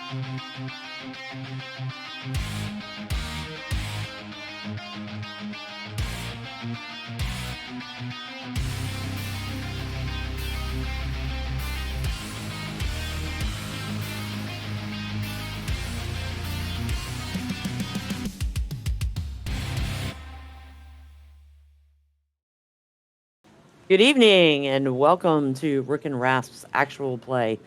Good evening, and welcome to Rick and Rasp's actual play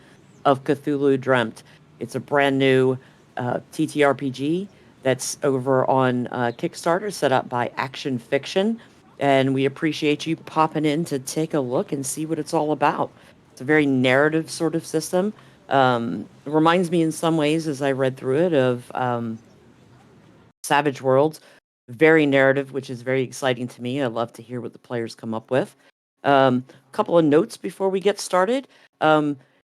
of Cthulhu Dreamt. It's a brand new TTRPG that's over on Kickstarter, set up by Action Fiction, and we appreciate you popping in to take a look and see what it's all about. It's a very narrative sort of system. It reminds me in some ways, as I read through it, of Savage Worlds. Very narrative, which is very exciting to me. I love to hear what the players come up with. A couple of notes before we get started.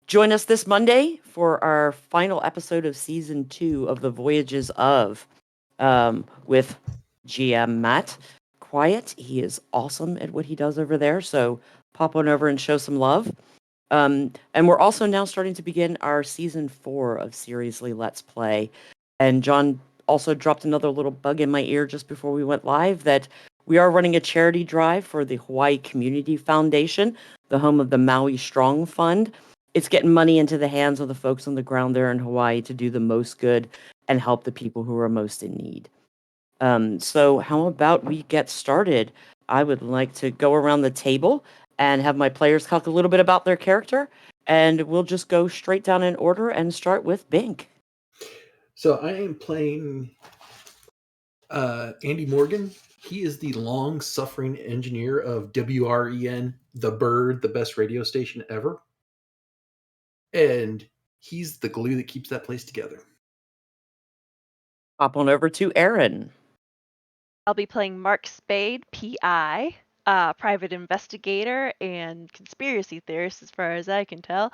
Join us this Monday for our final episode of Season 2 of The Voyages of, with GM Matt Quiet. He is awesome at what he does over there, so pop on over and show some love. And we're also now starting to begin our Season 4 of Seriously Let's Play. And John also dropped another little bug in my ear just before we went live that we are running a charity drive for the Hawaii Community Foundation, the home of the Maui Strong Fund. It's getting money into the hands of the folks on the ground there in Hawaii to do the most good and help the people who are most in need. So how about we get started? I would like to go around the table and have my players talk a little bit about their character, and we'll just go straight down in order and start with Bink. So I am playing Andy Morgan. He is the long-suffering engineer of WREN, The Bird, the best radio station ever. And he's the glue that keeps that place together. Hop on over to Aaron. I'll be playing Mark Spade, PI, private investigator and conspiracy theorist, as far as I can tell.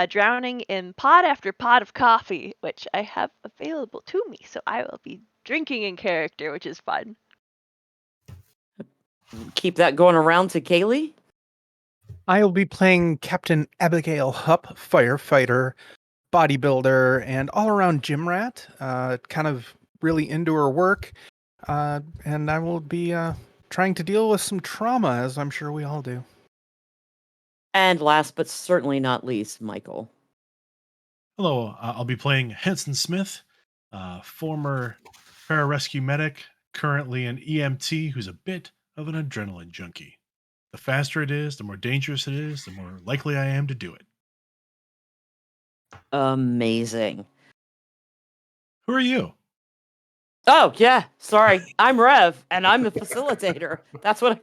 Drowning in pot after pot of coffee, which I have available to me, so I will be drinking in character, which is fun. Keep that going around to Kaylee. I'll be playing Captain Abigail Hupp, firefighter, bodybuilder, and all-around gym rat. Kind of really into her work, and I will be trying to deal with some trauma, as I'm sure we all do. And last but certainly not least, Michael. Hello, I'll be playing Henson Smith, former pararescue medic, currently an EMT who's a bit of an adrenaline junkie. The faster it is, the more dangerous it is, the more likely I am to do it. Amazing. Who are you? Oh, yeah. Sorry. I'm Rev, and I'm the facilitator. That's what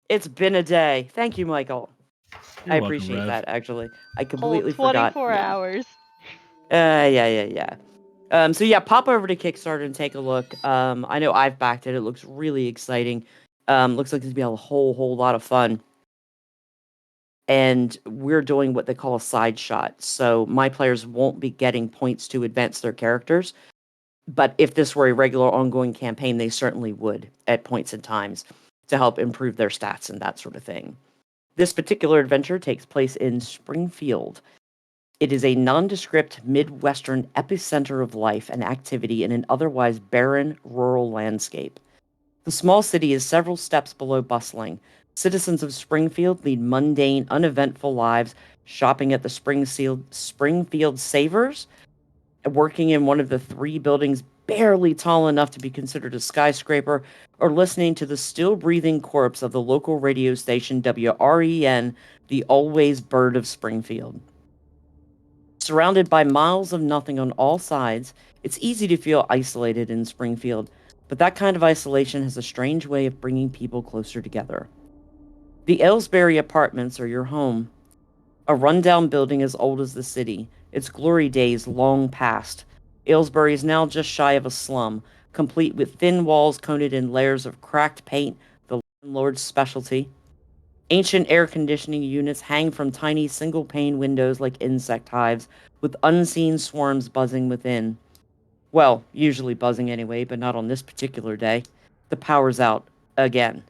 it's been a day. Thank you, Michael. You're I welcome, appreciate Rev. that, actually. I completely Whole 24 forgot. hours. Yeah. So yeah, pop over to Kickstarter and take a look. I know I've backed it. It looks really exciting. Looks like it's gonna be a whole lot of fun. And we're doing what they call a side shot. So my players won't be getting points to advance their characters. But if this were a regular ongoing campaign, they certainly would at points and times to help improve their stats and that sort of thing. This particular adventure takes place in Springfield. It is a nondescript Midwestern epicenter of life and activity in an otherwise barren rural landscape. The small city is several steps below bustling. Citizens of Springfield lead mundane, uneventful lives, shopping at the Springfield Savers, working in one of the 3 buildings barely tall enough to be considered a skyscraper, or listening to the still-breathing corpse of the local radio station WREN, the always bird of Springfield. Surrounded by miles of nothing on all sides, it's easy to feel isolated in Springfield, but that kind of isolation has a strange way of bringing people closer together. The Aylesbury Apartments are your home. A rundown building as old as the city, its glory days long past. Aylesbury is now just shy of a slum, complete with thin walls coated in layers of cracked paint, the landlord's specialty. Ancient air conditioning units hang from tiny single-pane windows like insect hives, with unseen swarms buzzing within. Well, usually buzzing anyway, but not on this particular day. The power's out. Again.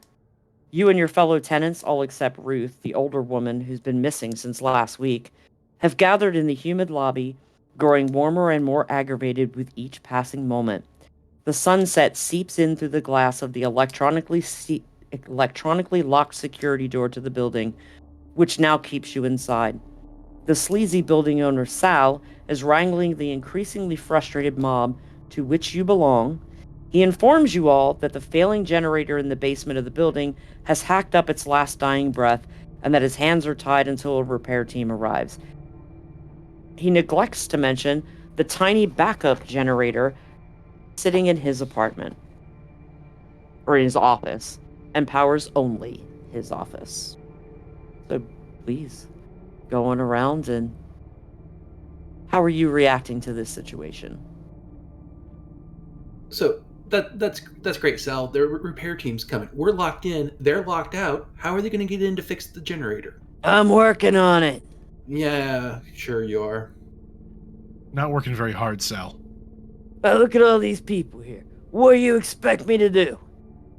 You and your fellow tenants, all except Ruth, the older woman who's been missing since last week, have gathered in the humid lobby, growing warmer and more aggravated with each passing moment. The sunset seeps in through the glass of the electronically locked security door to the building, which now keeps you inside. The sleazy building owner, Sal, is wrangling the increasingly frustrated mob to which you belong. He informs you all that the failing generator in the basement of the building has hacked up its last dying breath and that his hands are tied until a repair team arrives. He neglects to mention the tiny backup generator sitting in his apartment, or in his office, and powers only his office. So please, go on around, and how are you reacting to this situation? So that's great, Sal. Their repair team's coming. We're locked in. They're locked out. How are they going to get in to fix the generator? I'm working on it. Yeah, sure you are. Not working very hard, Sal. Look at all these people here. What do you expect me to do? You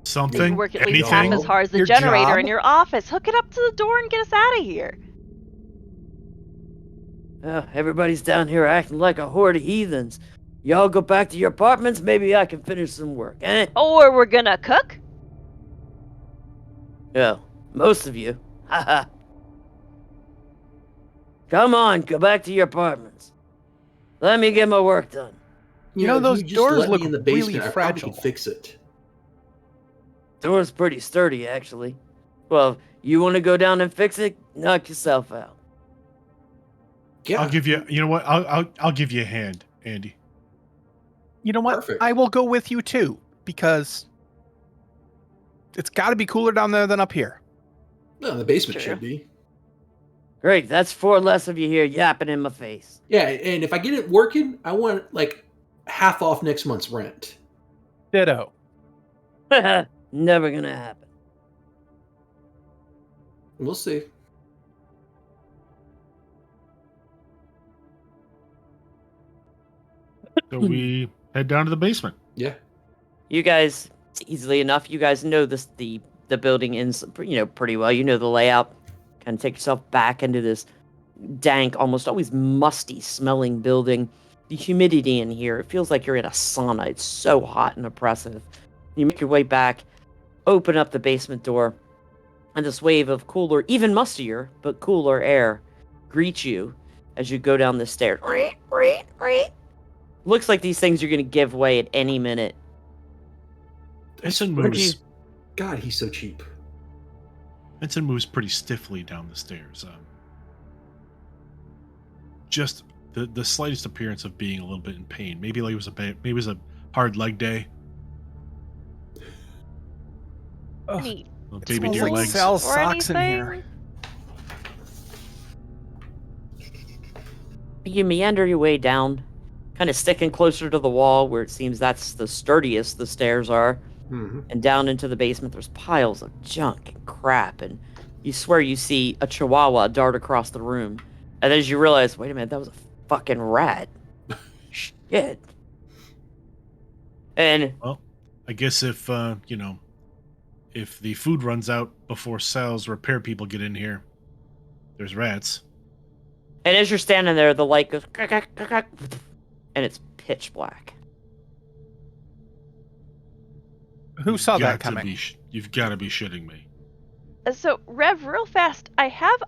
Something? work at least half Anything? as hard as the Your generator job? in your office. Hook it up to the door and get us out of here. Everybody's down here acting like a horde of heathens. Y'all go back to your apartments, maybe I can finish some work, eh? Or we're gonna cook? Yeah, most of you. Haha. Come on, go back to your apartments. Let me get my work done. You know, if those you just doors let me look in the really basement, I probably fragile. could fix it. Door's pretty sturdy, actually. Well, you want to go down and fix it? Knock yourself out. Yeah, I'll give you. You know what? I'll give you a hand, Andy. You know what? Perfect. I will go with you too, because it's got to be cooler down there than up here. No, the basement True. should be. Great, that's 4 less of you here yapping in my face. Yeah, and if I get it working, I want like half off next month's rent. Ditto. Never gonna happen. We'll see. So we head down to the basement. Yeah. You guys, easily enough, you guys know this the building pretty well. You know the layout. Kind of take yourself back into this dank, almost always musty smelling building. The humidity in here, it feels like you're in a sauna. It's so hot and oppressive. You make your way back, open up the basement door, and this wave of cooler, even mustier, but cooler air greets you as you go down the stairs. Looks like these things are going to give way at any minute. Ensign Would you- moves. God, he's so cheap. Ensign moves pretty stiffly down the stairs. Just the slightest appearance of being a little bit in pain. Maybe like it was a hard leg day. Ugh, Any Little it baby smells deer like legs. Sal's or socks in anything? here. You meander your way down, kind of sticking closer to the wall where it seems that's the sturdiest the stairs are. Mm-hmm. And down into the basement, there's piles of junk and crap, and you swear you see a chihuahua dart across the room. And as you realize, wait a minute, that was a fucking rat. Shit. And Well, I guess if if the food runs out before Sal's repair people get in here, there's rats. as you're standing there, the light goes, and it's pitch black. Who saw You've that got to coming? you've got to be shitting me. So, Rev, real fast, I have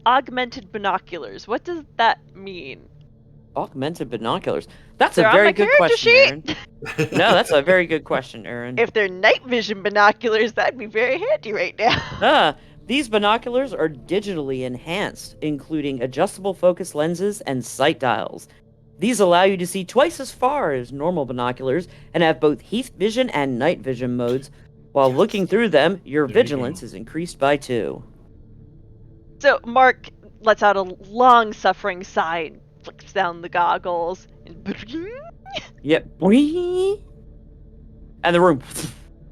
augmented binoculars. What does that mean? Augmented binoculars. That's They're a on very my good character question, sheet. Aaron. No, that's a very good question, Aaron. If they're night vision binoculars, that'd be very handy right now. These binoculars are digitally enhanced, including adjustable focus lenses and sight dials. These allow you to see twice as far as normal binoculars and have both heat vision and night vision modes. While looking through them, your There you vigilance go. is increased by 2. So Mark lets out a long-suffering sigh and flicks down the goggles. And Yep. And the room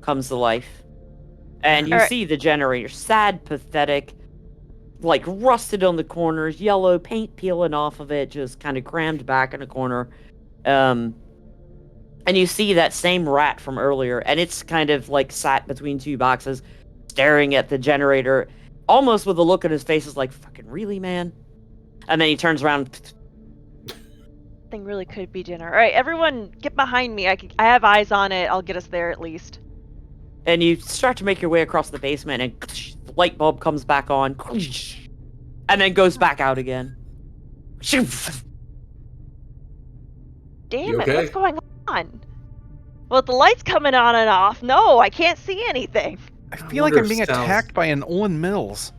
comes to life. And you Alright. see the generator, sad, pathetic, like rusted on the corners, yellow paint peeling off of it, just kind of crammed back in a corner. And you see that same rat from earlier, and it's kind of like sat between 2 boxes, staring at the generator, almost with a look on his face is like, fucking really, man? And then he turns around. Thing really could be dinner. All right, everyone, get behind me. I have eyes on it. I'll get us there at least. And you start to make your way across the basement, and the light bulb comes back on, and then goes back out again. Damn You it, okay? what's going on? Well, the light's coming on and off. No, I can't see anything. I feel like wonder I'm if being Sal's- attacked by an Owen Mills.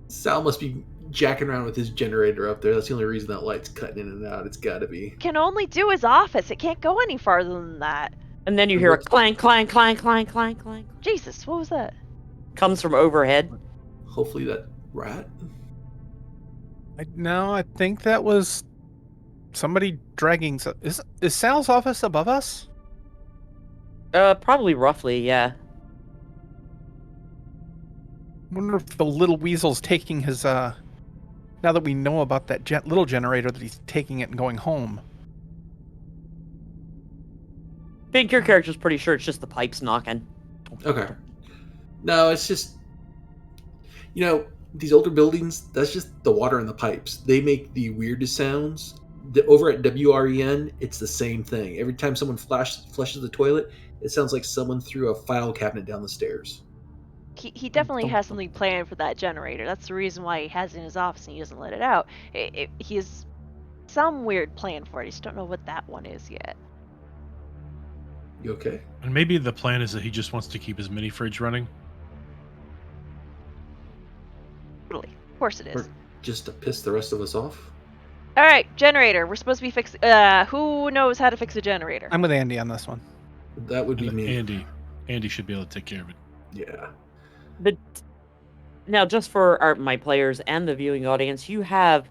Sal must be jacking around with his generator up there. That's the only reason that light's cutting in and out. It's got to be. Can only do his office. It can't go any farther than that. And then you hear a clank, clank, clank, clank, clank, clank. Jesus, what was that? Comes from overhead. Hopefully that rat. No, I think that was somebody dragging. Is Sal's office above us? Probably roughly, yeah. Wonder if the little weasel's taking his. Now that we know about that little generator, that he's taking it and going home. I think your character's pretty sure it's just the pipes knocking. Okay. No, it's just, these older buildings, that's just the water in the pipes. They make the weirdest sounds. Over at WREN, it's the same thing. Every time someone flushes the toilet, it sounds like someone threw a file cabinet down the stairs. He definitely has something planned for that generator. That's the reason why he has it in his office and he doesn't let it out. He has some weird plan for it. I just don't know what that one is yet. You okay? And maybe the plan is that he just wants to keep his mini fridge running. Totally. Of course it is. Or just to piss the rest of us off? All right, generator. We're supposed to be fixing. Who knows how to fix a generator? I'm with Andy on this one. That would be me. Andy should be able to take care of it. Yeah. But now, just for my players and the viewing audience, you have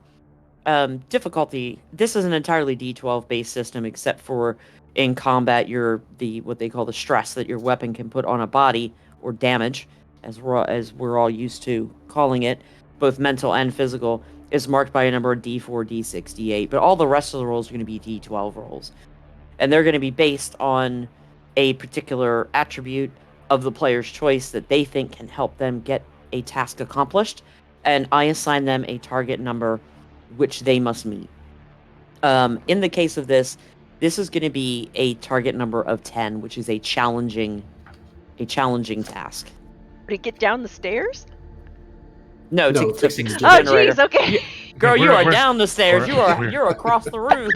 difficulty. This is an entirely D12 based system, except for in combat, what they call the stress that your weapon can put on a body, or damage, as we're all used to calling it, both mental and physical, is marked by a number of D4, D6, D8. But all the rest of the rolls are going to be D12 rolls, and they're going to be based on a particular attribute of the player's choice that they think can help them get a task accomplished, and I assign them a target number which they must meet. In the case of this is going to be a target number of 10, which is a challenging task. To get down the stairs? No, No, to fixing the Oh, generator. jeez. Okay. Girl, you are We're- down the stairs. we're- You're across the room.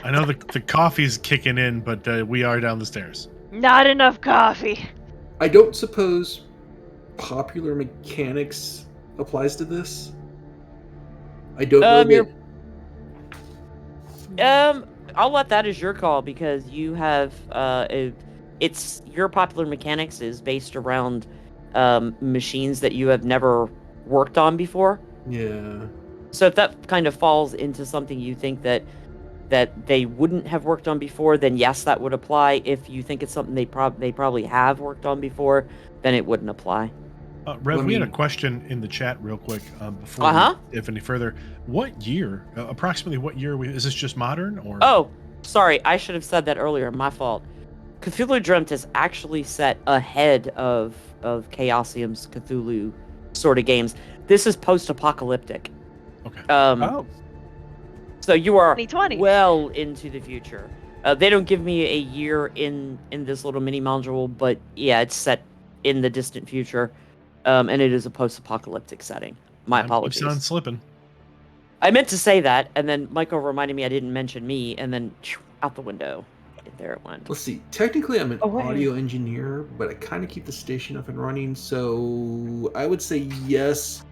I know the coffee's kicking in, but we are down the stairs. Not enough coffee. I don't suppose popular mechanics applies to this. I don't know. I'll let that as your call, because you have it's your popular mechanics is based around machines that you have never worked on before. Yeah. So if that kind of falls into something you think that they wouldn't have worked on before, then yes, that would apply. If you think it's something they probably have worked on before, then it wouldn't apply. Rev, we had a question in the chat real quick before we dive any further. What year, approximately what year, is this just modern? Or? Oh, sorry, I should have said that earlier. My fault. Cthulhu Dreamt is actually set ahead of Chaosium's Cthulhu sort of games. This is post-apocalyptic. Okay. So you are 2020. well into the future. They don't give me a year in this little mini module, but yeah, it's set in the distant future, and it is a post-apocalyptic setting. My apologies. Keeps on slipping. I meant to say that, and then Michael reminded me I didn't mention me, and then out the window. There it went. Let's see. Technically, I'm an Oh, wait. audio engineer, but I kind of keep the station up and running. So I would say yes,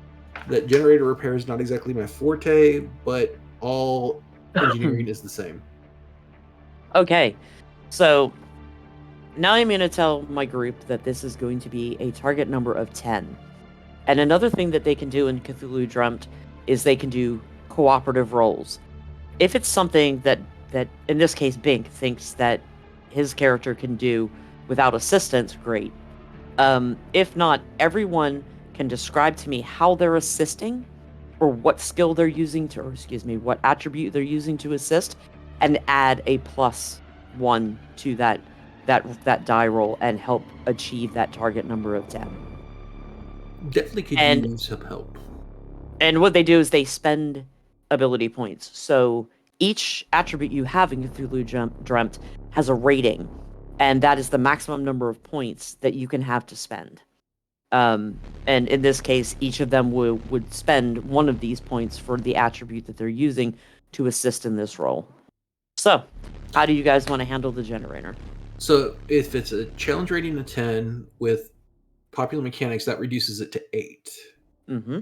that generator repair is not exactly my forte, but all engineering is the same. Okay, so now I'm going to tell my group that this is going to be a target number of 10. And another thing that they can do in Cthulhu Dreamt is they can do cooperative roles. If it's something that in this case Bink thinks that his character can do without assistance, great. If not, everyone can describe to me how they're assisting, or what skill they're using to, or excuse me, what attribute they're using to assist, and add a +1 to that die roll and help achieve that target number of 10. Definitely could And- use some help. And what they do is they spend ability points. So each attribute you have in Cthulhu Dreamt has a rating, and that is the maximum number of points that you can have to spend. And in this case, each of them would spend one of these points for the attribute that they're using to assist in this role. So, how do you guys want to handle the generator? So if it's a challenge rating of 10 with popular mechanics, that reduces it to 8. Mm-hmm.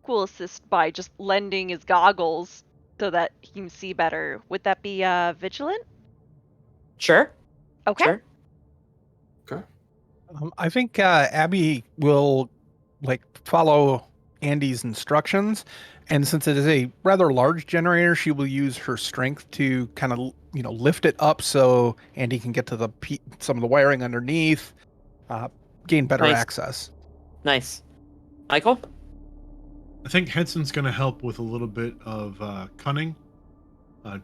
Cool assist by just lending his goggles so that he can see better. Would that be vigilant? Sure. Okay. Sure. Okay. I think Abby will follow Andy's instructions, and since it is a rather large generator, she will use her strength to kind of lift it up so Andy can get to some of the wiring underneath, gain better Nice. access. Nice. Michael? I think Henson's going to help with a little bit of cunning,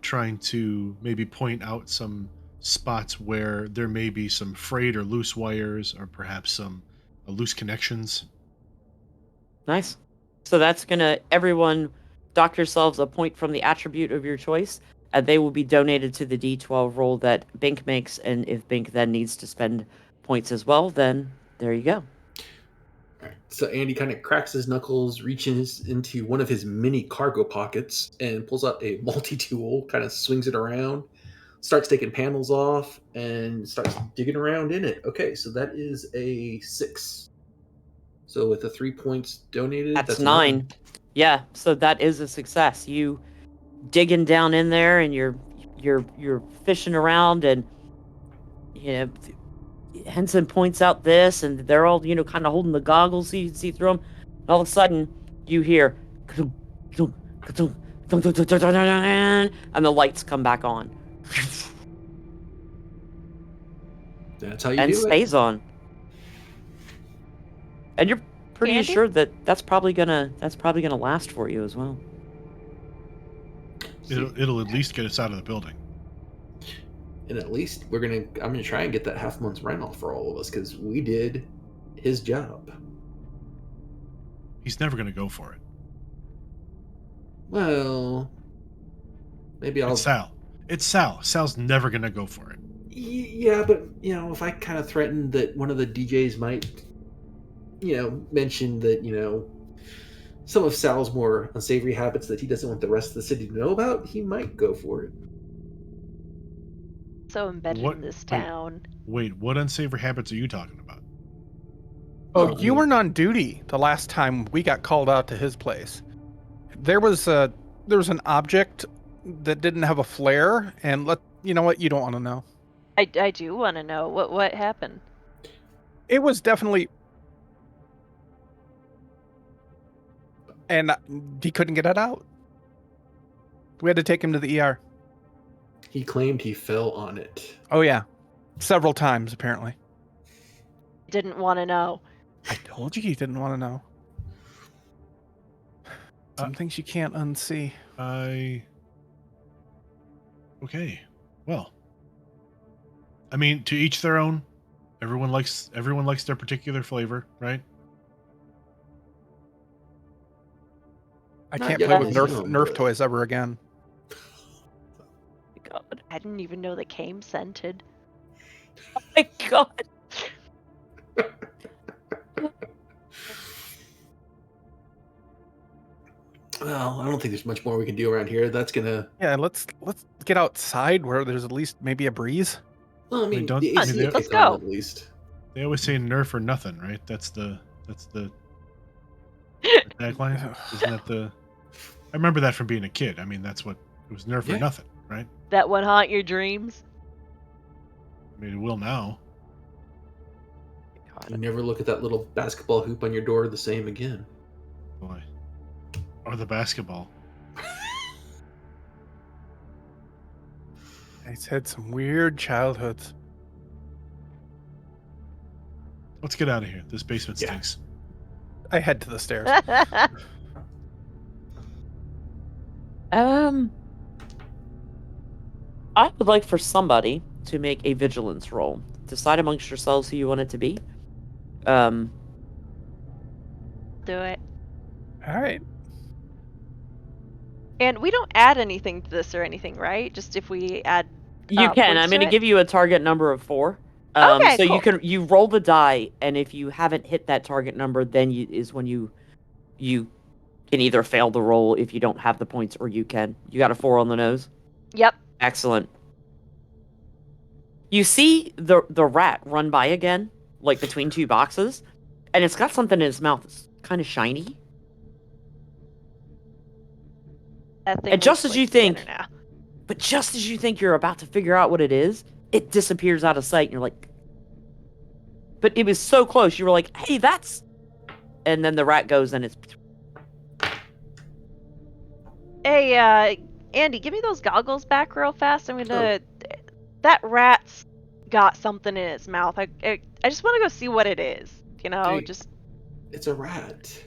trying to maybe point out some spots where there may be some frayed or loose wires, or perhaps some loose connections. Nice. So that's gonna everyone dock yourselves a point from the attribute of your choice, and they will be donated to the D12 roll that Bink makes, and if Bink then needs to spend points as well, then there you go. All right. So Andy kind of cracks his knuckles, reaches into one of his mini cargo pockets, and pulls out a multi-tool, kind of swings it around, starts taking panels off, and starts digging around in it. Okay, so that is a 6. So with the 3 points donated, That's that's 9. Yeah, so that is a success. You digging down in there, and you're fishing around, and Henson points out this, and they're all kind of holding the goggles so you can see through them. And all of a sudden, you hear, and the lights come back on, That's how you and do stays on. And you're pretty Andy? assured that that's probably gonna last for you as well. it. It'll at least get us out of the building. And at least I'm gonna try and get that half month's rent off for all of us because we did his job. He's never going to go for it. Well, maybe I'll. It's Sal. It's Sal. Sal's never going to go for it. Yeah, but if I kind of threatened that one of the DJs might, mention that some of Sal's more unsavory habits that he doesn't want the rest of the city to know about, he might go for it. So embedded What- in this town. Wait, what unsavory habits are you talking about? Oh, Oh, you weren't on duty the last time we got called out to his place. There was an object that didn't have a flare, and you know what? You don't want to know. I do want to know what happened. It was definitely, and he couldn't get it out. We had to take him to the ER. He claimed he fell on it. Oh yeah, several times apparently. Didn't want to know. I told you didn't want to know. Some things you can't unsee. Okay. Well, I mean, to each their own. Everyone likes their particular flavor, right? I Not can't yet, play with but- Nerf toys ever again. God. I didn't even know they came scented. Oh my God. Well, I don't think there's much more we can do around here. That's gonna. Yeah, let's get outside where there's at least maybe a breeze. Well, I mean, don't- the I AC mean, will let's kick on go. at least. They always say nerf or nothing, right? That's the tagline. Isn't that the? I remember that from being a kid. I mean, that's what it was, nerf Yeah. or nothing, right? That one haunt your dreams. I mean, it will now. You never look at that little basketball hoop on your door the same again. Boy, or the basketball. He's had some weird childhoods. Let's get out of here. This basement Yeah. stinks. I head to the stairs. I would like for somebody to make a vigilance roll. Decide amongst yourselves who you want it to be. Do it. All right. And we don't add anything to this or anything, right? Just if we add You can. points I'm going to it? give you a target number of 4. Okay, so cool. you roll the die, and if you haven't hit that target number, then is when you can either fail the roll if you don't have the points, or you can. You got a 4 on the nose? Yep. Excellent. You see the rat run by again, like between 2 boxes, and it's got something in its mouth that's kind of shiny. That thing And just looks as you like think, dinner now. but just as you think you're about to figure out what it is, it disappears out of sight, and you're like, but it was so close. You were like, hey, that's... And then the rat goes, and it's... Hey, Andy, give me those goggles back real fast. I'm gonna... That rat's got something in its mouth. I just want to go see what it is. You know, Dude, just... It's a rat.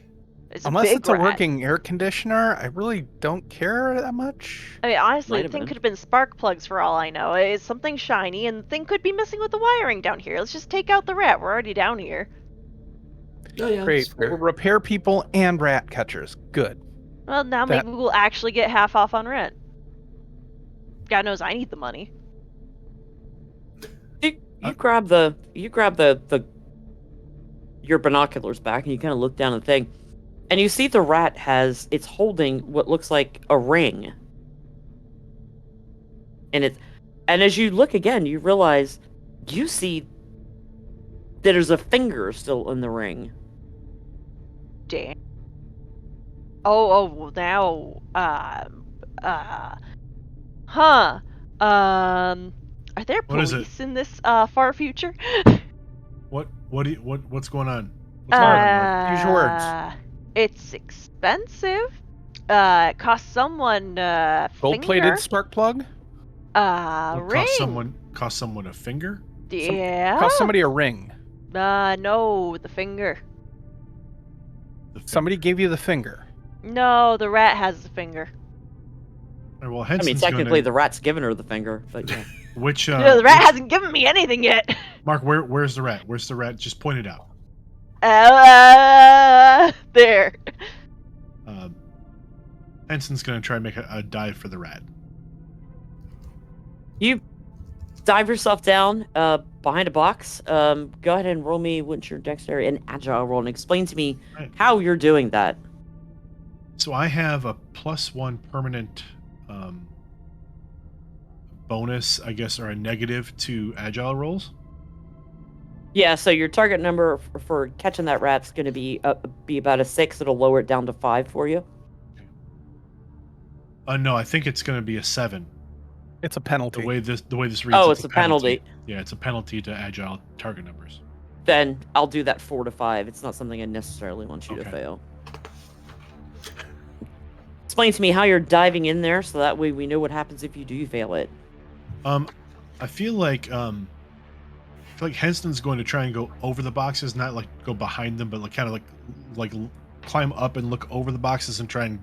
It's a Unless big it's a rat. working air conditioner, I really don't care that much. I mean, honestly, Might the have thing been. could have been spark plugs for all I know. It's something shiny, and the thing could be messing with the wiring down here. Let's just take out the rat. We're already down here. Oh yeah, Great. that's fair. We'll repair people and rat catchers. Good. Well, now That- maybe we'll actually get half off on rent. God knows I need the money. You grab your binoculars back, and you kind of look down at the thing, and you see the rat it's holding what looks like a ring, and as you look again, you realize you see that there's a finger still in the ring. Damn. Oh, now, huh. Are there What is it? police in this, far future? What's going on? What's going on, Mark? Use your words. It's expensive. It costs someone, Gold-plated finger. spark plug? What Ring. cost someone a finger? Yeah. Cost somebody a ring. No, the finger. Somebody gave you the finger. No, the rat has the finger. All right, well, I mean, Henson's technically, gonna, the rat's giving her the finger, but yeah. which No, the rat hasn't given me anything yet. Mark, where's the rat? Where's the rat? Just point it out. There. Henson's gonna try and make a dive for the rat. You dive yourself down behind a box. Go ahead and roll me what's your dexterity and agile roll, and explain to me Right. how you're doing that. So I have a +1 permanent bonus, I guess, or a negative to agile rolls. Yeah, so your target number for catching that rat's going to be about a 6. It'll lower it down to 5 for you. No, I think it's going to be a 7. It's a penalty. The way this reads. Oh, it's a penalty. Yeah, it's a penalty to agile target numbers. Then I'll do that 4 to 5. It's not something I necessarily want you to Okay. fail. Explain to me how you're diving in there, so that way we know what happens if you do fail it. I feel like Henson's going to try and go over the boxes, not like go behind them, but like kind of like climb up and look over the boxes and try and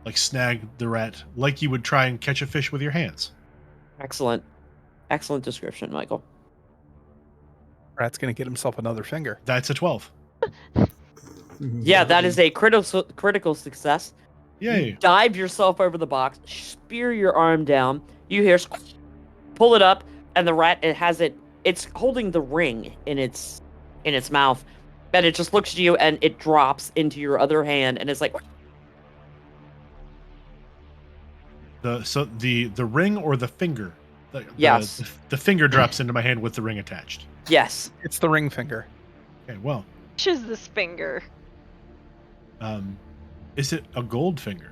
like snag the rat, like you would try and catch a fish with your hands. Excellent description, Michael. Rat's gonna get himself another finger. That's a 12. Yeah, that is a critical success. Yay! You dive yourself over the box, spear your arm down. You hear, pull it up, and the rat it's holding the ring in its mouth, and it just looks at you, and it drops into your other hand, and it's like. The ring or the finger? Yes. The finger drops into my hand with the ring attached. Yes. It's the ring finger. Okay, well, Which is this finger? is it a gold finger?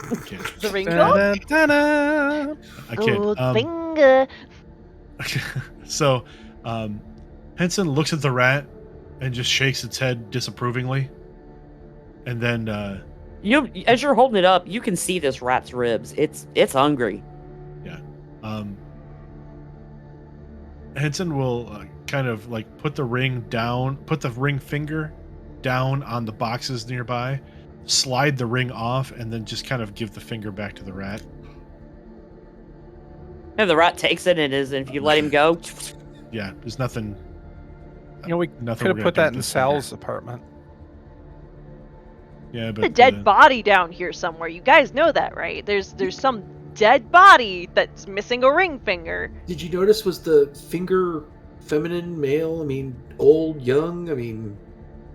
I kid. The ring gold? Da-da-da-da. I kid. Gold finger. So, Henson looks at the rat and just shakes its head disapprovingly, and then As you're holding it up, you can see this rat's ribs. It's hungry. Henson will kind of like put the ring finger down on the boxes nearby, slide the ring off, and then just kind of give the finger back to the rat. And the rat takes it, and if you let him go, Yeah, there's nothing. You know, we Nothing could have we're put gonna that do in with this finger. Sal's apartment. Yeah, A but dead body down here somewhere. You guys know that, right? There's some dead body that's missing a ring finger. Did you notice, was the finger feminine, male? I mean, old, young? I mean,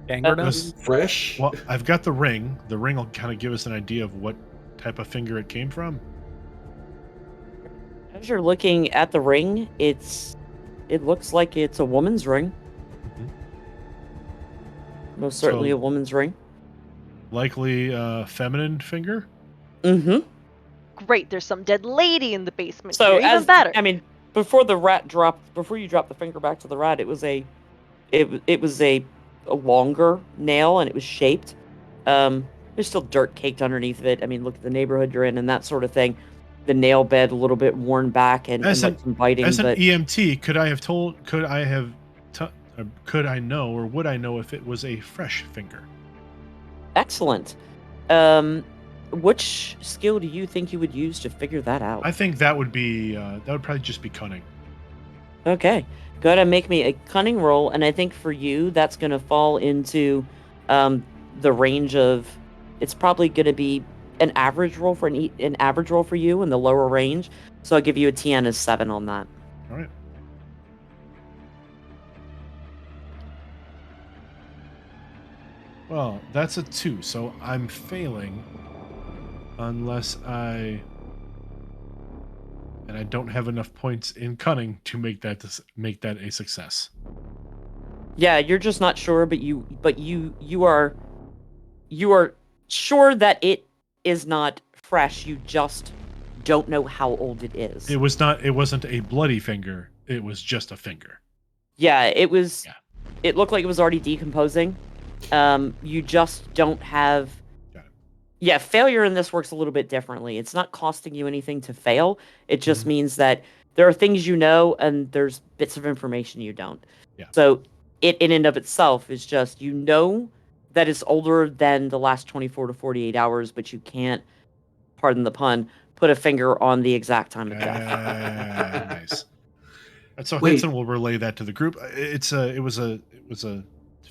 Gangrenous? fresh? well, I've got the ring. The ring will kind of give us an idea of what type of finger it came from. As you're looking at the ring, it looks like it's a woman's ring. Mhm. Most certainly So- a woman's ring. Likely feminine finger. Mm-hmm. Great, there's some dead lady in the basement. So here. Even better. I mean, before you dropped the finger back to the rat, it was a longer nail, and it was shaped. There's still dirt caked underneath of it. I mean, look at the neighborhood you're in and that sort of thing. The nail bed a little bit worn back and As like an- some biting. As an But EMT, could I know, or would I know if it was a fresh finger? excellent. Which skill do you think you would use to figure that out? I think that would probably just be cunning. Okay, go ahead and make me a cunning roll, and I think for you that's going to fall into the range of. It's probably going to be an average roll for an average roll for you in the lower range. So I'll give you a TN as 7 on that. All right. Well, that's a 2, so I'm failing unless I don't have enough points in cunning to make that a success. Yeah, you're just not sure, but you are sure that it is not fresh. You just don't know how old it is. It wasn't a bloody finger. It was just a finger. Yeah, it was. Yeah. It looked like it was already decomposing. You just don't have. Got it. Yeah, failure in this works a little bit differently. It's not costing you anything to fail. It just Mhm. means that there are things you know and there's bits of information you don't. Yeah. So it in and of itself is just, you know that it's older than the last 24 to 48 hours, but you can't, pardon the pun, put a finger on the exact time of death. Nice. And so Wait. Henson will relay that to the group. It was a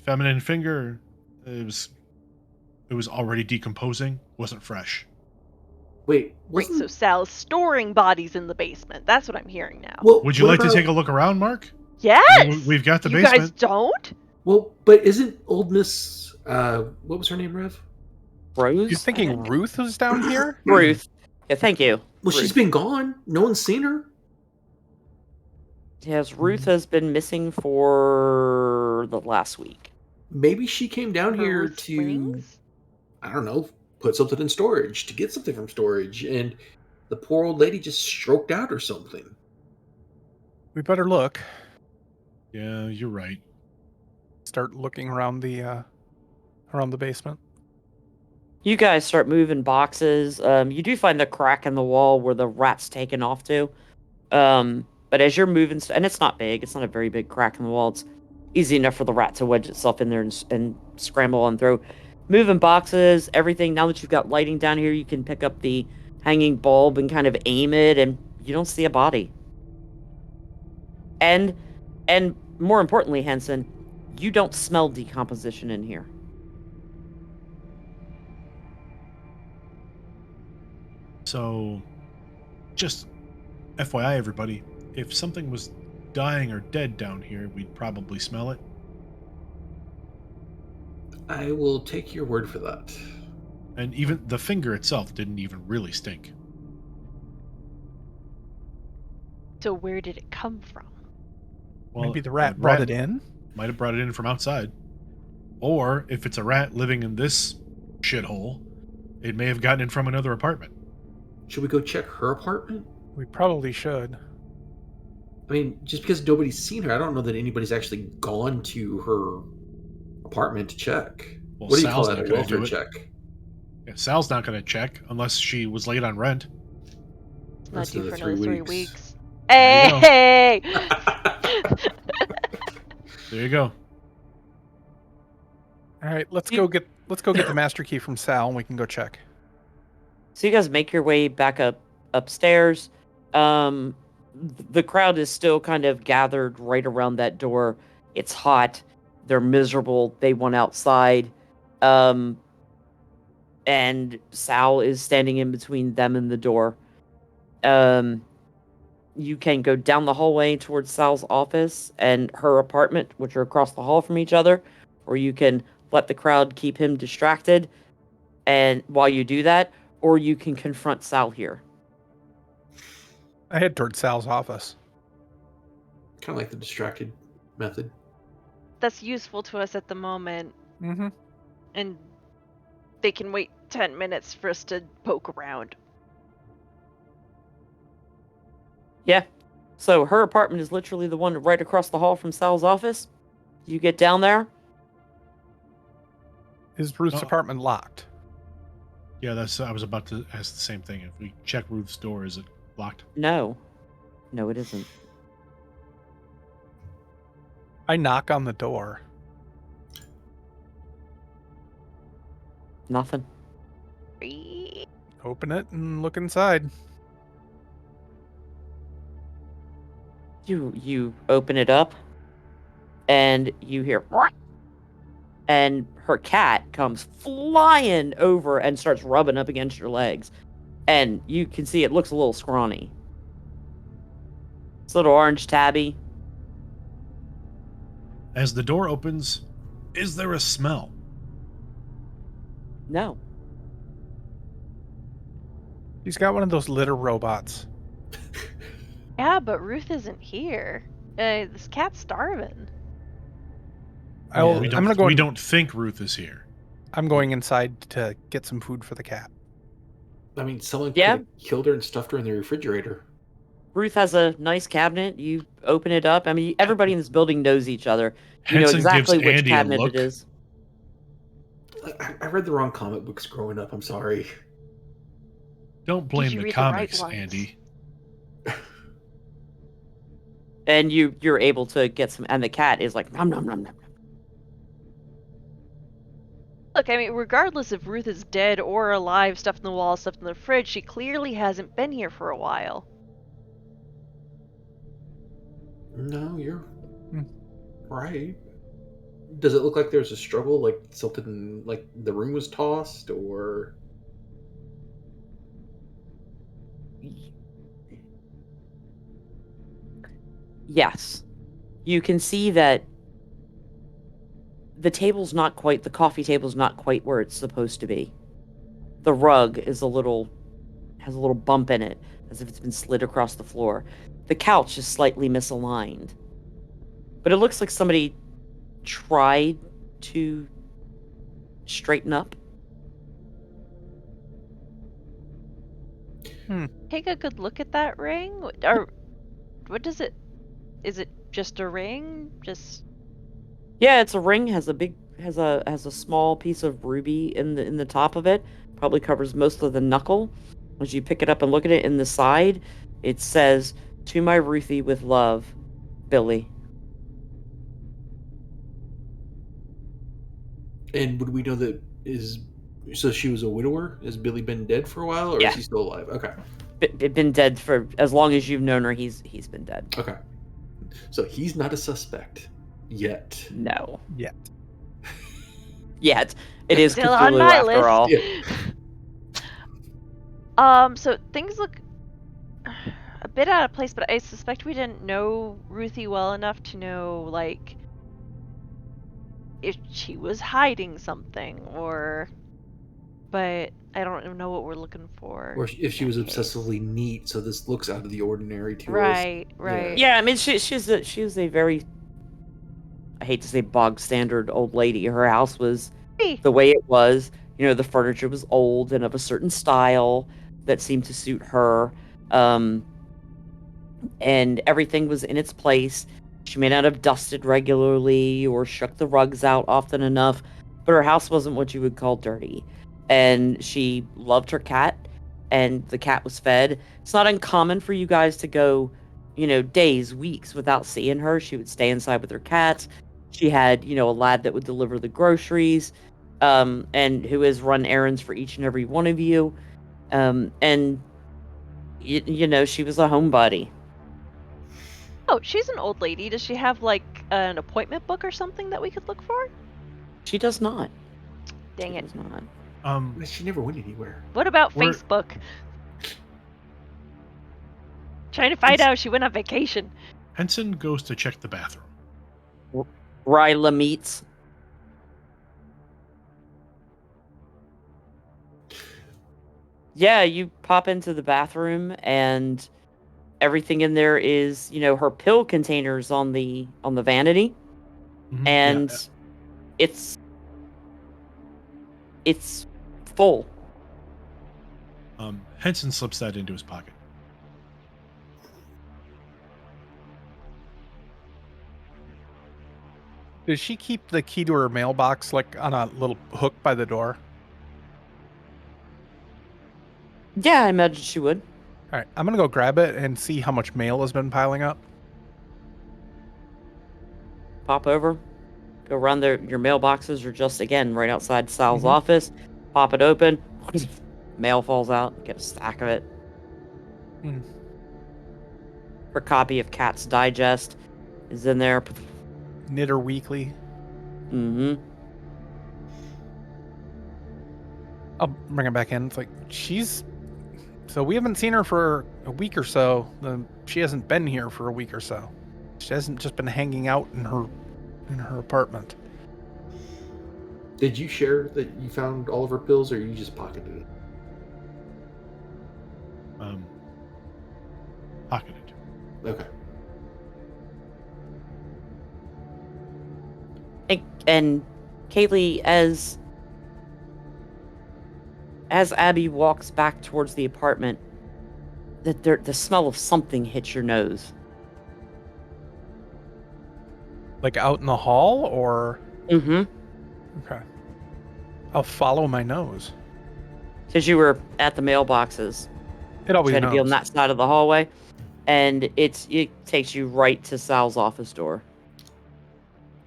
feminine finger. It was already decomposing. Wasn't fresh. Wait, Great, wasn't... so Sal's storing bodies in the basement. That's what I'm hearing now. Well, Would you what like to about- take a look around, Mark? Yes! We've got the you basement. guys don't? Well, but isn't old Miss... what was her name, Rev? Rose? You're thinking Ruth was down here? Ruth. Yeah, thank you. Well, she's Ruth. been gone. No one's seen her. Yes, Ruth has been missing for the last week. Maybe she came down here Ruth to... Springs? I don't know, put something in storage, to get something from storage, and the poor old lady just stroked out or something. We better look. Yeah, you're right. Start looking around the basement. You guys start moving boxes. You do find the crack in the wall where the rat's taken off to. But as you're moving, and it's not big, it's not a very big crack in the wall. It's easy enough for the rat to wedge itself in there and scramble on through. Moving boxes, everything. Now that you've got lighting down here, you can pick up the hanging bulb and kind of aim it, and you don't see a body. And more importantly, Henson, you don't smell decomposition in here. So, just FYI, everybody, if something was dying or dead down here, we'd probably smell it. I will take your word for that. And even the finger itself didn't even really stink. So where did it come from? Well, Maybe the rat brought it in? Might have brought it in from outside. Or if it's a rat living in this shithole, it may have gotten in from another apartment. Should we go check her apartment? We probably should. I mean, just because nobody's seen her, I don't know that anybody's actually gone to her apartment to check. Well, What do you Sal's call not that? A gonna welfare do it. check? Yeah, Sal's not going to check unless she was late on rent. It's not That's due for another another 3 3 weeks. weeks. There you Hey! There you go. All right, let's go get the master key from Sal, and we can go check. So you guys make your way back upstairs. The crowd is still kind of gathered right around that door. It's hot. They're miserable. They want outside. and Sal is standing in between them and the door. You can go down the hallway towards Sal's office and her apartment, which are across the hall from each other, or you can let the crowd keep him distracted and while you do that, or you can confront Sal here. I head towards Sal's office. Kind of like the distracted method. That's useful to us at the moment, Mm-hmm. and they can wait 10 minutes for us to poke around. Yeah. So her apartment is literally the one right across the hall from Sal's office. You get down there. Is Ruth's apartment locked? Yeah, I was about to ask the same thing. If we check Ruth's door, is it locked? No. No, it isn't. I knock on the door. Nothing. Open it and look inside. You open it up, and you hear, and her cat comes flying over and starts rubbing up against your legs, and you can see it looks a little scrawny. It's a little orange tabby. As the door opens, is there a smell? No. He's got one of those litter robots. Yeah, but Ruth isn't here. This cat's starving. We don't think Ruth is here. I'm going inside to get some food for the cat. I mean, someone could have killed her and stuffed her in the refrigerator. Ruth has a nice cabinet. You open it up. I mean, everybody in this building knows each other. You Henson know exactly gives which Andy a cabinet look. it is. I read the wrong comic books growing up. I'm sorry. Don't blame you the read the right comics, ones? Andy. And you're able to get some, and the cat is like, nom, nom, nom, nom. Look, I mean, regardless if Ruth is dead or alive, stuff in the wall, stuff in the fridge, she clearly hasn't been here for a while. No, you're right. Does it look like there's a struggle, like something, like the room was tossed, or... Yes. You can see that the coffee table's not quite where it's supposed to be. The rug has a little bump in it, as if it's been slid across the floor. The couch is slightly misaligned. But it looks like somebody tried to straighten up. Take a good look at that ring. Or what does it? Is it just a ring? Yeah, it's a ring. Has a small piece of ruby in the top of it. Probably covers most of the knuckle. As you pick it up and look at it in the side, it says, "To my Ruthie with love, Billy." And would we know that so she was a widower? Has Billy been dead for a while, or Yeah. is he still alive? Okay. Been dead for as long as you've known her. He's been dead. Okay. So he's not a suspect yet. No. Yet. It is Still Cthulhu on my after list. all. Yeah. So things look a bit out of place, but I suspect we didn't know Ruthie well enough to know, like, if she was hiding something, but I don't even know what we're looking for. Or if she in was that case. obsessively neat, so this looks out of the ordinary to us. Right. Yeah, I mean, she was a very, I hate to say bog standard old lady. Her house was the way it was. You know, the furniture was old and of a certain style that seemed to suit her. And everything was in its place. She may not have dusted regularly or shook the rugs out often enough, but her house wasn't what you would call dirty. And she loved her cat, and the cat was fed. It's not uncommon for you guys to go, days, weeks without seeing her. She would stay inside with her cats. She had, a lad that would deliver the groceries, and who has run errands for each and every one of you. And, she was a homebody. Oh, she's an old lady. Does she have, like, an appointment book or something that we could look for? She does not. Dang She it. does not. She never went anywhere. What about We're- Facebook? Trying to find out if she went on vacation. Henson goes to check the bathroom. Ryla meets. Yeah, you pop into the bathroom and everything in there is, her pill containers on the vanity, Mhm, and yeah. it's full. Henson slips that into his pocket. Does she keep the key to her mailbox like on a little hook by the door? Yeah, I imagine she would. All right, I'm gonna go grab it and see how much mail has been piling up. Pop over, go run your mailboxes are just, again, right outside Sal's Mhm. office. Pop it open. Mail falls out. Get a stack of it. Mm. Her copy of Cat's Digest is in there. Knitter Weekly. Mm-hmm. I'll bring it back in. It's like so we haven't seen her for a week or so. She hasn't been here for a week or so. She hasn't just been hanging out in her apartment. Did you share that you found all of her pills, or you just pocketed it? Pocketed. Okay. And Kaylee, as Abby walks back towards the apartment, the smell of something hits your nose. Like out in the hall, or Mm-hmm. okay. I'll follow my nose. Because you were at the mailboxes. It always You had to be on knows. that side of the hallway, and it takes you right to Sal's office door.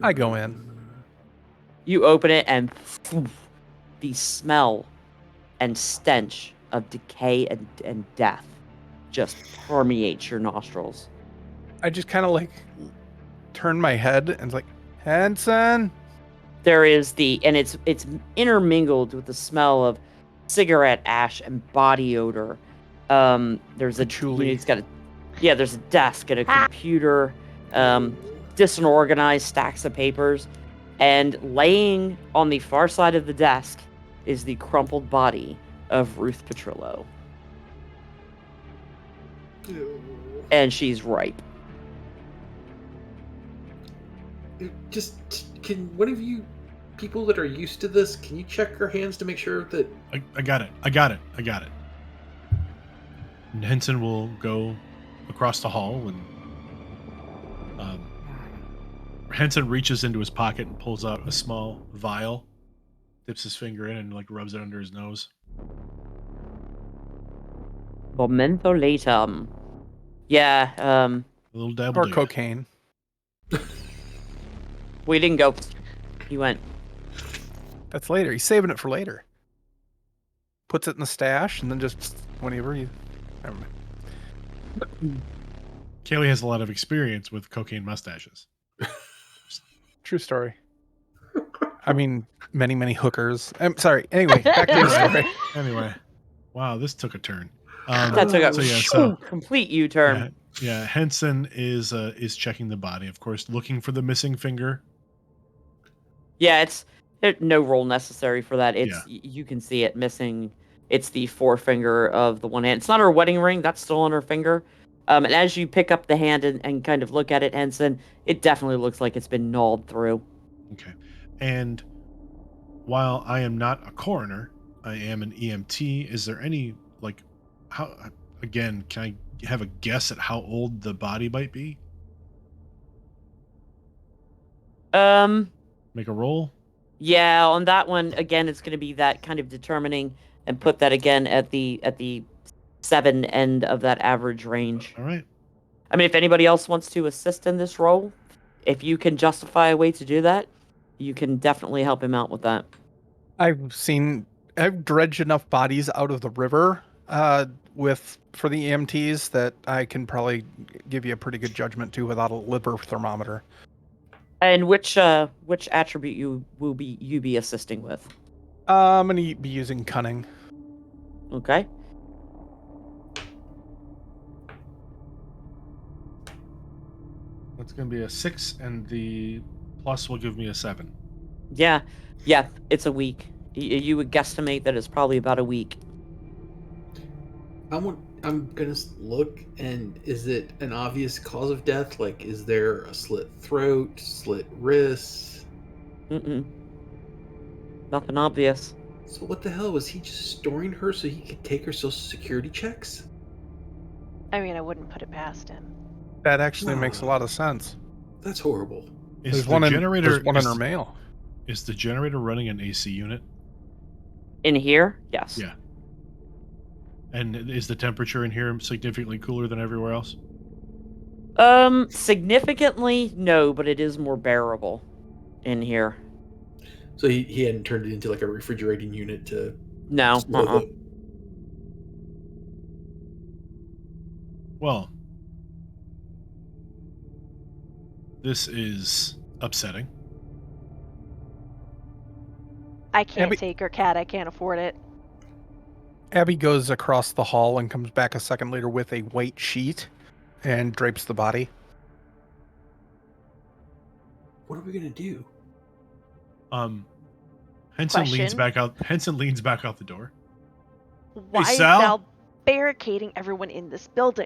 I go in. You open it, and the smell and stench of decay and death just permeates your nostrils. I just kind of like turn my head and it's like, Henson. There is and it's intermingled with the smell of cigarette ash and body odor. There's Patchouli. there's a desk and a computer, disorganized stacks of papers, and laying on the far side of the desk is the crumpled body of Ruth Petrillo. And she's ripe. Can one of you people that are used to this, can you check her hands to make sure that... I got it. And Henson will go across the hall, and Henson reaches into his pocket and pulls out a small vial, dips his finger in, and like rubs it under his nose. Momento later. Yeah, A little dab. Or cocaine. we didn't go. He went. That's later. He's saving it for later. Puts it in the stash and then just whenever you... Never mind. Kaylee has a lot of experience with cocaine mustaches. True story. I mean, many, many hookers. I'm sorry. Anyway, back to the story. Anyway, wow, this took a turn. That took a complete U-turn. Yeah. Henson is checking the body, of course, looking for the missing finger. Yeah, there's no roll necessary for that. You can see it missing. It's the forefinger of the one hand. It's not her wedding ring. That's still on her finger. And as you pick up the hand and kind of look at it, Henson, it definitely looks like it's been gnawed through. Okay. And while I am not a coroner, I am an EMT. Is there any, like, how, again, can I have a guess at how old the body might be? Make a roll? Yeah, on that one, again, it's going to be that kind of determining, and put that again at the 7 end of that average range. All right. I mean, if anybody else wants to assist in this role, if you can justify a way to do that, you can definitely help him out with that. I've dredged enough bodies out of the river for the EMTs that I can probably give you a pretty good judgment too without a liver thermometer. And which attribute you be assisting with? I'm going to be using cunning. Okay. That's going to be a 6, and the plus will give me a 7. Yeah, it's a week. You would guesstimate that it's probably about a week. I'm gonna look, and is it an obvious cause of death? Like, is there a slit throat, slit wrists? Mm-mm. Nothing obvious. So what the hell, was he just storing her so he could take her social security checks? I mean, I wouldn't put it past him. That actually makes a No. lot of sense. That's horrible. Is There's one in is, her mail. Is the generator running an AC unit? In here? Yes. Yeah. And is the temperature in here significantly cooler than everywhere else? Significantly, no, but it is more bearable in here. So he hadn't turned it into like a refrigerating unit to No. Well, this is upsetting. I can't Abby- take her cat. I can't afford it. Abby goes across the hall and comes back a second later with a white sheet and drapes the body. What are we gonna do? Henson leans Question. back out. Henson leans back out the door. Why is Sal? Sal barricading everyone in this building?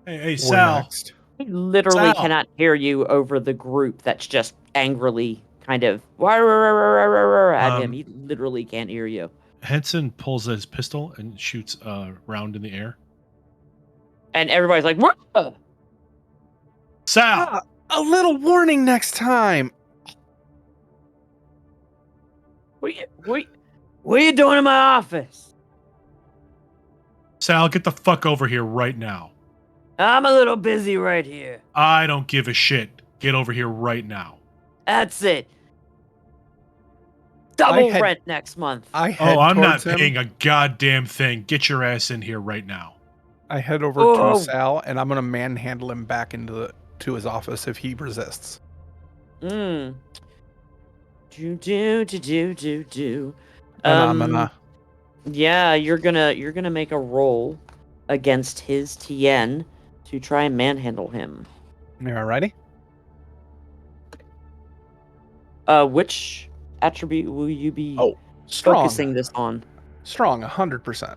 Hey, We're Sal. next. He literally Sal. cannot hear you over the group that's just angrily kind of at him. He literally can't hear you. Henson pulls his pistol and shoots a round in the air. And everybody's like, "What?" Sal! A little warning next time. What are you doing in my office? Sal, get the fuck over here right now. I'm a little busy right here. I don't give a shit. Get over here right now. That's it. Double had- rent next month. I head I'm not towards him. paying a goddamn thing. Get your ass in here right now. I head over Oh. to Sal, and I'm going to manhandle him back to his office if he resists. Do. Phenomena. Yeah, you're gonna make a roll against his TN to try and manhandle him. Alrighty. Which attribute will you be Strong. focusing this on? Strong, 100%.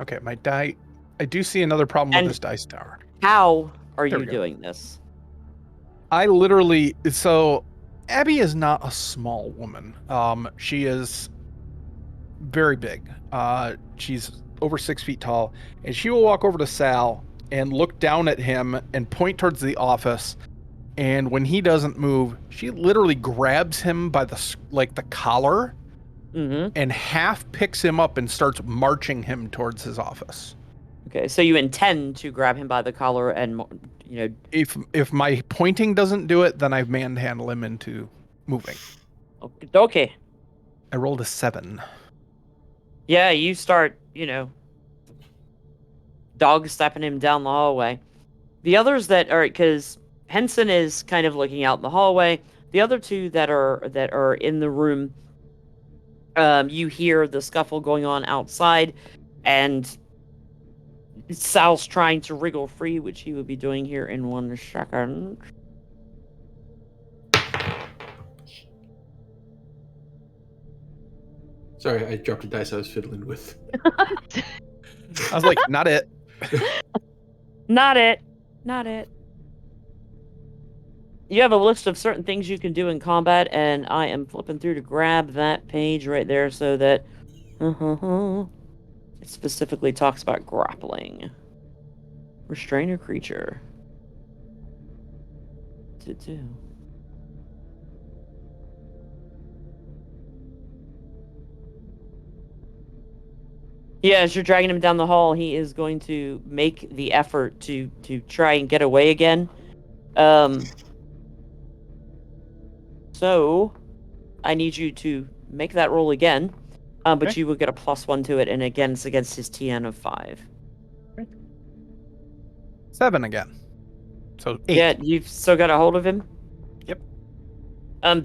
Okay, my die. I do see another problem And- with this dice tower. How are There you we go. doing this? I literally. So, Abby is not a small woman. She is very big. She's over 6 feet tall, and she will walk over to Sal and look down at him and point towards the office. And when he doesn't move, she literally grabs him by the collar Mm-hmm. and half picks him up and starts marching him towards his office. Okay, so you intend to grab him by the collar and, If my pointing doesn't do it, then I manhandle him into moving. Okay. I rolled a 7. Yeah, you start, dog stepping him down the hallway. The others that are, because Henson is kind of looking out in the hallway. The other two that are in the room, you hear the scuffle going on outside, and Sal's trying to wriggle free, which he will be doing here in 1 second. Sorry, I dropped a dice I was fiddling with. I was like, not it. Not it. You have a list of certain things you can do in combat, and I am flipping through to grab that page right there so that it specifically talks about grappling. Restrain a creature. To do. Yeah, as you're dragging him down the hall, he is going to make the effort to try and get away again. So, I need you to make that roll again, but Okay. you will get a +1 to it, and again, it's against his TN of 5. 7 again. So 8. Yeah, you've still got a hold of him? Yep.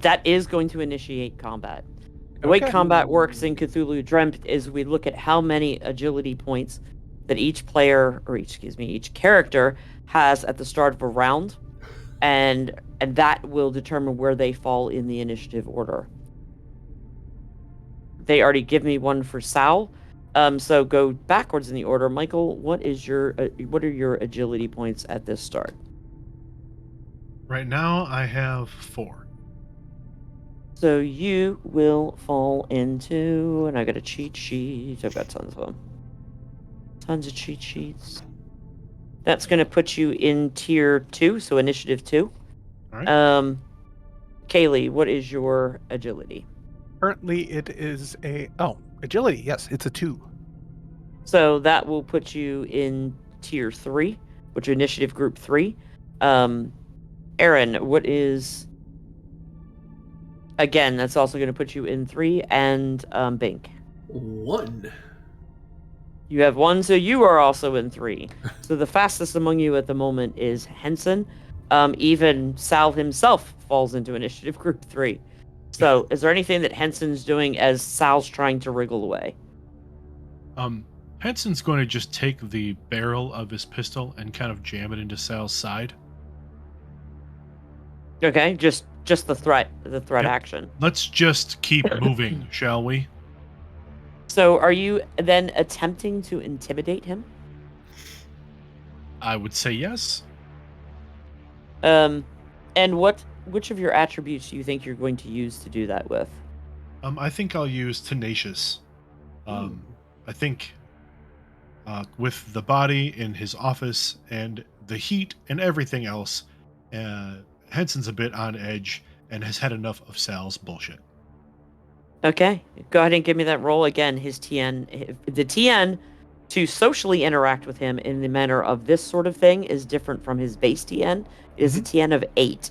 That is going to initiate combat. The way Okay. combat works in Cthulhu Dreamt is we look at how many agility points that each character has at the start of a round, and that will determine where they fall in the initiative order. They already give me one for Sal, so go backwards in the order. Michael, what are your agility points at this start? Right now, I have 4. So you will fall into, and I got a cheat sheet. I've got tons of them. Tons of cheat sheets. That's going to put you in tier 2, so initiative 2. All right. Kaylee, what is your agility? Currently, it is agility. Yes, it's a 2. So that will put you in tier 3, which is initiative group 3. Aaron, what is... Again, that's also going to put you in 3, and Bink. 1. You have 1, so you are also in 3. So the fastest among you at the moment is Henson. Even Sal himself falls into initiative group 3. So is there anything that Henson's doing as Sal's trying to wriggle away? Henson's going to just take the barrel of his pistol and kind of jam it into Sal's side. Okay, just the threat Yep. action. Let's just keep moving, shall we? So are you then attempting to intimidate him? I would say yes. And which of your attributes do you think you're going to use to do that with? I think I'll use tenacious. I think with the body in his office and the heat and everything else, Henson's a bit on edge and has had enough of Sal's bullshit. Okay, go ahead and give me that roll again. His TN, the TN to socially interact with him in the manner of this sort of thing is different from his base TN. It is a TN of 8.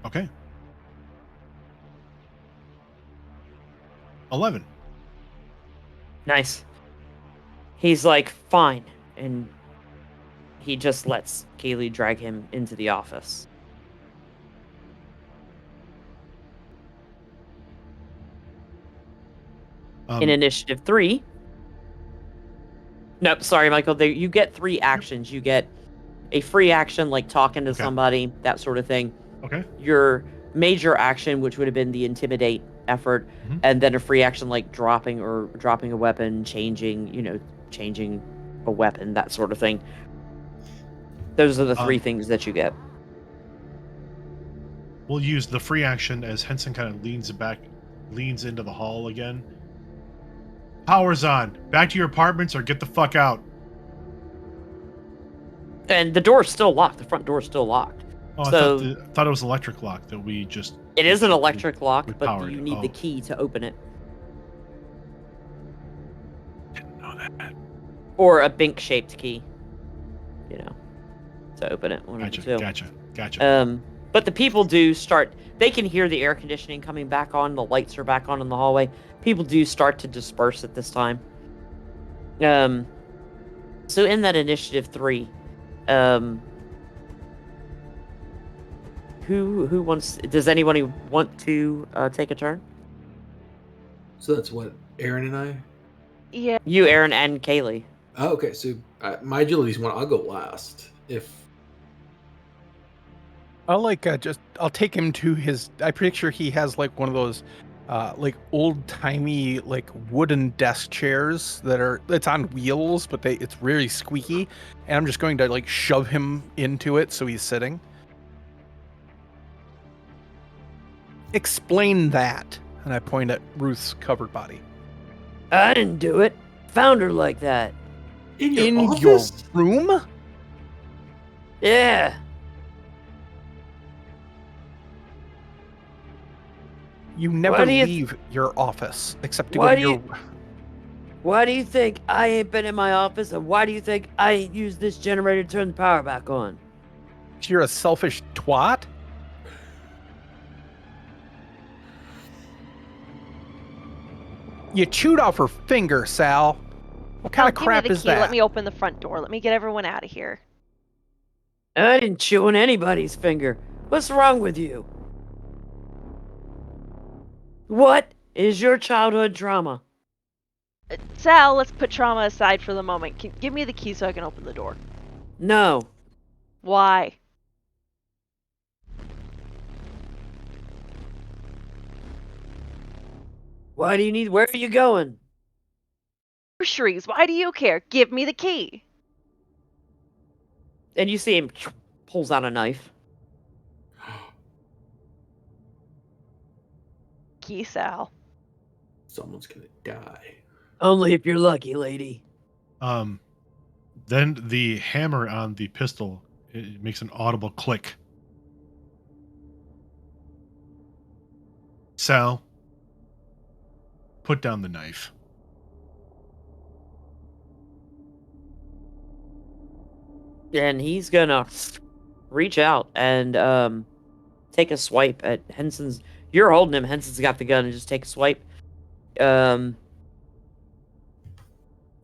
Okay. 11. Nice. He's like, fine, and he just lets Kaylee drag him into the office. In initiative 3. Nope, sorry, Michael. You get 3 actions. You get a free action like talking to somebody, that sort of thing. Okay. Your major action, which would have been the intimidate effort, and then a free action like dropping a weapon, changing a weapon, that sort of thing. Those are the 3 things that you get. We'll use the free action as Henson kind of leans into the hall again. Power's on. Back to your apartments or get the fuck out. And the door's still locked. The front door's still locked. Oh, so I thought it was electric lock that we just... It is an electric lock, but powered. you need the key to open it. Didn't know that. Or a Bink-shaped key, to open it. Gotcha. But the people do start... They can hear the air conditioning coming back on. The lights are back on in the hallway. People do start to disperse at this time. So in that initiative 3, who wants? Does anybody want to take a turn? So that's what, Aaron and I? Yeah. You, Aaron, and Kaylee. Oh, okay. So my agility's 1. I'll go last. I'll take him to his. I'm pretty sure he has like one of those, like old timey like wooden desk chairs it's on wheels, but it's really squeaky, and I'm just going to like shove him into it so he's sitting. Explain that, and I point at Ruth's covered body. I didn't do it. Found her like that. In your office? Your room? Yeah. You never leave your office except to go to your... Why do you think I ain't been in my office, and why do you think I ain't used this generator to turn the power back on? You're a selfish twat? You chewed off her finger, Sal. What kind of crap is that? Let me open the front door. Let me get everyone out of here. I didn't chew on anybody's finger. What's wrong with you? What is your childhood trauma? Sal, let's put trauma aside for the moment. Give me the key so I can open the door. No. Why? Why do you need? Where are you going? Groceries. Why do you care? Give me the key. And you see him pulls out a knife. Key, Sal. Someone's gonna die. Only if you're lucky, lady. Then the hammer on the pistol, it makes an audible click. Sal, put down the knife. And he's gonna reach out and take a swipe at Henson's. You're holding him. Henson's got the gun, and just take a swipe.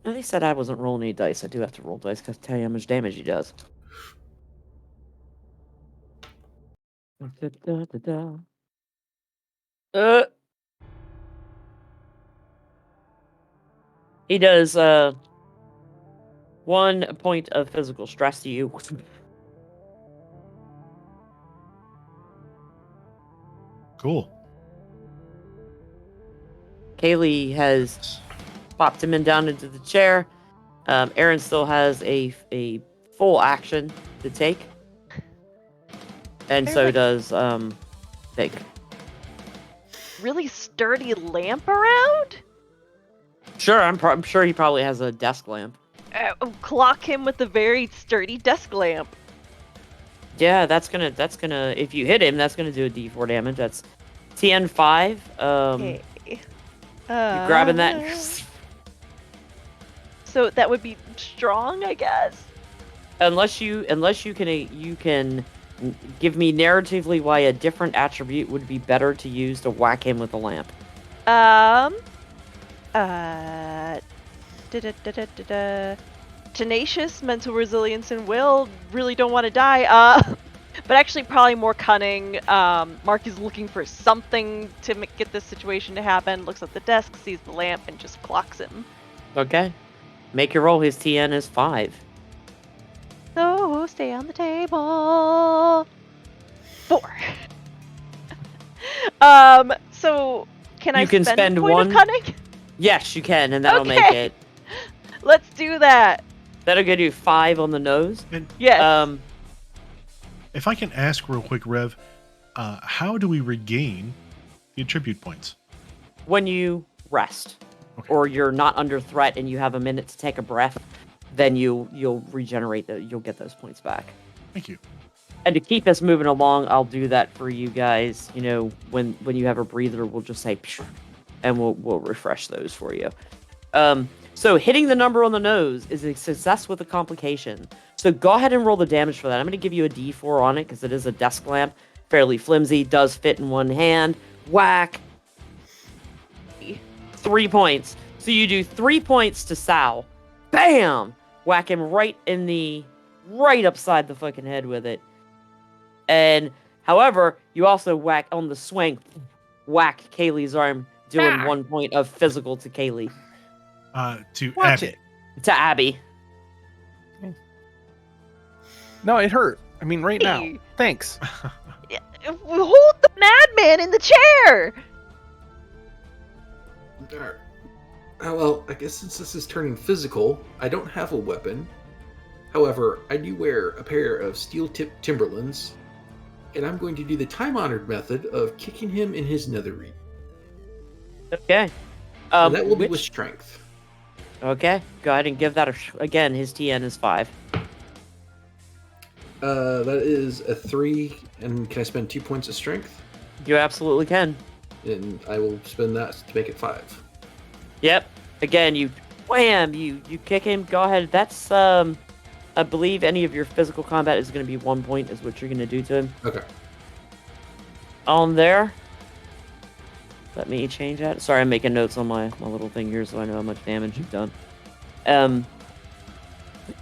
They said I wasn't rolling any dice. I do have to roll dice because tell you how much damage he does. He does 1 point of physical stress to you. Cool. Kaylee has popped him down into the chair. Aaron still has a full action to take. And so does Vic. Really sturdy lamp around? Sure, I'm sure he probably has a desk lamp. Clock him with a very sturdy desk lamp. Yeah, that's gonna if you hit him, that's gonna do a D4 damage. That's TN5. Okay. You grabbing that? So that would be strong, I guess. Unless you can give me narratively why a different attribute would be better to use to whack him with a lamp. Tenacious, mental resilience, and will. Really don't want to die. But actually probably more cunning. Mark is looking for something to get this situation to happen. Looks at the desk, sees the lamp, and just clocks him. Okay. Make your roll. His TN is 5. So stay on the table. 4. So can I spend a point of cunning? Yes, you can, and that'll make Okay. it. Let's do that. That'll give you 5 on the nose. And Yes. if I can ask real quick, Rev, how do we regain the attribute points? When you rest, Okay. or you're not under threat and you have a minute to take a breath, then you'll regenerate you'll get those points back. Thank you. And to keep us moving along, I'll do that for you guys. You know, when you have a breather, we'll just say, psh, and we'll refresh those for you. So hitting the number on the nose is a success with a complication. So go ahead and roll the damage for that. I'm going to give you a D4 on it because it is a desk lamp, fairly flimsy, does fit in one hand. Whack. 3 points. So you do 3 points to Sal. Bam! Whack him right upside the fucking head with it. And however, you also whack on the swing, whack Kaylee's arm, doing 1 point of physical to Kaylee. To Watch Abby. it. To Abby. No, it hurt. I mean, right now. Hey. Thanks. Hold the madman in the chair. Alright. Well, I guess since this is turning physical, I don't have a weapon. However, I do wear a pair of steel-tipped Timberlands, and I'm going to do the time-honored method of kicking him in his netherite. Okay. And that will be with strength. Okay, go ahead and give that again. His TN is 5. That is a 3, and can I spend 2 points of strength? You absolutely can. And I will spend that to make it 5. Yep. Again, you wham, you kick him. Go ahead. That's I believe any of your physical combat is going to be 1 point is what you're going to do to him. Okay. On there. Let me change that. Sorry, I'm making notes on my little thing here so I know how much damage you've done.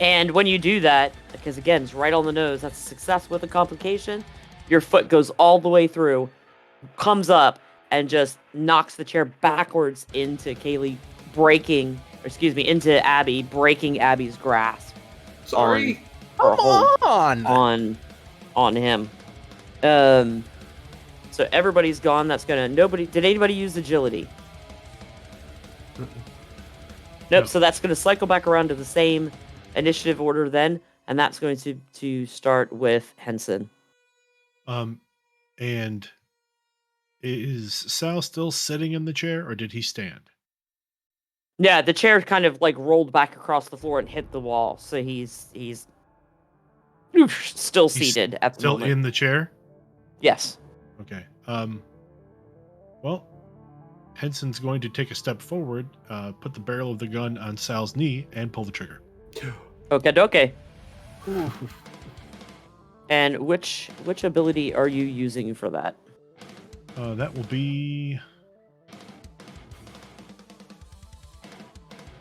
And when you do that, because again, it's right on the nose, that's a success with a complication. Your foot goes all the way through, comes up, and just knocks the chair backwards into Kaylee, into Abby, breaking Abby's grasp. Sorry. On him. So everybody's gone. That's gonna Did anybody use agility? Nope. No. So that's gonna cycle back around to the same initiative order then, and that's going to start with Henson. And is Sal still sitting in the chair, or did he stand? Yeah, the chair kind of like rolled back across the floor and hit the wall, so he's still seated at the Still moment. in the chair? Yes. Okay. Well, Henson's going to take a step forward, put the barrel of the gun on Sal's knee, and pull the trigger. Okay. And which ability are you using for that? That will be...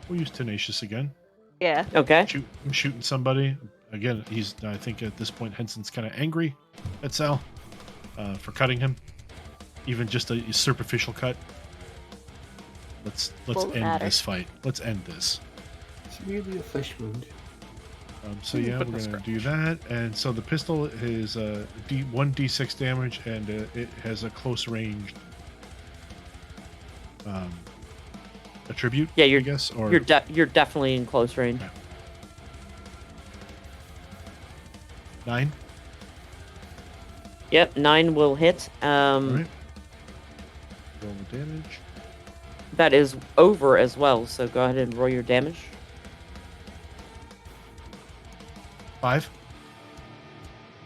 We'll use Tenacious again. Yeah. Okay. I'm shooting somebody. Again, I think at this point, Henson's kind of angry at Sal for cutting him. Even just a superficial cut. Let's end this fight. Let's end this. It's really a flesh wound. So yeah, we're going to do that. And so the pistol is 1d6 damage, and it has a close range attribute. Yeah, I guess, or you're definitely in close range. Okay. 9. Yep, 9 will hit. All right. Roll the damage. That is over as well, so go ahead and roll your damage. 5.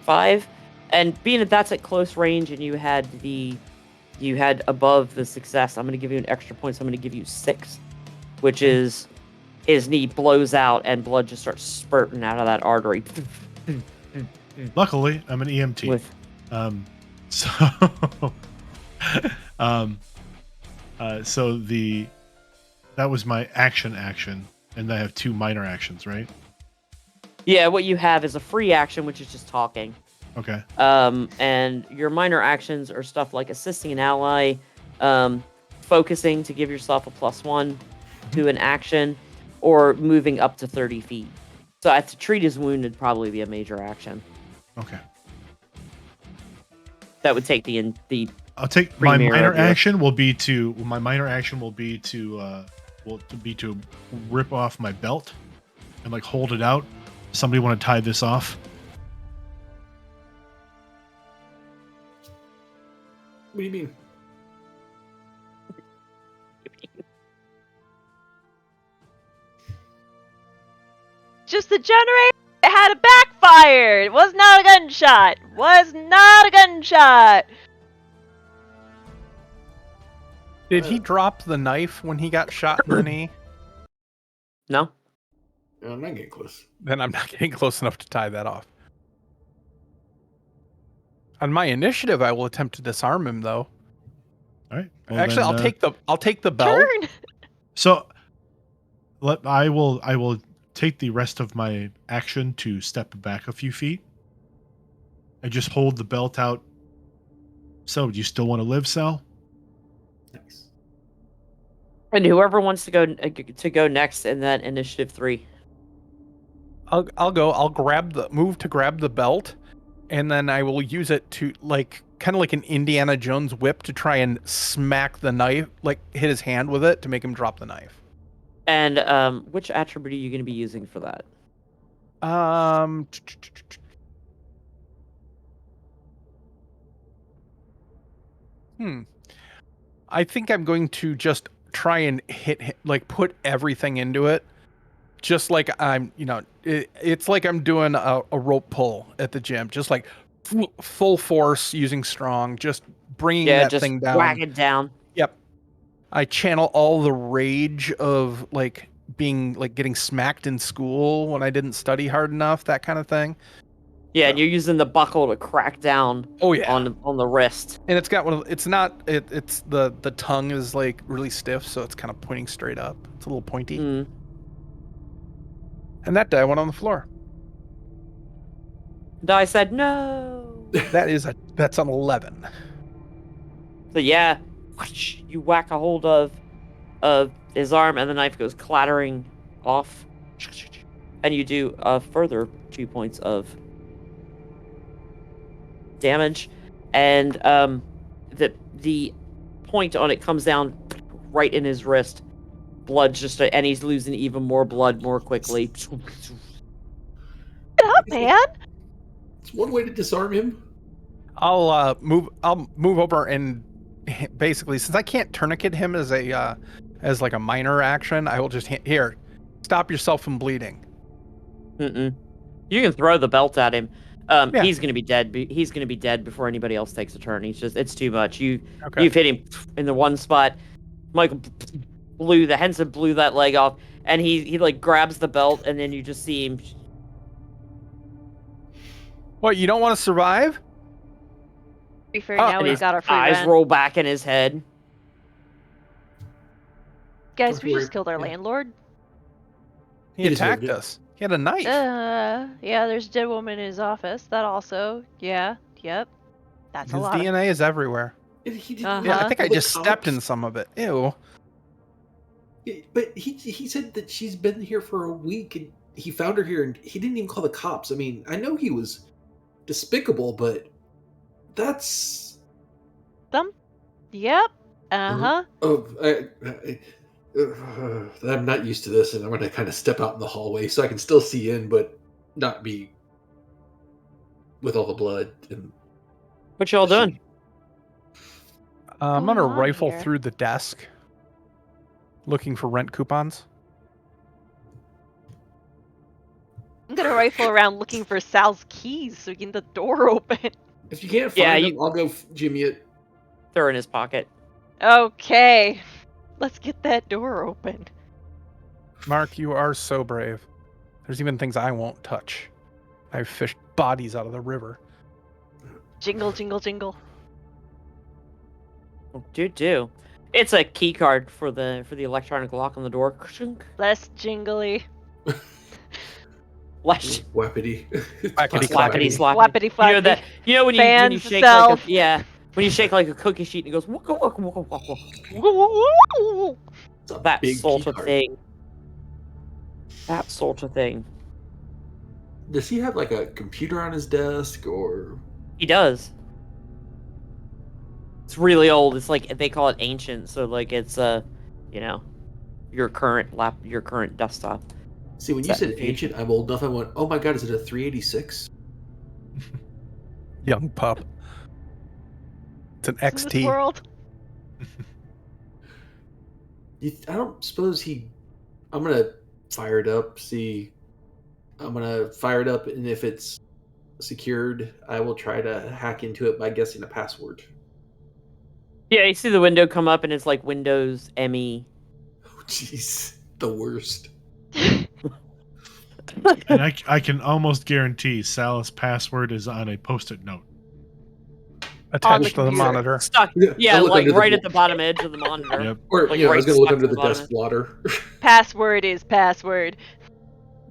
5. And being that that's at close range and you had above the success, I'm going to give you an extra point, so I'm going to give you 6, which is his knee blows out and blood just starts spurting out of that artery. Luckily, I'm an EMT. So that was my action, and I have 2 minor actions, right? Yeah, what you have is a free action, which is just talking. Okay. And your minor actions are stuff like assisting an ally, focusing to give yourself a +1 to an action, or moving up to 30 feet. So to treat his wound would probably be a major action. Okay. That would take the I'll take my minor action will be to rip off my belt and like hold it out. Somebody want to tie this off? What do you mean? Just the generator had a backfire. It was not a gunshot. Did he drop the knife when he got shot in the knee? No? I'm not getting close. Then I'm not getting close enough to tie that off. On my initiative, I will attempt to disarm him, though. All right. Actually, I'll take the belt. Turn. So I will take the rest of my action to step back a few feet. I just hold the belt out. So, do you still want to live, Sal? Nice. And whoever wants to go next in that initiative 3. I'll go. I'll grab the belt, and then I will use it to kind of like an Indiana Jones whip to try and smack the knife, like hit his hand with it to make him drop the knife. And which attribute are you going to be using for that? I think I'm going to just try and put everything into it. Just like it's like I'm doing a rope pull at the gym. Just like full force using strong, just bringing that thing down. Whack it down. Yep. I channel all the rage of getting smacked in school when I didn't study hard enough, that kind of thing. Yeah, and you're using the buckle to crack down. Oh yeah. On the wrist. And it's got it's the tongue is like really stiff, so it's kind of pointing straight up. It's a little pointy. Mm. And that die went on the floor. Die said no. That's an 11. So yeah, you whack a hold of his arm, and the knife goes clattering off, and you do a further 2 points of damage, and the point on it comes down right in his wrist. Blood and he's losing even more blood more quickly. Get up, man! It's one way to disarm him. I'll move over and basically, since I can't tourniquet him as like a minor action, I will just here, stop yourself from bleeding. You can throw the belt at him. Yeah. He's gonna be dead. He's gonna be dead before anybody else takes a turn. It's too much. You've hit him in the one spot. Michael Henson blew that leg off, and he like grabs the belt, and then you just see him. What, you don't want to survive? To be fair, now we've got our free eyes rent. roll back in his head. Guys, we just killed our landlord. He attacked us. He had a knife. Yeah, there's a dead woman in his office. That also, yep. That's His a lot. DNA is everywhere. He didn't Uh-huh. Yeah, I think I call the just stepped in cops. some of it. Ew. But he said that she's been here for a week, and he found her here, and he didn't even call the cops. I mean, I know he was despicable, but that's... Yep. Uh-huh. I'm not used to this, and I'm going to kind of step out in the hallway so I can still see in, but not be with all the blood. And What y'all doing? I'm gonna going on rifle here? through the desk, looking for rent coupons. I'm gonna rifle around looking for Sal's keys so we can get the door open. If you can't find him, I'll go Jimmy it. They're in his pocket. Okay. Let's get that door open. Mark, you are so brave. There's even things I won't touch. I've fished bodies out of the river. Jingle, jingle, jingle. Do. It's a key card for the electronic lock on the door. Less jingly. Less Wappity. slappity slap. Flappity flappity. You know that? You know when you Fans shake self. like when you shake like a cookie sheet and it goes waka, waka, waka, waka. It's a That big sort key of card. thing. That sort of thing. Does he have like a computer on his desk, or... He does. It's really old. It's like they call it ancient, so like it's your current desktop. See, when you That said computer. ancient, I'm old enough, I went, oh my god, is it a 386? Young pup. It's an This XT. world. I don't suppose I'm gonna fire it up, I'm gonna fire it up, and if it's secured, I will try to hack into it by guessing a password. Yeah, you see the window come up and it's like Windows ME. Oh, jeez. The worst. And I can almost guarantee Sal's password is on a post-it note. Attached to the computer. monitor. Stuck. Yeah, Yeah, I'll look like under the right blo- at the bottom edge of the monitor. Yep. Or, Like I was right going to look stuck under to the the desk blotter. Password is password.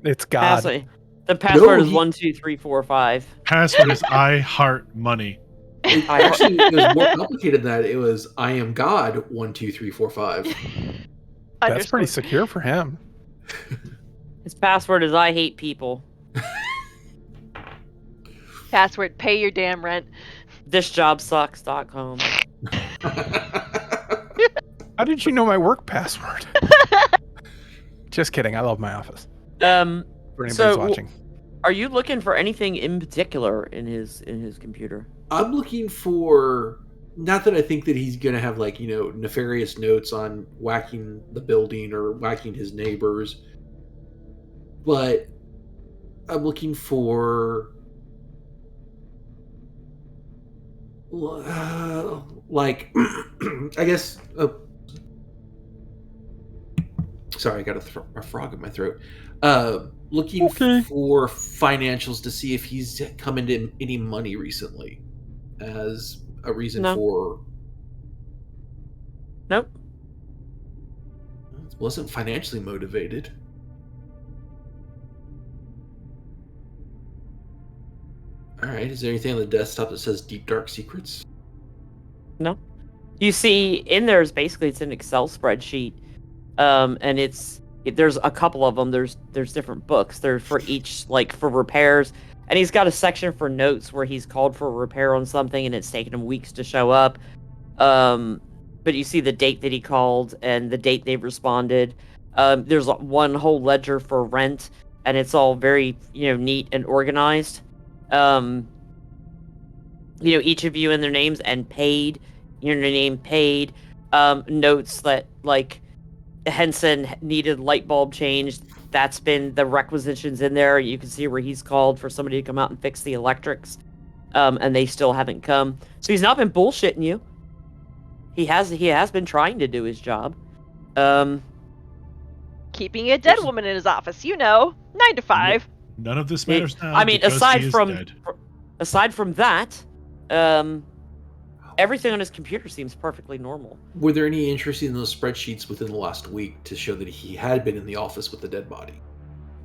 It's God. The password No, is 12345. Password is I heart money. Actually, it was more complicated than that. It was I am God 1 2 3 4 5. That's pretty Underscore. secure for him. His password is I hate people. Password, pay your damn rent. Thisjobsucks.com. How did you know my work password? Just kidding. I love my office. For anybody's So, watching. Are you looking for anything in particular in his computer? I'm looking for, not that I think that he's going to have like, nefarious notes on whacking the building or whacking his neighbors, but I'm looking for like, I guess, sorry, I got a frog in my throat. Looking Okay. for financials to see if he's come into any money recently as a reason No. for... Nope. Wasn't financially motivated. All right. Is there anything on the desktop that says Deep Dark Secrets? No. You see, in there is basically it's an Excel spreadsheet, and there's a couple of them. There's different books. They're for each like for repairs, and he's got a section for notes where he's called for a repair on something, and it's taken him weeks to show up. But you see the date that he called and the date they've responded. There's one whole ledger for rent, and it's all very neat and organized. Each of you in their names and paid, your name paid. Notes that like Henson needed light bulb changed. That's been the requisitions in there. You can see where he's called for somebody to come out and fix the electrics, and they still haven't come. So he's not been bullshitting you. He has been trying to do his job. Keeping a dead woman in his office, 9 to 5. None of this matters now. I mean, because aside he is from dead. aside from that, everything on his computer seems perfectly normal. Were there any entries in those spreadsheets within the last week to show that he had been in the office with the dead body?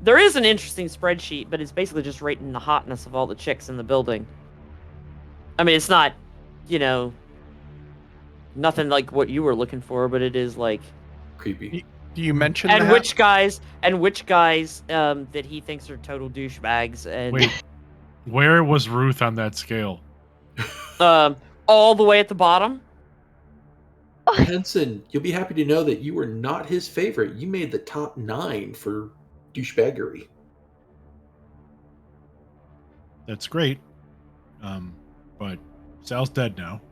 There is an interesting spreadsheet, but it's basically just rating the hotness of all the chicks in the building. I mean, it's not, nothing like what you were looking for, but it is like creepy. Do you mention and that? which guys that he thinks are total douchebags and Wait, where was Ruth on that scale? all the way at the bottom. Henson, you'll be happy to know that you were not his favorite. You made the top 9 for douchebaggery. That's great. But Sal's dead now.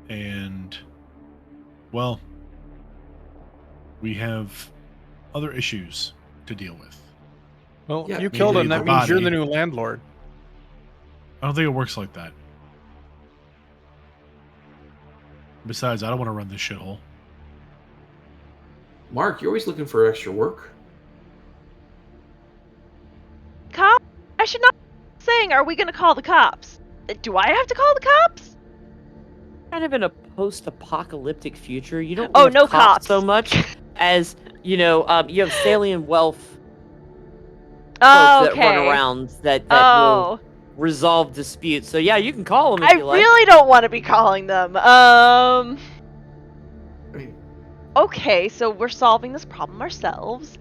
And, well, we have other issues to deal with. Well, Yeah, you killed him. maybe That means you're body. the new landlord. I don't think it works like that. Besides, I don't want to run this shithole. Mark, you're always looking for extra work. Cop? I should not be saying, are we going to call the cops? Do I have to call the cops? Kind of in a post-apocalyptic future, you don't Oh, have no cops cops. so much as you have salient wealth Oh, folks that run around that will Oh, resolve disputes. So yeah, you can call them if I you like. really don't want to be calling them. I mean, Okay, so we're solving this problem ourselves.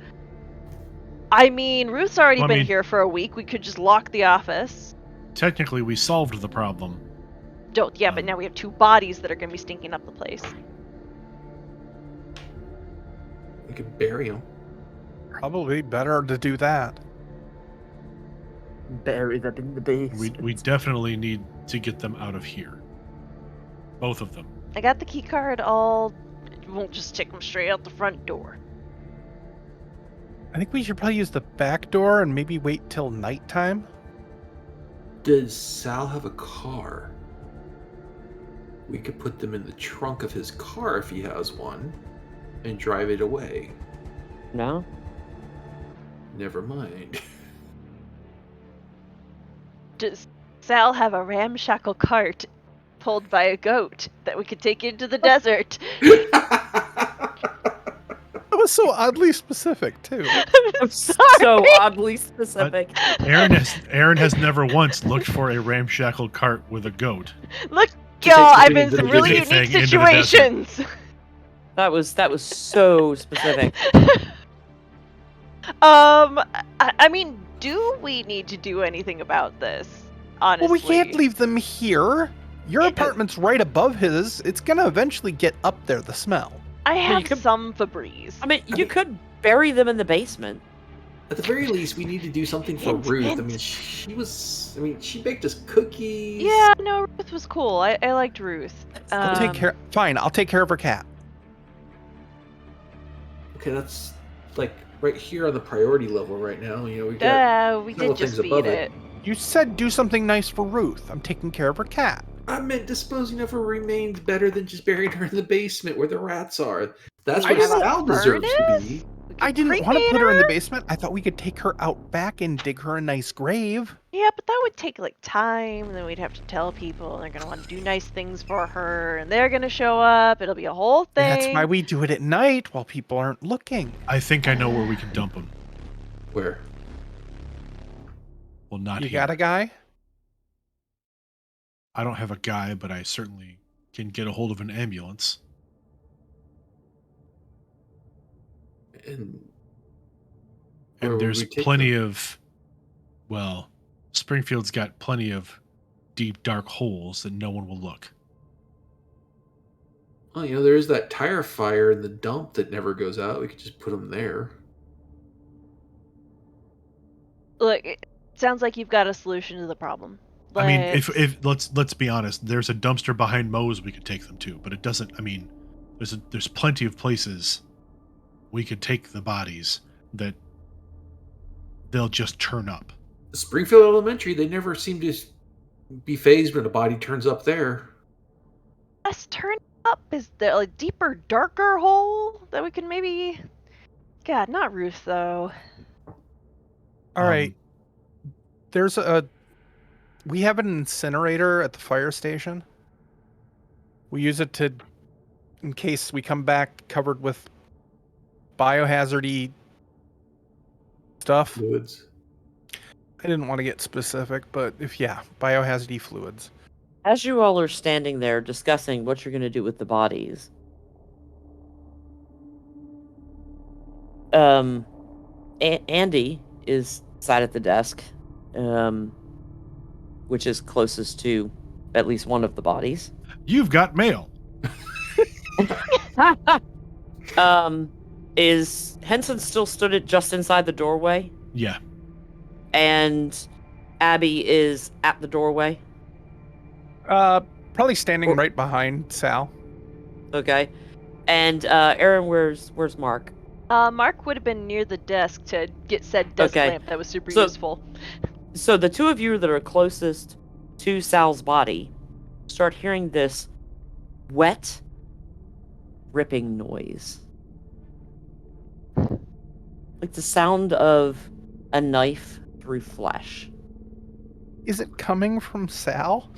I mean, Ruth's already Well, I been mean- here for a week. We could just lock the office. Technically, we solved the problem. But now we have 2 bodies that are going to be stinking up the place. we could bury him. Probably better to do that. Bury them in the base. We definitely need to get them out of here. Both of them. I got the key card. Won't just take them straight out the front door. I think we should probably use the back door and maybe wait till nighttime. Does Sal have a car? We could put them in the trunk of his car if he has one and drive it away. No? Never mind. Does Sal have a ramshackle cart pulled by a goat that we could take into the desert? That was so oddly specific, too. So oddly specific. Aaron has never once looked for a ramshackle cart with a goat. Look, To yo, take I'm something in into some the really desert. unique Thing into the desert. situations. That was so specific. I mean, do we need to do anything about this? Honestly. Well, we can't leave them here. Your apartment's right above his. It's gonna eventually get up there, the smell. I you have could- some Febreze. I mean, you could bury them in the basement. At the very least, we need to do something for Hint, Ruth. I hint. mean, she baked us cookies. Yeah, no, Ruth was cool. I liked Ruth. I'll take care. Fine, I'll take care of her cat. Okay, that's like right here on the priority level right now. We got. We several did just things feed above it. it. You said do something nice for Ruth. I'm taking care of her cat. I meant disposing of her remains better than just burying her in the basement where the rats are. That's We what have a Sal deserves to furnace? be. We could I didn't want to cremate put her in the her? basement. I thought we could take her out back and dig her a nice grave. Yeah, but that would take like time, and then we'd have to tell people, and they're gonna want to do nice things for her, and they're gonna show up. It'll be a whole thing. That's why we do it at night while people aren't looking. I think I know where we can dump them. Where? Well, not You here. got a guy? I don't have a guy, but I certainly can get a hold of an ambulance. And where And would there's we take plenty them? of, well, Springfield's got plenty of deep, dark holes that no one will look. Well, there is that tire fire in the dump that never goes out. We could just put them there. Look, it sounds like you've got a solution to the problem. I mean, if let's be honest, there's a dumpster behind Moe's we could take them to, but it doesn't. I mean, there's plenty of places we could take the bodies that they'll just turn up. Springfield Elementary, they never seem to be phased when a body turns up there. Let's turn up. Is there a deeper, darker hole that we can maybe? God, not Ruth though. All right. There's we have an incinerator at the fire station. We use it to, in case we come back covered with biohazardy stuff. Fluids. I didn't want to get specific, but biohazardy fluids. As you all are standing there discussing what you're going to do with the bodies, Andy is sat at the desk, which is closest to at least one of the bodies. You've got mail. Is Henson still stood at just inside the doorway? Yeah. And Abby is at the doorway? Probably standing right behind Sal. Okay. And Aaron, where's Mark? Mark would have been near the desk to get said desk lamp that was super useful. So the two of you that are closest to Sal's body start hearing this wet, ripping noise. Like the sound of a knife through flesh. Is it coming from Sal?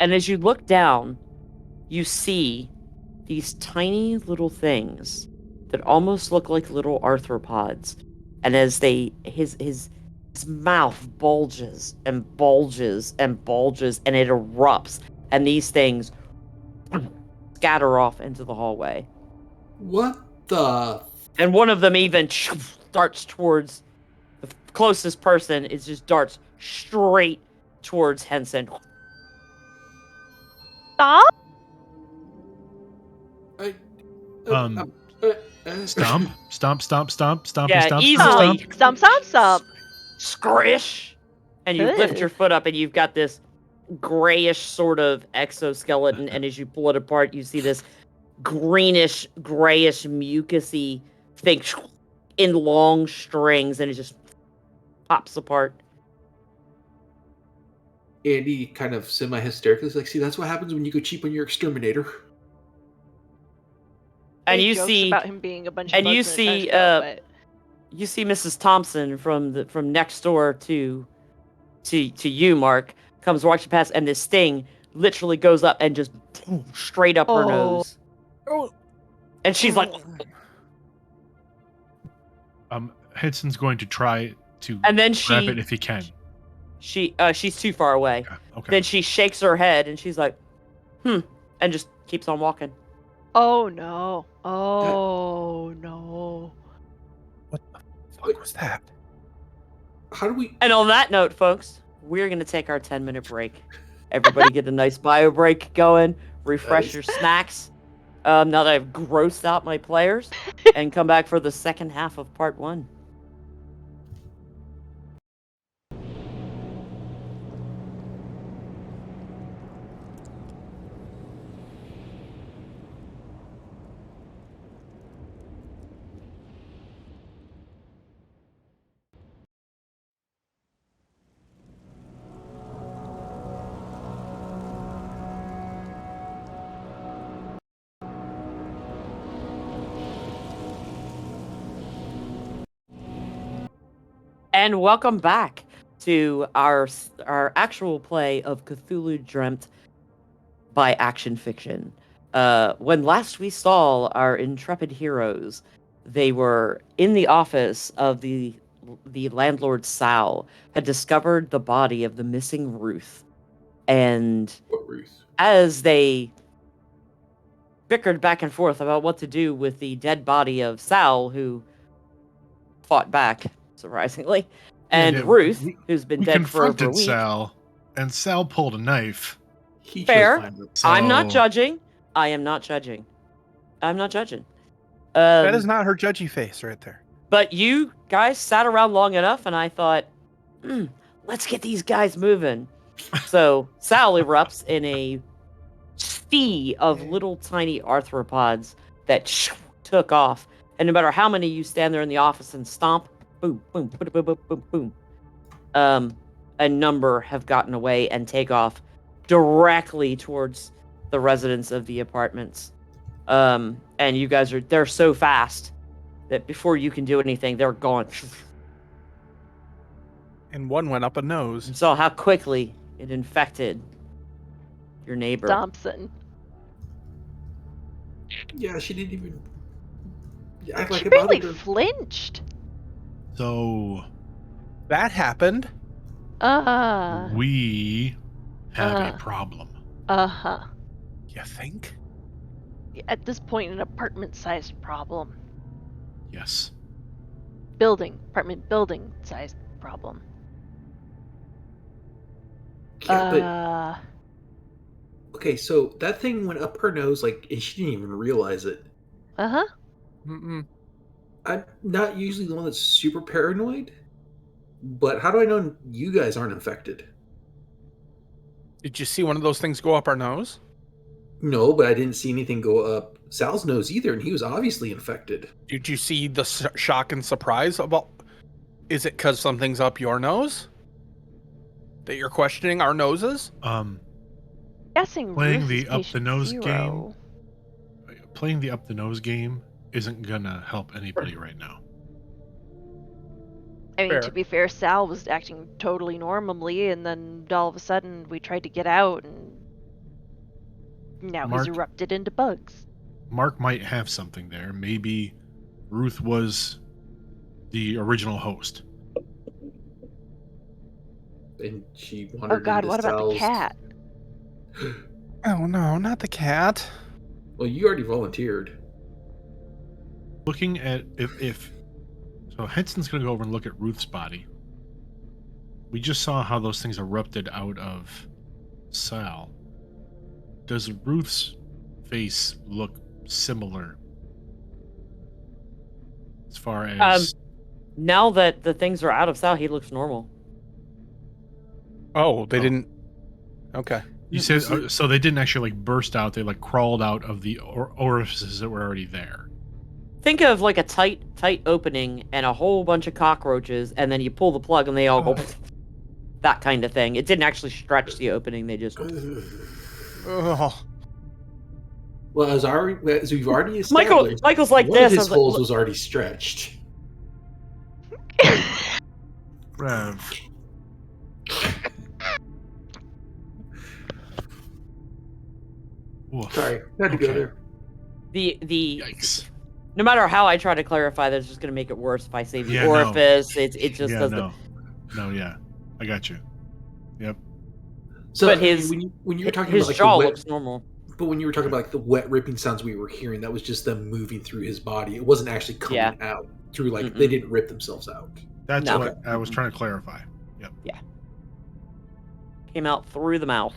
And as you look down, you see these tiny little things that almost look like little arthropods. And as his mouth bulges and bulges and bulges, and it erupts, and these things scatter off into the hallway. What the? And one of them even darts towards the closest person. It just darts straight towards Henson. Stop! Stomp, stomp, stomp, stomp, stomp, Yeah, stomp, easily. stomp. Stomp, stomp, stomp. Scrish! And you lift your foot up, and you've got this grayish sort of exoskeleton, and as you pull it apart, you see this greenish, grayish, mucusy thing in long strings, and it just pops apart. Andy kind of semi-hysterically is like, see, that's what happens when you go cheap on your exterminator. And you jokes see about him being a bunch of and bugs you in a see trash can, you see Mrs. Thompson from next door to you, Mark, comes walking past, and this thing literally goes up and just straight up her nose. Oh. And she's like, Henson's going to try to and then grab it if he can. She's too far away. Okay. Then she shakes her head and she's like, and just keeps on walking. Oh no. Oh no. What the fuck was that? How do we? And on that note, folks, we're going to take our 10-minute break. Everybody get a nice bio break going, refresh your snacks. Now that I've grossed out my players, and come back for the second half of part 1. And welcome back to our actual play of Cthulhu Dreamt by Action Fiction. When last we saw our intrepid heroes, they were in the office of the landlord Sal, had discovered the body of the missing Ruth, And What, Ruth? as they bickered back and forth about what to do with the dead body of Sal, who fought back, surprisingly, and Ruth, who's been we dead for over a confronted week. Sal, and Sal pulled a knife. He Fair. chose violence. I'm not So- judging. I am not judging. I'm not judging. That is not her judgy face right there. But you guys sat around long enough, and I thought, let's get these guys moving. So Sal erupts in a sea of little tiny arthropods that took off. And no matter how many you stand there in the office and stomp, boom, boom, boom, boom, boom, boom, boom, a number have gotten away and take off directly towards the residents of the apartments. And you guys they're so fast that before you can do anything, they're gone. And one went up a nose. You saw how quickly it infected your neighbor. Thompson. Yeah, she didn't even act like She it barely bothered her. flinched. So That happened. we have a problem. Uh-huh. You think? At this point, an apartment-sized problem. Yes. Apartment building-sized problem. Yeah, but okay, so that thing went up her nose, like, and she didn't even realize it. Uh-huh. Mm-mm. I'm not usually the one that's super paranoid, but how do I know you guys aren't infected? Did you see one of those things go up our nose? No, but I didn't see anything go up Sal's nose either, and he was obviously infected. Did you see the shock and surprise about? Is it because something's up your nose that you're questioning our noses? Guessing Playing Ruth the is up the patient nose zero. Playing the up the nose game isn't gonna help anybody right now. I mean, Fair. to be fair, Sal was acting totally normally, and then all of a sudden we tried to get out, and now Mark- he's erupted into bugs. Mark might have something there. Maybe Ruth was the original host. And she wandered Oh God, into what about the Sal's... cat? Oh no, not the cat. Well, you already volunteered. Looking at if so, Henson's gonna go over and look at Ruth's body. We just saw how those things erupted out of Sal. Does Ruth's face look similar? As far as Now that the things are out of Sal, he looks normal. Oh, they didn't. Okay. you said, so they didn't actually like burst out; they like crawled out of the orifices that were already there. Think of like a tight opening and a whole bunch of cockroaches, and then you pull the plug and they all go that kind of thing. It didn't actually stretch the opening; they just. Oh, Well, as we've already established, Michael's like one this. of I his was like, holes "Look." was already stretched. Rev. Oof. Sorry, had to go Okay. there. The Yikes. no matter how I try to clarify, that's just going to make it worse if I say the Yeah, no. orifice. It just Yeah, doesn't. no, yeah, I got you. Yep. So But I mean, his- when you were talking His about like jaw the wet, looks normal. but when you were talking about like the wet ripping sounds we were hearing, that was just them moving through his body. It wasn't actually coming out through like they didn't rip themselves out. That's No. what I was trying to clarify. Yep. Came out through the mouth.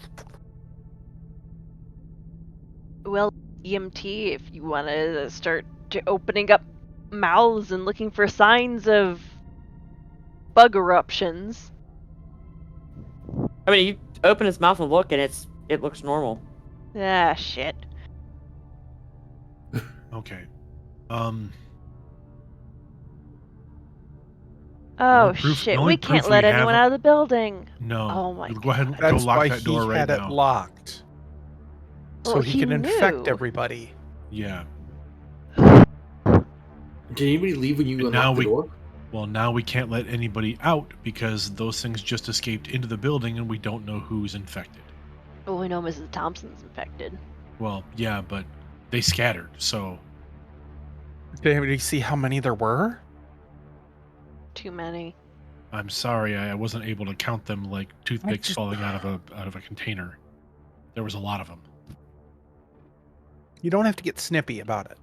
Well, EMT, if you want to start opening up mouths and looking for signs of bug eruptions. I mean, you open his mouth and look, and it looks normal. Ah, shit. Okay. Oh, only proof- the shit. only We can't proof let we anyone have- out of the building. No. Oh my Go ahead and God. go that's lock why that he door right had now. it locked, so Well, he can infect knew. everybody. Yeah. Did anybody leave when you And unlocked now the door? Well, now we can't let anybody out because those things just escaped into the building and we don't know who's infected. Well, we know Mrs. Thompson's infected. Well, yeah, but they scattered, so Did anybody see how many there were? Too many. I'm sorry, I wasn't able to count them like toothpicks falling out of a container. There was a lot of them. You don't have to get snippy about it.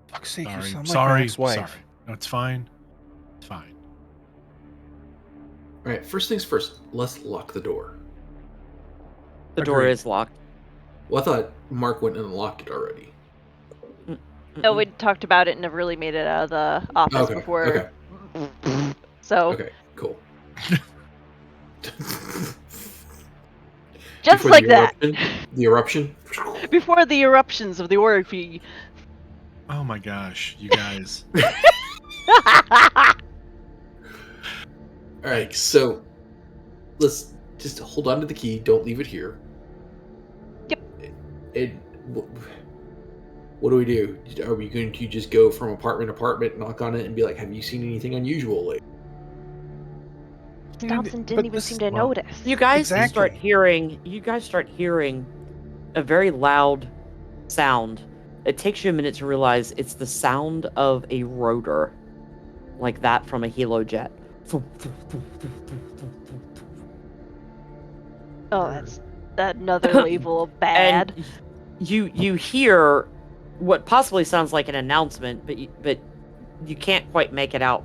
Fuck's sake, you sound like my Sorry. ex-wife. No, it's fine. It's fine. All right, first things first. Let's lock the door. The door Agreed. is locked. Well, I thought Mark went and unlocked it already. No, we talked about it and have really made it out of the office Okay, before. okay. So Okay, cool. just Before like the that. The eruption? Before the eruptions of the orgy. Oh my gosh, you guys. All right, so let's just hold on to the key. Don't leave it here. Yep. What do we do? Are we going to just go from apartment to apartment, knock on it, and be like, "Have you seen anything unusual lately?" Thompson But didn't even this- seem to well, notice. You guys Exactly. start hearing a very loud sound. It takes you a minute to realize it's the sound of a rotor, like that from a helo-jet. Oh, that's another label of bad. And you hear what possibly sounds like an announcement, but you can't quite make it out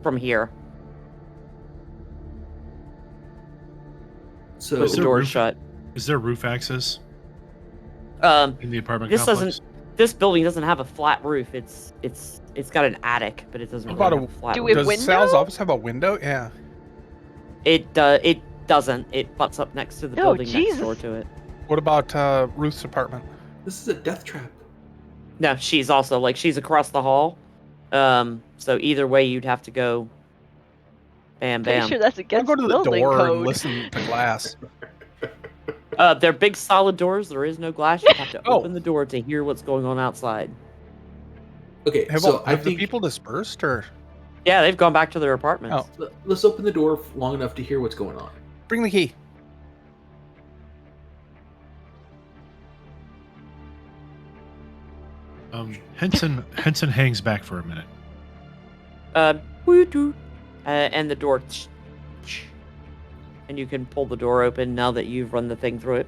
from here. So With the there door roof- shut. Is there roof access in the apartment This complex? this building doesn't have a flat roof. It's got an attic, but it doesn't What really about have a flat Do roof. we have Does Sal's window? office have a window? Yeah. It doesn't. It butts up next to the Oh, building next door Jesus. to it. What about Ruth's apartment? this is a death trap. No, she's also she's across the hall. So either way, you'd have to go. Bam, Pretty bam. sure that's I'll against go to the building door code. and listen to glass. They're big solid doors. There is no glass. You have to Oh. open the door to hear what's going on outside. Okay, Have, so I have the think people dispersed or Yeah, they've gone back to their apartments. Oh. let's open the door long enough to hear what's going on. bring the key? Henson hangs back for a minute. Woo-doo. And the door, and you can pull the door open now that you've run the thing through it.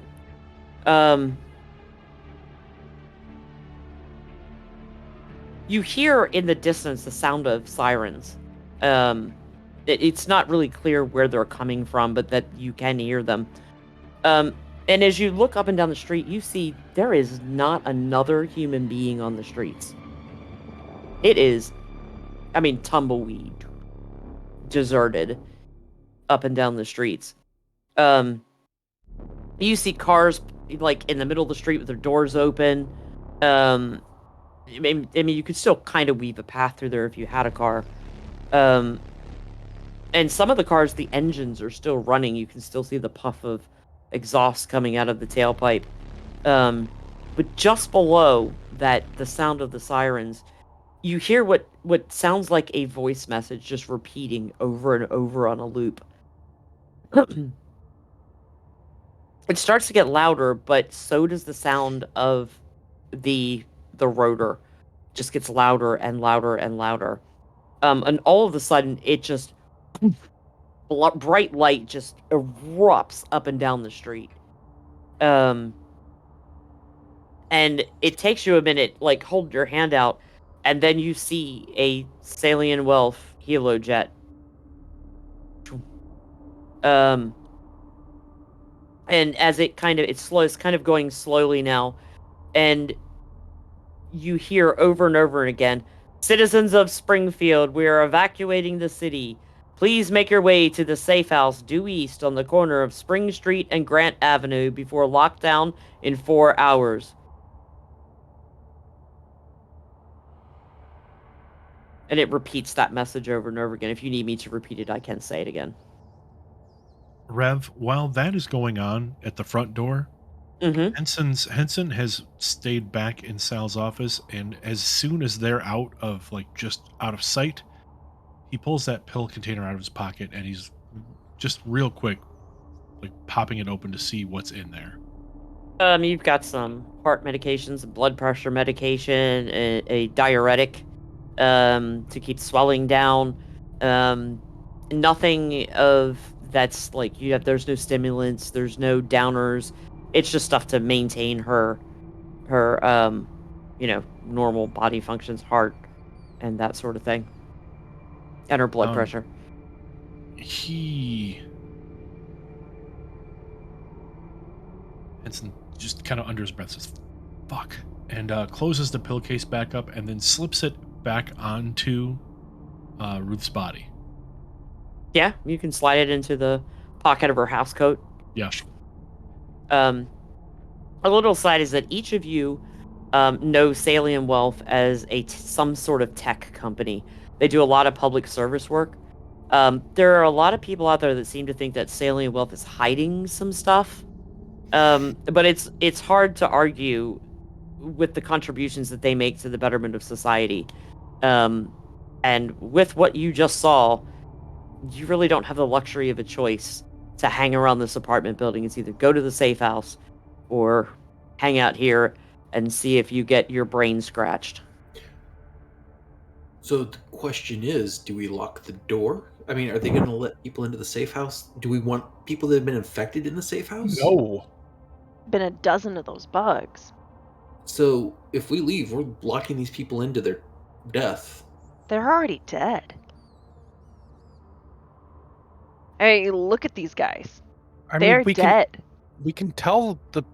You hear in the distance the sound of sirens. It's not really clear where they're coming from, but that you can hear them. And as you look up and down the street, you see there is not another human being on the streets. It is, tumbleweed, deserted, up and down the streets. You see cars in the middle of the street with their doors open. You could still kind of weave a path through there if you had a car. And some of the cars, the engines are still running. You can still see the puff of exhaust coming out of the tailpipe. But just below that, the sound of the sirens, you hear what sounds like a voice message just repeating over and over on a loop. It starts to get louder, but so does the sound of the rotor. Just gets louder and louder and louder. And all of a sudden, it just bright light just erupts up and down the street. And it takes you a minute, hold your hand out, and then you see a Salian Wealth helo-jet. And as it's kind of going slowly now, and you hear over and over again, "Citizens of Springfield, we are evacuating the city. Please make your way to the safe house due east on the corner of Spring Street and Grant Avenue before lockdown in 4 hours." And it repeats that message over and over again. If you need me to repeat it, I can say it again. Rev, while that is going on at the front door, Mm-hmm. Henson has stayed back in Sal's office, and as soon as they're out of just out of sight, he pulls that pill container out of his pocket and he's just real quick popping it open to see what's in there. You've got some heart medications, blood pressure medication, a diuretic, to keep swelling down. Nothing of that's like there's no stimulants, there's no downers. It's just stuff to maintain her normal body functions, heart and that sort of thing. And her blood pressure. Henson just kind of under his breath says, "Fuck," and closes the pillowcase back up and then slips it back onto Ruth's body. Yeah, you can slide it into the pocket of her housecoat. Yeah. A little side is that each of you know Salient Wealth as some sort of tech company. They do a lot of public service work. There are a lot of people out there that seem to think that Salient Wealth is hiding some stuff. But it's hard to argue with the contributions that they make to the betterment of society. And with what you just saw, you really don't have the luxury of a choice to hang around this apartment building. It's either go to the safe house or hang out here and see if you get your brain scratched. So the question is, do we lock the door? I mean, are they going to let people into the safe house? Do we want people that have been infected in the safe house? No. Been a dozen of those bugs. So if we leave, we're locking these people into their death. They're already dead. Hey, look at these guys. They're dead. We can tell the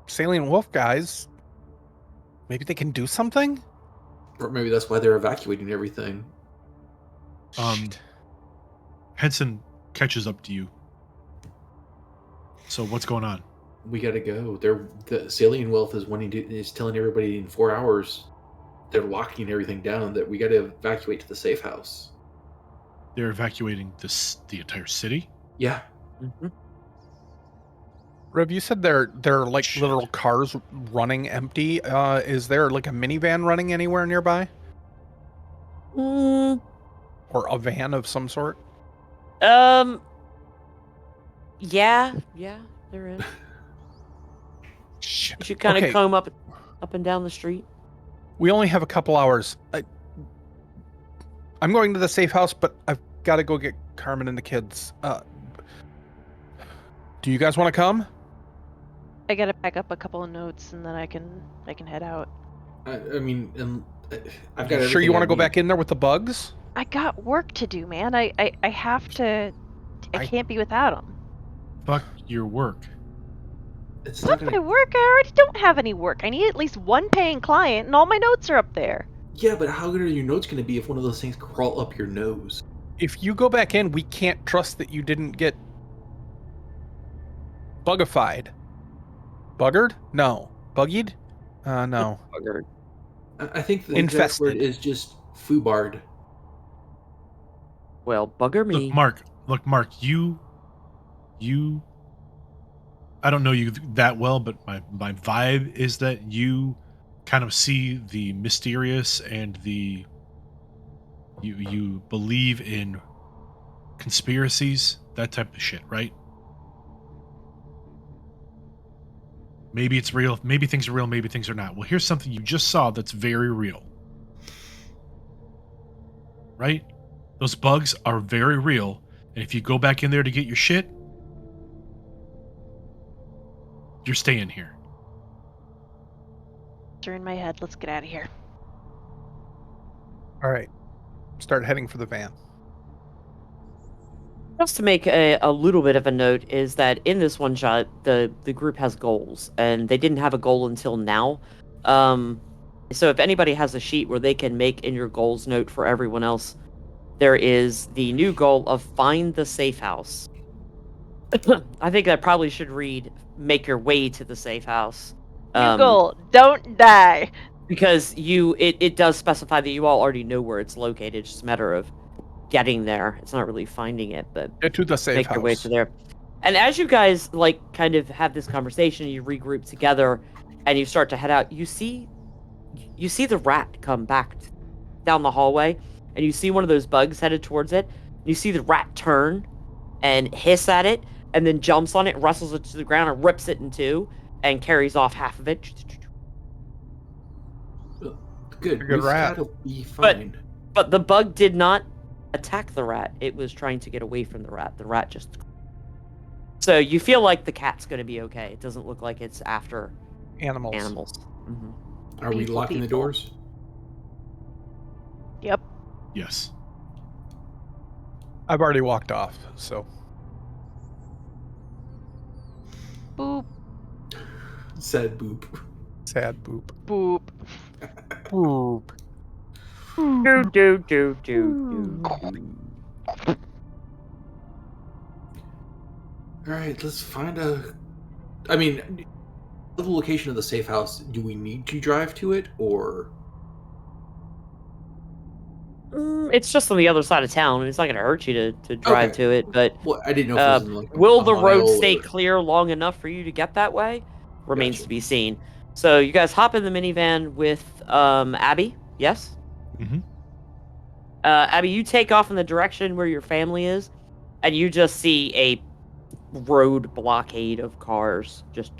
Salient Wolf guys. Maybe they can do something? Or maybe that's why they're evacuating everything. Henson catches up to you. So what's going on? We gotta go. The Salient Wealth is telling everybody in 4 hours they're locking everything down, that we gotta evacuate to the safe house. They're evacuating the entire city? Yeah. Mm-hmm. Rev, you said they're like literal cars running empty. Is there like a minivan running anywhere nearby? Or a van of some sort? Yeah, there is. Shit. You should kind of comb up and down the street. We only have a couple hours. I'm going to the safe house, but I've got to go get Carmen and the kids. Do you guys want to come? I gotta pack up a couple of notes and then I can head out. I mean, I've got. Sure, you want to go back in there with the bugs? I got work to do, man. I have to. I can't be without them. Fuck your work. It's Fuck my work. I already don't have any work. I need at least one paying client, and all my notes are up there. Yeah, but how good are your notes going to be if one of those things crawl up your nose? If you go back in, we can't trust that you didn't get bugified. Buggered? No. Buggied? No. Buggered. I think the exact word is just foobarred. Well, bugger me. Look, Mark, you I don't know you that well, but my vibe is that you kind of see the mysterious and you believe in conspiracies, that type of shit, right? Maybe it's real, maybe things are real, maybe things are not. Well, here's something you just saw that's very real. Right? Those bugs are very real, and if you go back in there to get your shit, you're staying here. You're in my head. Let's get out of here. All right. Start heading for the van. Just to make a little bit of a note is that in this one shot, the group has goals, and they didn't have a goal until now. So if anybody has a sheet where they can make in your goals note for everyone else, there is the new goal of find the safe house. I think that probably should read make your way to the safe house. New goal, don't die. Because it does specify that you all already know where it's located. It's just a matter of getting there. It's not really finding it, but get to the safe house. Make your way to there. And as you guys kind of have this conversation, you regroup together, and you start to head out. You see the rat come back down the hallway, and you see one of those bugs headed towards it. You see the rat turn and hiss at it, and then jumps on it, wrestles it to the ground, and rips it in two, and carries off half of it. The Good. good Ruth's rat. cat'll be fine. But the bug did not attack the rat. It was trying to get away from the rat. The rat just... So you feel like the cat's going to be okay. It doesn't look like it's after animals. Mm-hmm. Are we locking the people. doors? Yep. Yes. I've already walked off, so Boop. Said boop. sad boop. Boop. Boop. Do. All right, let's find a. I mean, the location of the safe house. Do we need to drive to it, or? It's just on the other side of town. It's not going to hurt you to drive Okay. to it, but Well, I didn't know if it was in like will a the road mile stay or- clear long enough for you to get that way? Remains Gotcha. to be seen. So you guys hop in the minivan with Abby, yes? Mm-hmm. Abby, you take off in the direction where your family is, and you just see a road blockade of cars. Just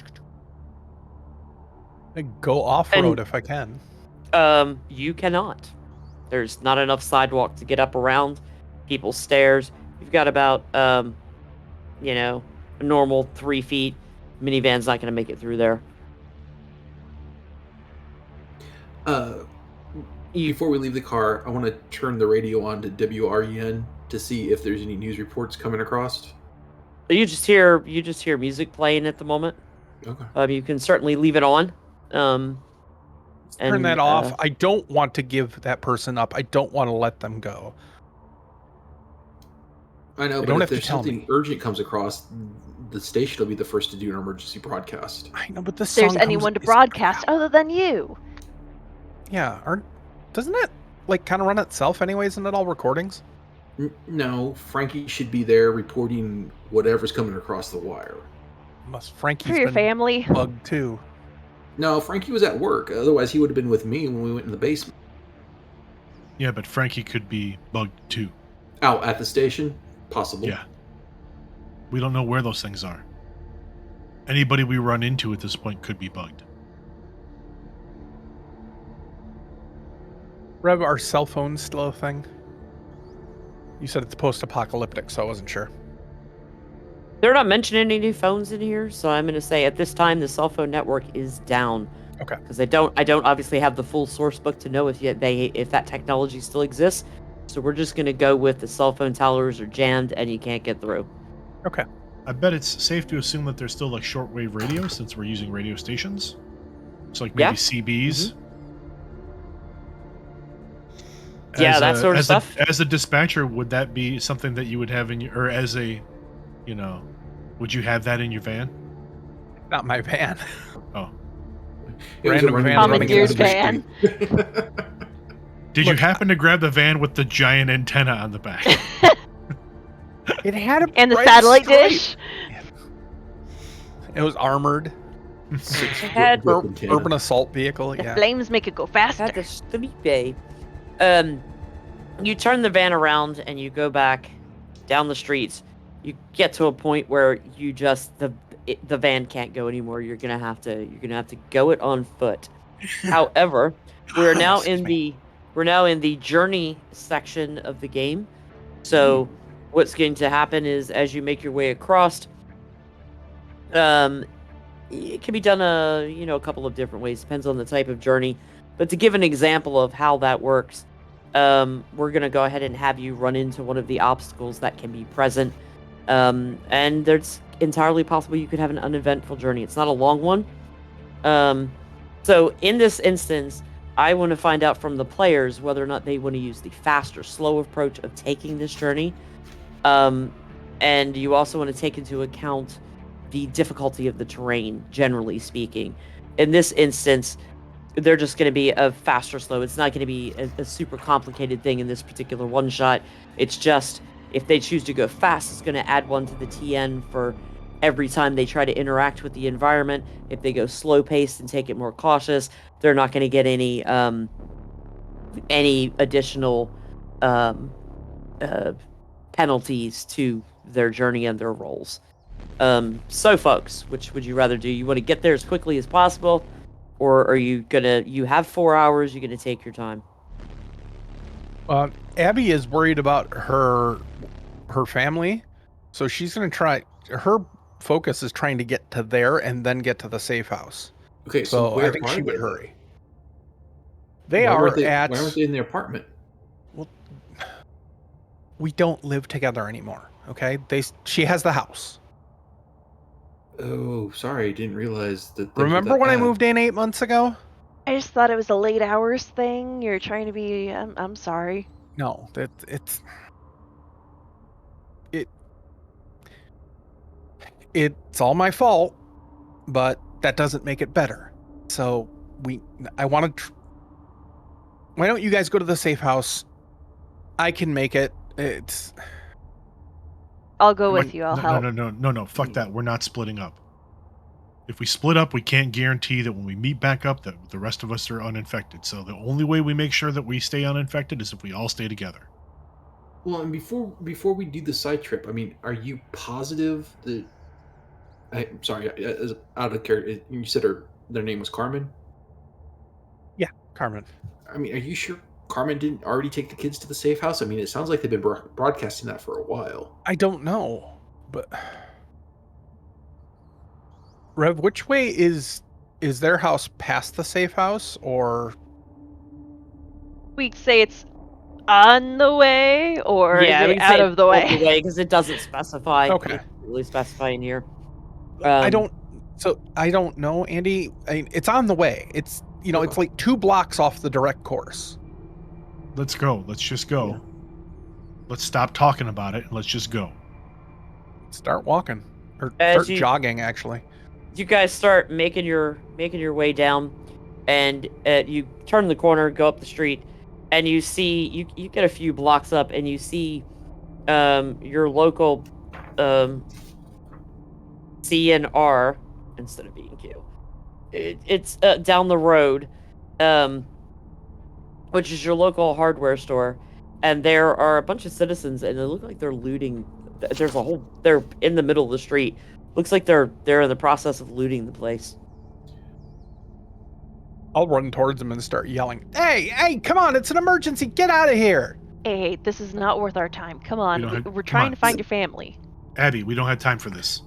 I go off road if I can. you cannot. There's not enough sidewalk to get up around people's stairs. You've got about a normal 3 feet. Minivan's not going to make it through there. Before we leave the car, I want to turn the radio on to WREN to see if there's any news reports coming across. You just hear music playing at the moment. Okay. You can certainly leave it on. Turn that off. I don't want to give that person up. I don't want to let them go. I know, They but don't if have to there's tell something me. urgent comes across, the station will be the first to do an emergency broadcast. I know, but this There's song anyone to is broadcast crap. other than you. Yeah, doesn't it like kind of run itself anyways? Isn't it all recordings? No, Frankie should be there reporting whatever's coming across the wire. Unless Frankie's For your been family. bugged too. No, Frankie was at work. Otherwise, he would have been with me when we went in the basement. Yeah, but Frankie could be bugged too. Out at the station? Possible. Yeah. We don't know where those things are. Anybody we run into at this point could be bugged. Rev, are cell phones still a thing? You said it's post-apocalyptic, so I wasn't sure. They're not mentioning any new phones in here, so I'm going to say at this time the cell phone network is down. Okay. Because I don't obviously have the full source book to know if that technology still exists. So we're just going to go with the cell phone towers are jammed and you can't get through. Okay. I bet it's safe to assume that there's still like shortwave radio since we're using radio stations. So like maybe Yeah. CBs. Yeah, that sort of stuff. As a dispatcher, would that be something that you would have in your, or as a, would you have that in your van? Not my van. Oh. It was a Random running van Commandeered running van. Did you happen to grab the van with the giant antenna on the back? It had a And the bright satellite stripe. dish. It was armored. had Urban assault vehicle. The Yeah. flames make it go faster. Had to sleep, babe. You turn the van around and you go back down the streets. You get to a point where you just the van can't go anymore. You're gonna have to go it on foot. However, we're now in the journey section of the game. So what's going to happen is as you make your way across, it can be done a couple of different ways. Depends on the type of journey. But to give an example of how that works, we're gonna go ahead and have you run into one of the obstacles that can be present. And there's entirely possible you could have an uneventful journey. It's not a long one. So in this instance, I want to find out from the players whether or not they want to use the fast or slow approach of taking this journey. And you also want to take into account the difficulty of the terrain, generally speaking. In this instance, they're just going to be a fast or slow. It's not going to be a super complicated thing in this particular one shot. It's just if they choose to go fast, it's going to add 1 to the TN for every time they try to interact with the environment. If they go slow paced and take it more cautious, they're not going to get any additional penalties to their journey and their rolls. So folks, which would you rather do? You want to get there as quickly as possible, or are you gonna? You have 4 hours. You're gonna take your time. Abby is worried about her family, so she's going to try. Her focus is trying to get to there and then get to the safe house. Okay, so So I where think are she they? would Though? hurry. They Why are Why aren't they in their apartment? Well, we don't live together anymore. Okay, she has the house. Oh, sorry, I didn't realize that things were Remember that when I bad. moved in 8 months ago? I just thought it was a late hours thing. You're trying to be. I'm sorry. No, it's all my fault, but that doesn't make it better. So I want to. Why don't you guys go to the safe house? I can make it. I'll go Like, with you. I'll no, help. no. Fuck that. We're not splitting up. If we split up, we can't guarantee that when we meet back up that the rest of us are uninfected. So the only way we make sure that we stay uninfected is if we all stay together. Well, and before we do the side trip, I mean, are you positive that? I'm sorry, out of character. You said their name was Carmen. Yeah, Carmen. I mean, are you sure Carmen didn't already take the kids to the safe house? I mean, it sounds like they've been broadcasting that for a while. I don't know, but Rev, which way is their house past the safe house, or We say it's on the way, or is it out of the way? because it doesn't specify. Okay. It doesn't really specify in here. I don't know, Andy. It's on the way. It's Okay. it's like 2 blocks off the direct course. Let's go. Let's just go. Yeah. Let's stop talking about it and let's just go. Start walking or As start jogging. Actually, You guys start making your way down, and you turn the corner, go up the street, and you see you get a few blocks up, and you see your local C and R instead of B and Q. It's down the road, which is your local hardware store, and there are a bunch of citizens, and they look like they're looting. They're in the middle of the street. Looks like they're in the process of looting the place. I'll run towards them and start yelling, "Hey, come on! It's an emergency! Get out of here!" Hey, this is not worth our time. Come on, we're come trying on. to find your family. Abby, we don't have time for this.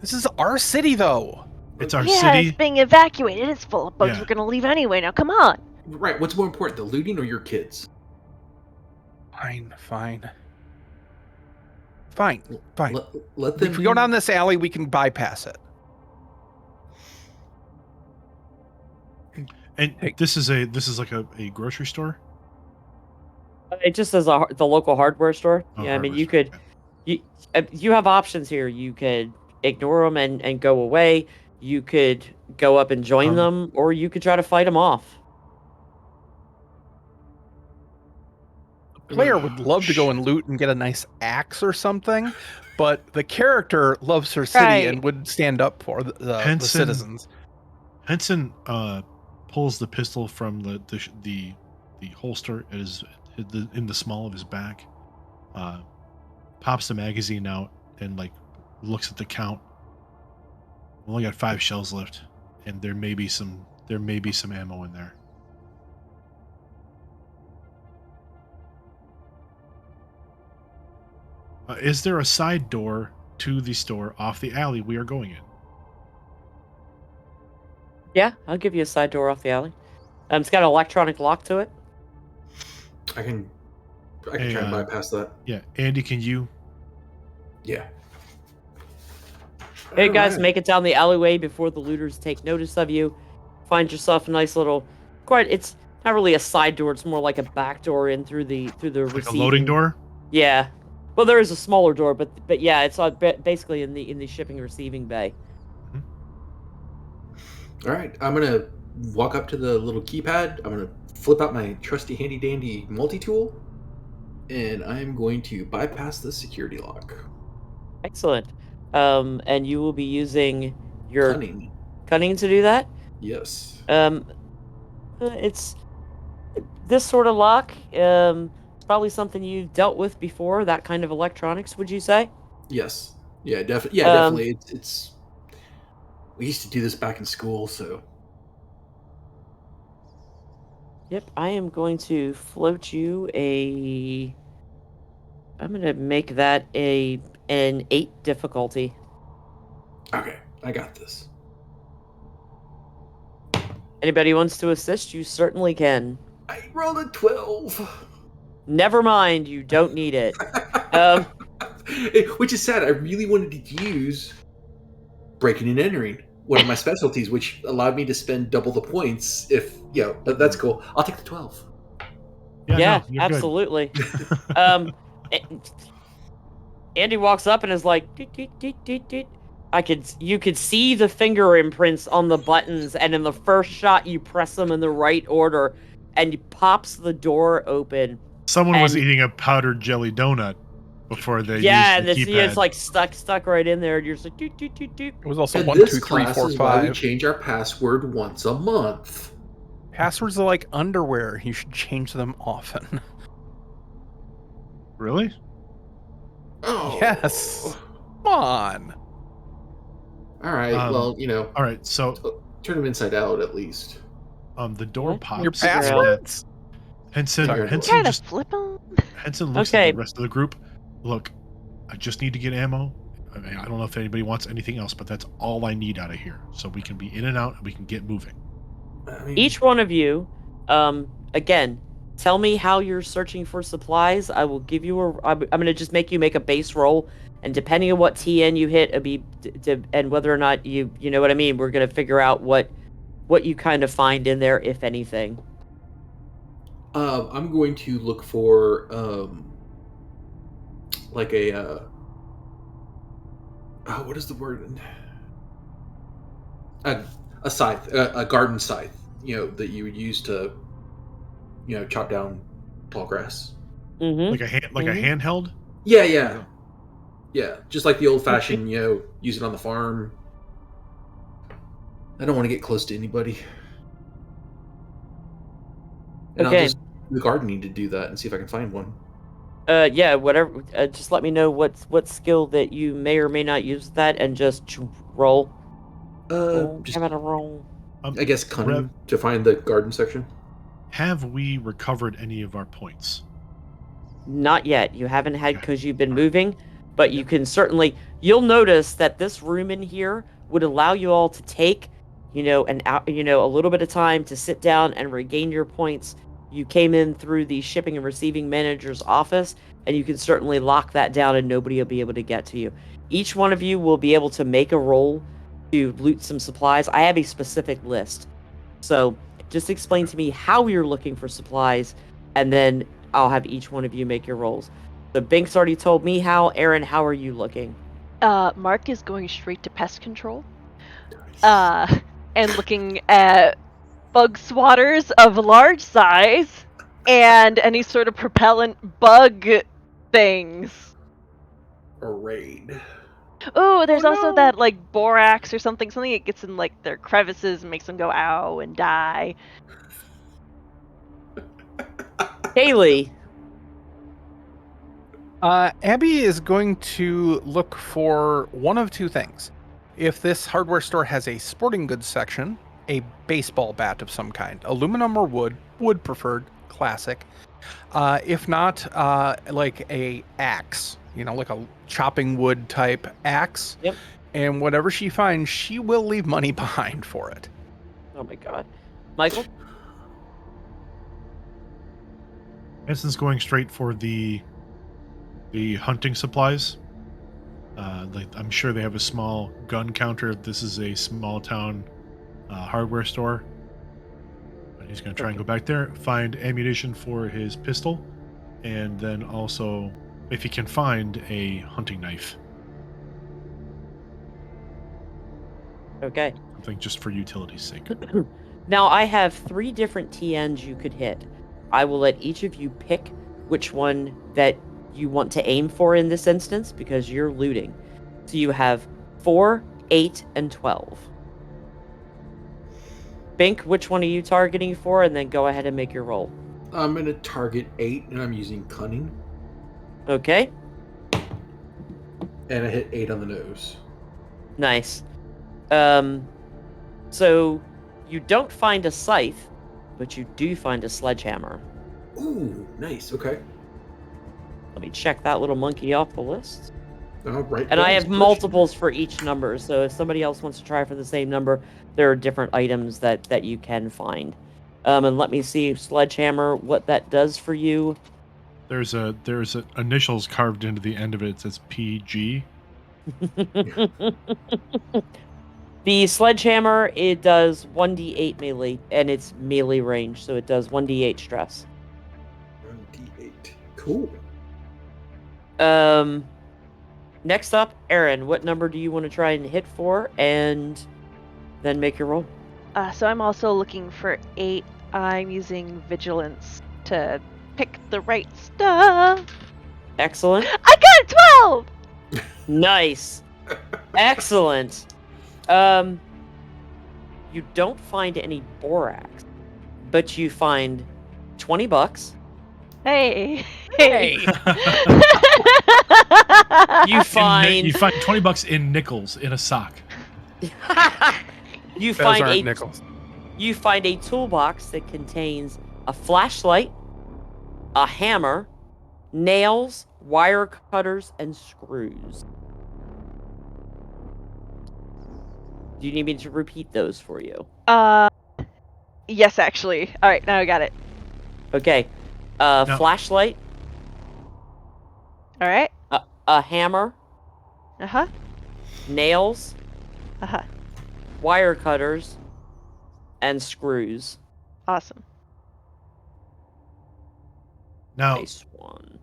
This is our city, though. It's our Yeah, city. it's being evacuated. It's full of bugs. Yeah. We're gonna leave anyway. Now, come on. Right. What's more important, the looting or your kids? Fine. Let them. If we go down this alley, we can bypass it. And Hey. this is like a grocery store. It just says the local hardware store. Oh, Yeah, I mean, hardware you store, could okay. you have options here. You could ignore them and go away. You could go up and join them, or you could try to fight them off. The player would love to go and loot and get a nice axe or something, but the character loves her city Right. and would stand up for the citizens. Henson pulls the pistol from the holster in the small of his back, pops the magazine out and like looks at the count. We only got 5 shells left, and there may be some ammo in there. Is there a side door to the store off the alley we are going in? Yeah, I'll give you a side door off the alley. It's got an electronic lock to it. I can Hey, try and bypass that. Yeah, Andy, can you? Yeah. Hey guys, Alright. make it down the alleyway before the looters take notice of you. Find yourself a nice little, it's not really a side door. It's more like a back door in through the Like a loading door? Yeah. Well, there is a smaller door, but yeah, it's basically in the shipping and receiving bay. All right, I'm gonna walk up to the little keypad. I'm gonna flip out my trusty handy dandy multi-tool, and I'm going to bypass the security lock. Excellent. And you will be using your Cunning. to do that. Yes. It's this sort of lock. It's probably something you've dealt with before. That kind of electronics, would you say? Yes. Yeah. Definitely. Yeah. Definitely. It's. We used to do this back in school, so. Yep, I am going to float you a... I'm going to make that an 8 difficulty. Okay, I got this. Anybody wants to assist, you certainly can. I rolled a 12. Never mind, you don't need it. Which is sad. I really wanted to use breaking and entering, one of my specialties, which allowed me to spend double the points if, but that's cool. I'll take the 12. Yeah, no, you're absolutely. good. Andy walks up and is like, "Deet, deet, deet, deet, deet." You could see the finger imprints on the buttons, and in the first shot, you press them in the right order, and he pops the door open. Someone was and- eating a powdered jelly donut before they Yeah, and used the it's keypad. like stuck right in there, and you're just like, doot, doot, doot, doot. It was also And 1, this 2, 3, class 4, is why we 5. change our password once a month. Passwords are like underwear. You should change them often. Really? Oh. Yes. Come on. All right, well, All right, so turn them inside out at least. the door What? pops. Your Figure out- passwords? Henson, Sorry. Henson Kind of just flip 'em. Henson looks Okay. at the rest of the group. Look, I just need to get ammo. I mean, I don't know if anybody wants anything else, but that's all I need out of here, so we can be in and out and we can get moving. I mean, Each one of you, again, tell me how you're searching for supplies. I will give you I'm going to just make you make a base roll, and depending on what TN you hit, it'll be and whether or not you know what I mean. We're going to figure out what you kind of find in there, if anything. I'm going to look for like a what is the word? A scythe, a garden scythe, that you would use to, chop down tall grass. Mm-hmm. Like a handheld. Yeah, just like the old fashioned, use it on the farm. I don't want to get close to anybody. And Okay. I'll just do the gardening to do that and see if I can find one. Yeah, whatever. Just let me know what skill that you may or may not use that, and just roll. Just, Give it a roll. I guess cunning to find the garden section. Have we recovered any of our points? Not yet. You haven't had Okay. because you've been moving, but you can certainly. You'll notice that this room in here would allow you all to take, a little bit of time to sit down and regain your points. You came in through the shipping and receiving manager's office, and you can certainly lock that down, and nobody will be able to get to you. Each one of you will be able to make a roll to loot some supplies. I have a specific list, so just explain to me how you're looking for supplies, and then I'll have each one of you make your rolls. So Binks already told me how. Aaron, how are you looking? Mark is going straight to pest control. And looking at bug swatters of large size and any sort of propellant bug things. A raid. Oh, there's also no. that like borax or something that gets in like their crevices and makes them go ow and die. Haley. Abby is going to look for one of two things. If this hardware store has a sporting goods section, a baseball bat of some kind, aluminum or wood preferred, classic. If not, like a axe, like a chopping wood type axe. Yep. And whatever she finds, she will leave money behind for it. Oh my god. Michael? Henson's going straight for the hunting supplies. I'm sure they have a small gun counter. This is a small town hardware store. But he's going to try and go back there, find ammunition for his pistol, and then also, if he can find a hunting knife. Okay. Something just for utility's sake. Now, I have 3 different TNs you could hit. I will let each of you pick which one that you want to aim for in this instance, because you're looting. So you have 4, 8, and 12. Bink, which one are you targeting for? And then go ahead and make your roll. I'm going to target 8, and I'm using cunning. Okay. And I hit 8 on the nose. Nice. So you don't find a scythe, but you do find a sledgehammer. Ooh, nice. Okay. Let me check that little monkey off the list. All right. And I have multiples for each number, so if somebody else wants to try for the same number, there are different items that you can find. And let me see, sledgehammer, what that does for you. There's initials carved into the end of it. It says PG. The sledgehammer, it does 1d8 melee, and it's melee range, so it does 1d8 stress. 1d8. Cool. Next up, Aaron, what number do you want to try and hit for, and then make your roll? So I'm also looking for 8. I'm using vigilance to pick the right stuff. Excellent. I got a 12! Nice. Excellent. You don't find any borax, but you find $20. Hey. Hey. You find you find $20 in nickels in a sock. you Those find aren't nickels. You find a toolbox that contains a flashlight, a hammer, nails, wire cutters, and screws. Do you need me to repeat those for you? Yes, actually. All right, now I got it. Okay. No. Flashlight, All right. a hammer, Uh-huh. nails, Uh-huh. wire cutters, and screws. Awesome. Now, Nice one.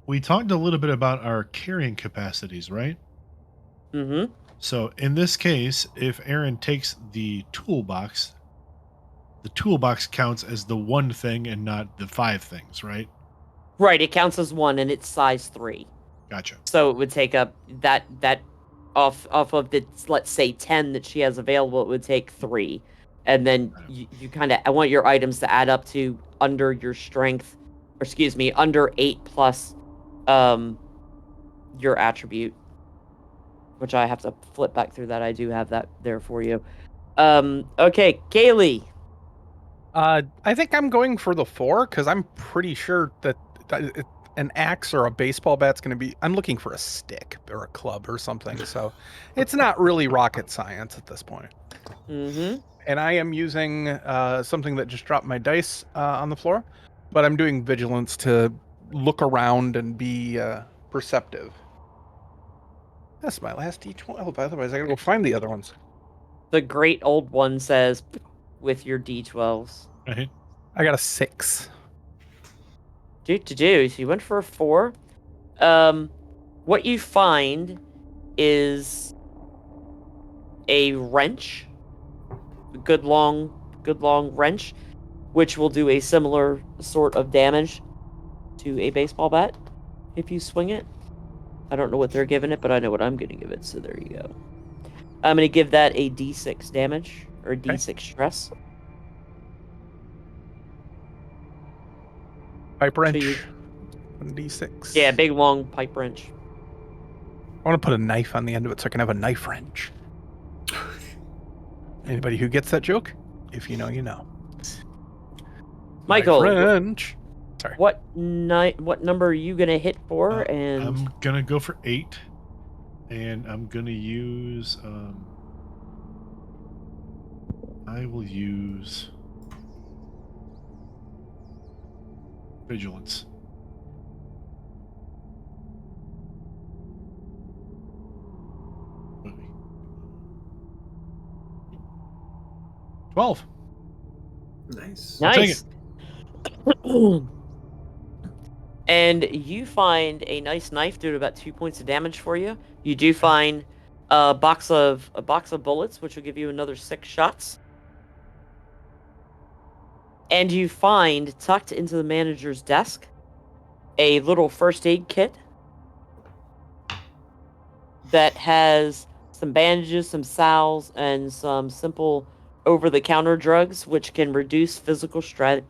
we talked a little bit about our carrying capacities, right? Mm-hmm. So in this case, if Aaron takes the toolbox counts as the one thing and not the 5 things, right? Right, it counts as 1 and it's size 3. Gotcha. So it would take up that off of the, let's say, 10 that she has available, it would take 3. And then you kind of, I want your items to add up to under your strength, or excuse me, under 8 plus your attribute, which I have to flip back through that. I do have that there for you. Okay, Kaylee. I think I'm going for the 4 because I'm pretty sure that an axe or a baseball bat's going to be. I'm looking for a stick or a club or something. So it's not really rocket science at this point. Mm-hmm. And I am using something that just dropped my dice on the floor, but I'm doing vigilance to look around and be perceptive. That's my last D12. Otherwise, I gotta go find the other ones. The great old one says, with your D12s. Right. I got a 6. So you went for a 4. What you find is a wrench, a good long wrench, which will do a similar sort of damage to a baseball bat if you swing it. I don't know what they're giving it, but I know what I'm going to give it, so there you go. I'm going to give that a D6 damage, or a D6 stress. Pipe wrench. So 1d6. yeah, big long pipe wrench. I want to put a knife on the end of it so I can have a knife wrench. Anybody who gets that joke? If you know, you know. Michael, Knife wrench. Sorry. what number are you gonna hit for? And I'm gonna go for 8, and I'm gonna use. I will use vigilance. Movie. 12. Nice. I'll take nice. And you find a nice knife doing about 2 points of damage for you. You do find a box of bullets, which will give you another 6 shots. And you find, tucked into the manager's desk, a little first aid kit that has some bandages, some salves, and some simple over-the-counter drugs, which can reduce physical stress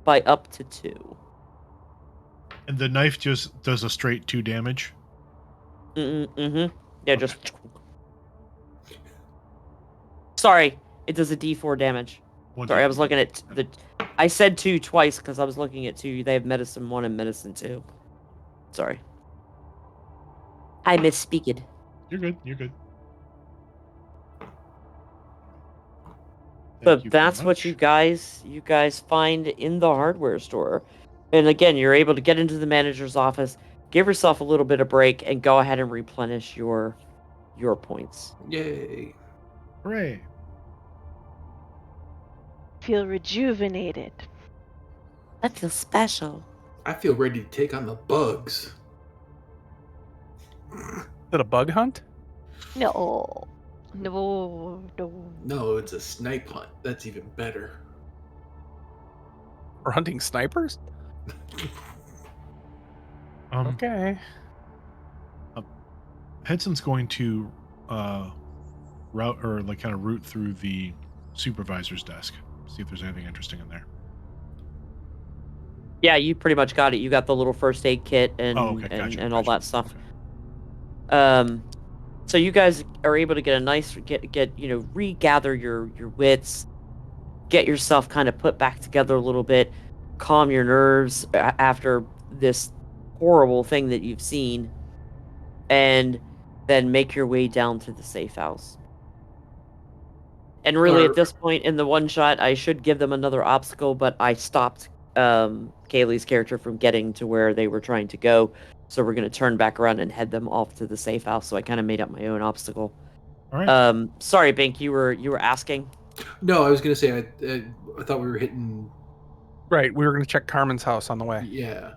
by up to 2. And the knife just does a straight 2 damage. Mm-hmm. Yeah, just. Sorry, it does a D4 damage. Sorry, I was looking at I said 2 twice because I was looking at 2. They have medicine 1 and medicine 2. Sorry. I misspeaked. You're good. You're good. So Thank you very that's what you much. guys find in the hardware store. And again, you're able to get into the manager's office, give yourself a little bit of break, and go ahead and replenish your points. Yay. Hooray. Feel rejuvenated. I feel special. I feel ready to take on the bugs. Is it a bug hunt? No. No. No, it's a snipe hunt. That's even better. We're hunting snipers? Okay. Hedson's going to route or like kind of root through the supervisor's desk, see if there's anything interesting in there. Yeah, you pretty much got it. You got the little first aid kit and Gotcha, all gotcha. that stuff. Okay. So you guys are able to get a nice regather your wits, get yourself kind of put back together a little bit, calm your nerves after this horrible thing that you've seen, and then make your way down to the safe house. And really, at this point in the one shot, I should give them another obstacle, but I stopped Kaylee's character from getting to where they were trying to go. So we're going to turn back around and head them off to the safe house. So I kind of made up my own obstacle. All right. Sorry, Bink, you were asking. No, I was gonna say I thought we were hitting. Right, we were going to check Carmen's house on the way. Yeah.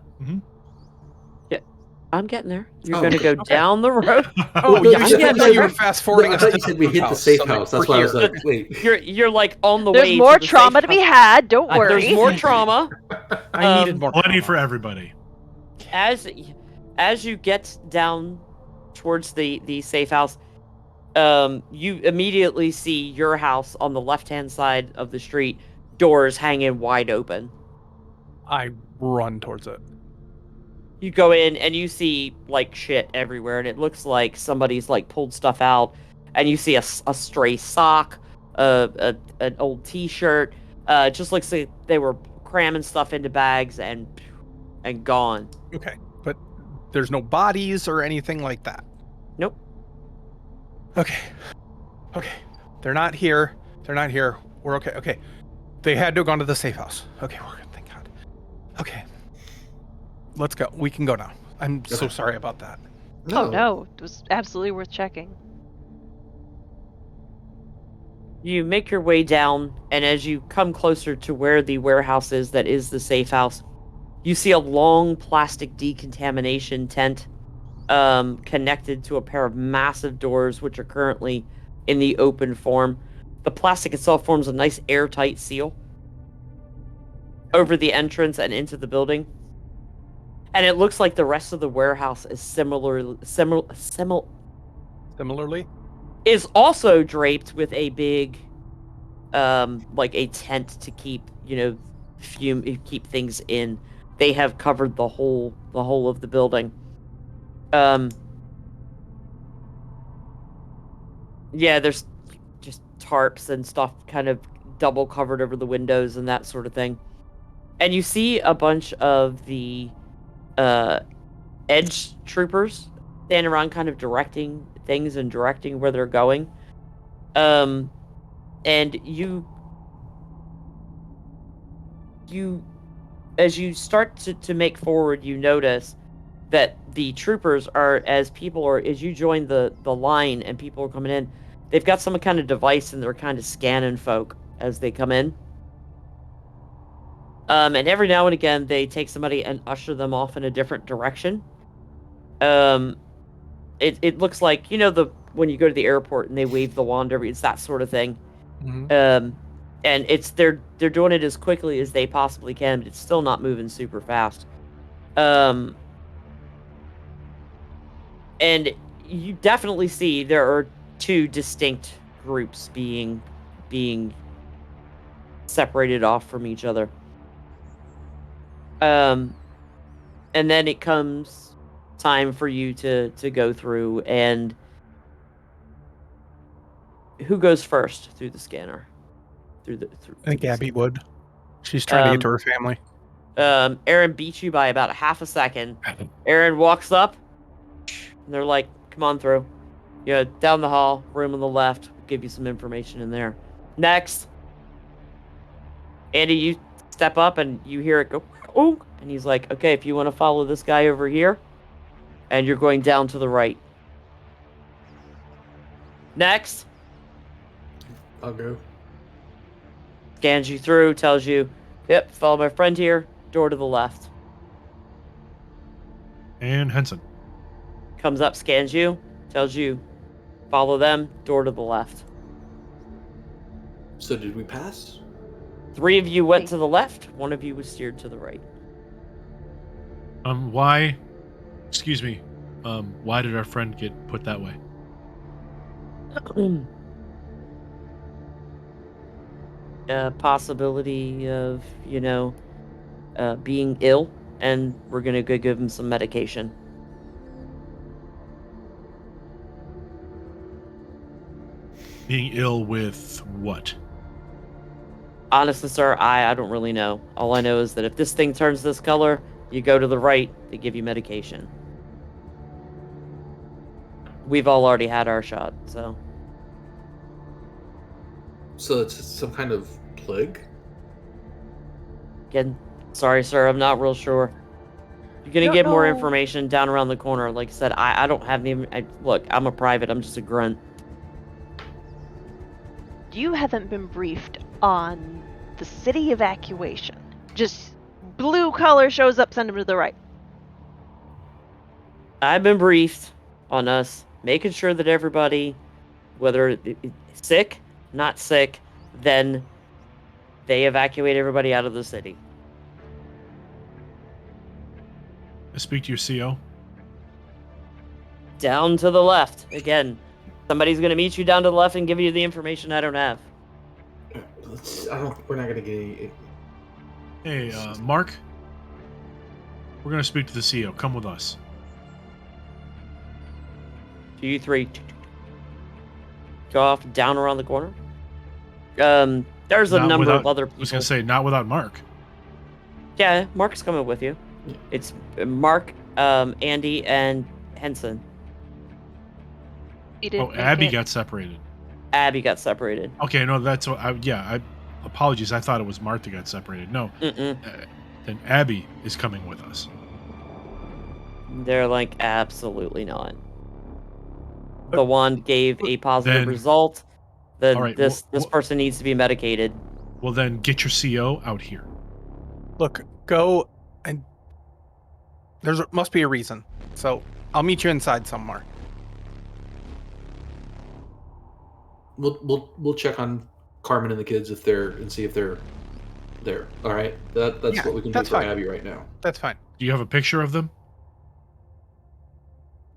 I'm getting there. You're Oh, going to go okay. down the road. Oh, no, yeah, you I said- thought you were no, fast forwarding I us thought to you said we hit the house, safe so house. That's we're why I was here. like, wait. You're like on the There's way. more to the trauma safe to be house. had. Don't worry. There's more trauma. I needed more Plenty trauma. for everybody. As you get down towards the safe house, you immediately see your house on the left-hand side of the street, doors hanging wide open. I run towards it. You go in and you see like shit everywhere, and it looks like somebody's like pulled stuff out, and you see a stray sock, an old T-shirt. Just looks like they were cramming stuff into bags and gone. Okay, but there's no bodies or anything like that. Nope. Okay. They're not here. We're okay. Okay. They had to have gone to the safe house. Okay, we're good. Thank God. Okay. Let's go. We can go now. I'm so sorry about that. Oh no, it was absolutely worth checking. You make your way down, and as you come closer to where the warehouse is that is the safe house, you see a long plastic decontamination tent connected to a pair of massive doors, which are currently in the open form. The plastic itself forms a nice airtight seal over the entrance and into the building. And it looks like the rest of the warehouse is similarly is also draped with a big like a tent to keep keep things in. They have covered the whole of the building. Yeah, there's just tarps and stuff kind of double covered over the windows and that sort of thing. And you see a bunch of the edge troopers standing around kind of directing things and directing where they're going. And you as you start to make forward, you notice that the troopers are, as you join the line and people are coming in, they've got some kind of device and they're kind of scanning folk as they come in. And every now and again, they take somebody and usher them off in a different direction. It looks like, when you go to the airport and they wave the wand over, it's that sort of thing. Mm-hmm. And they're doing it as quickly as they possibly can, but it's still not moving super fast. And you definitely see there are two distinct groups being separated off from each other. And then it comes time for you to go through, and who goes first through the scanner? I think Abby would. She's trying to get to her family. Aaron beats you by about a half a second. Aaron walks up, and they're like, "Come on through. Yeah, down the hall, room on the left. We'll give you some information in there." Next, Andy, you step up and you hear it go, "Oh!" And he's like, "Okay, if you want to follow this guy over here, and you're going down to the right." Next, I'll go. scans you through, tells you, "Yep, follow my friend here. Door to the left." And Henson. Comes up, scans you, tells you, "Follow them. Door to the left." So did we pass? 3 of you went to the left. 1 of you was steered to the right. Why? Excuse me. Why did our friend get put that way? Possibility of, being ill, and we're gonna go give him some medication. Being ill with what? Honestly, sir, I don't really know. All I know is that if this thing turns this color, you go to the right, they give you medication. We've all already had our shot, so. So it's some kind of plague? Again, sorry, sir, I'm not real sure. You're gonna Don't get more know. information down around the corner. Like I said, I don't have any. Look, I'm a private. I'm just a grunt. You haven't been briefed on the city evacuation. Just blue color shows up, send him to the right. I've been briefed on us making sure that everybody, whether sick, not sick, then they evacuate everybody out of the city. I speak to your CO. Down to the left. Again, somebody's going to meet you down to the left and give you the information I don't have. We're not gonna get any. Hey, Mark. We're gonna speak to the CO. Come with us. You 3 go off down around the corner. There's a Not number of without- other I was people. gonna say not without Mark. Yeah, Mark's coming with you. It's Mark, Andy, and Henson. You didn't Oh, make Abby it. got separated. Abby got separated. Okay, no, that's what. I apologies. I thought it was Mark that got separated. No, Mm-mm. then Abby is coming with us. They're like, absolutely not. The wand gave a positive Then- result. all right, This well- person needs to be medicated. Well, then get your CO out here. Look, go and must be a reason. So I'll meet you inside somewhere. We'll check on Carmen and the kids and see if they're there. All right, that's Yeah, what we can do that's for fine. Abby right now. That's fine. Do you have a picture of them?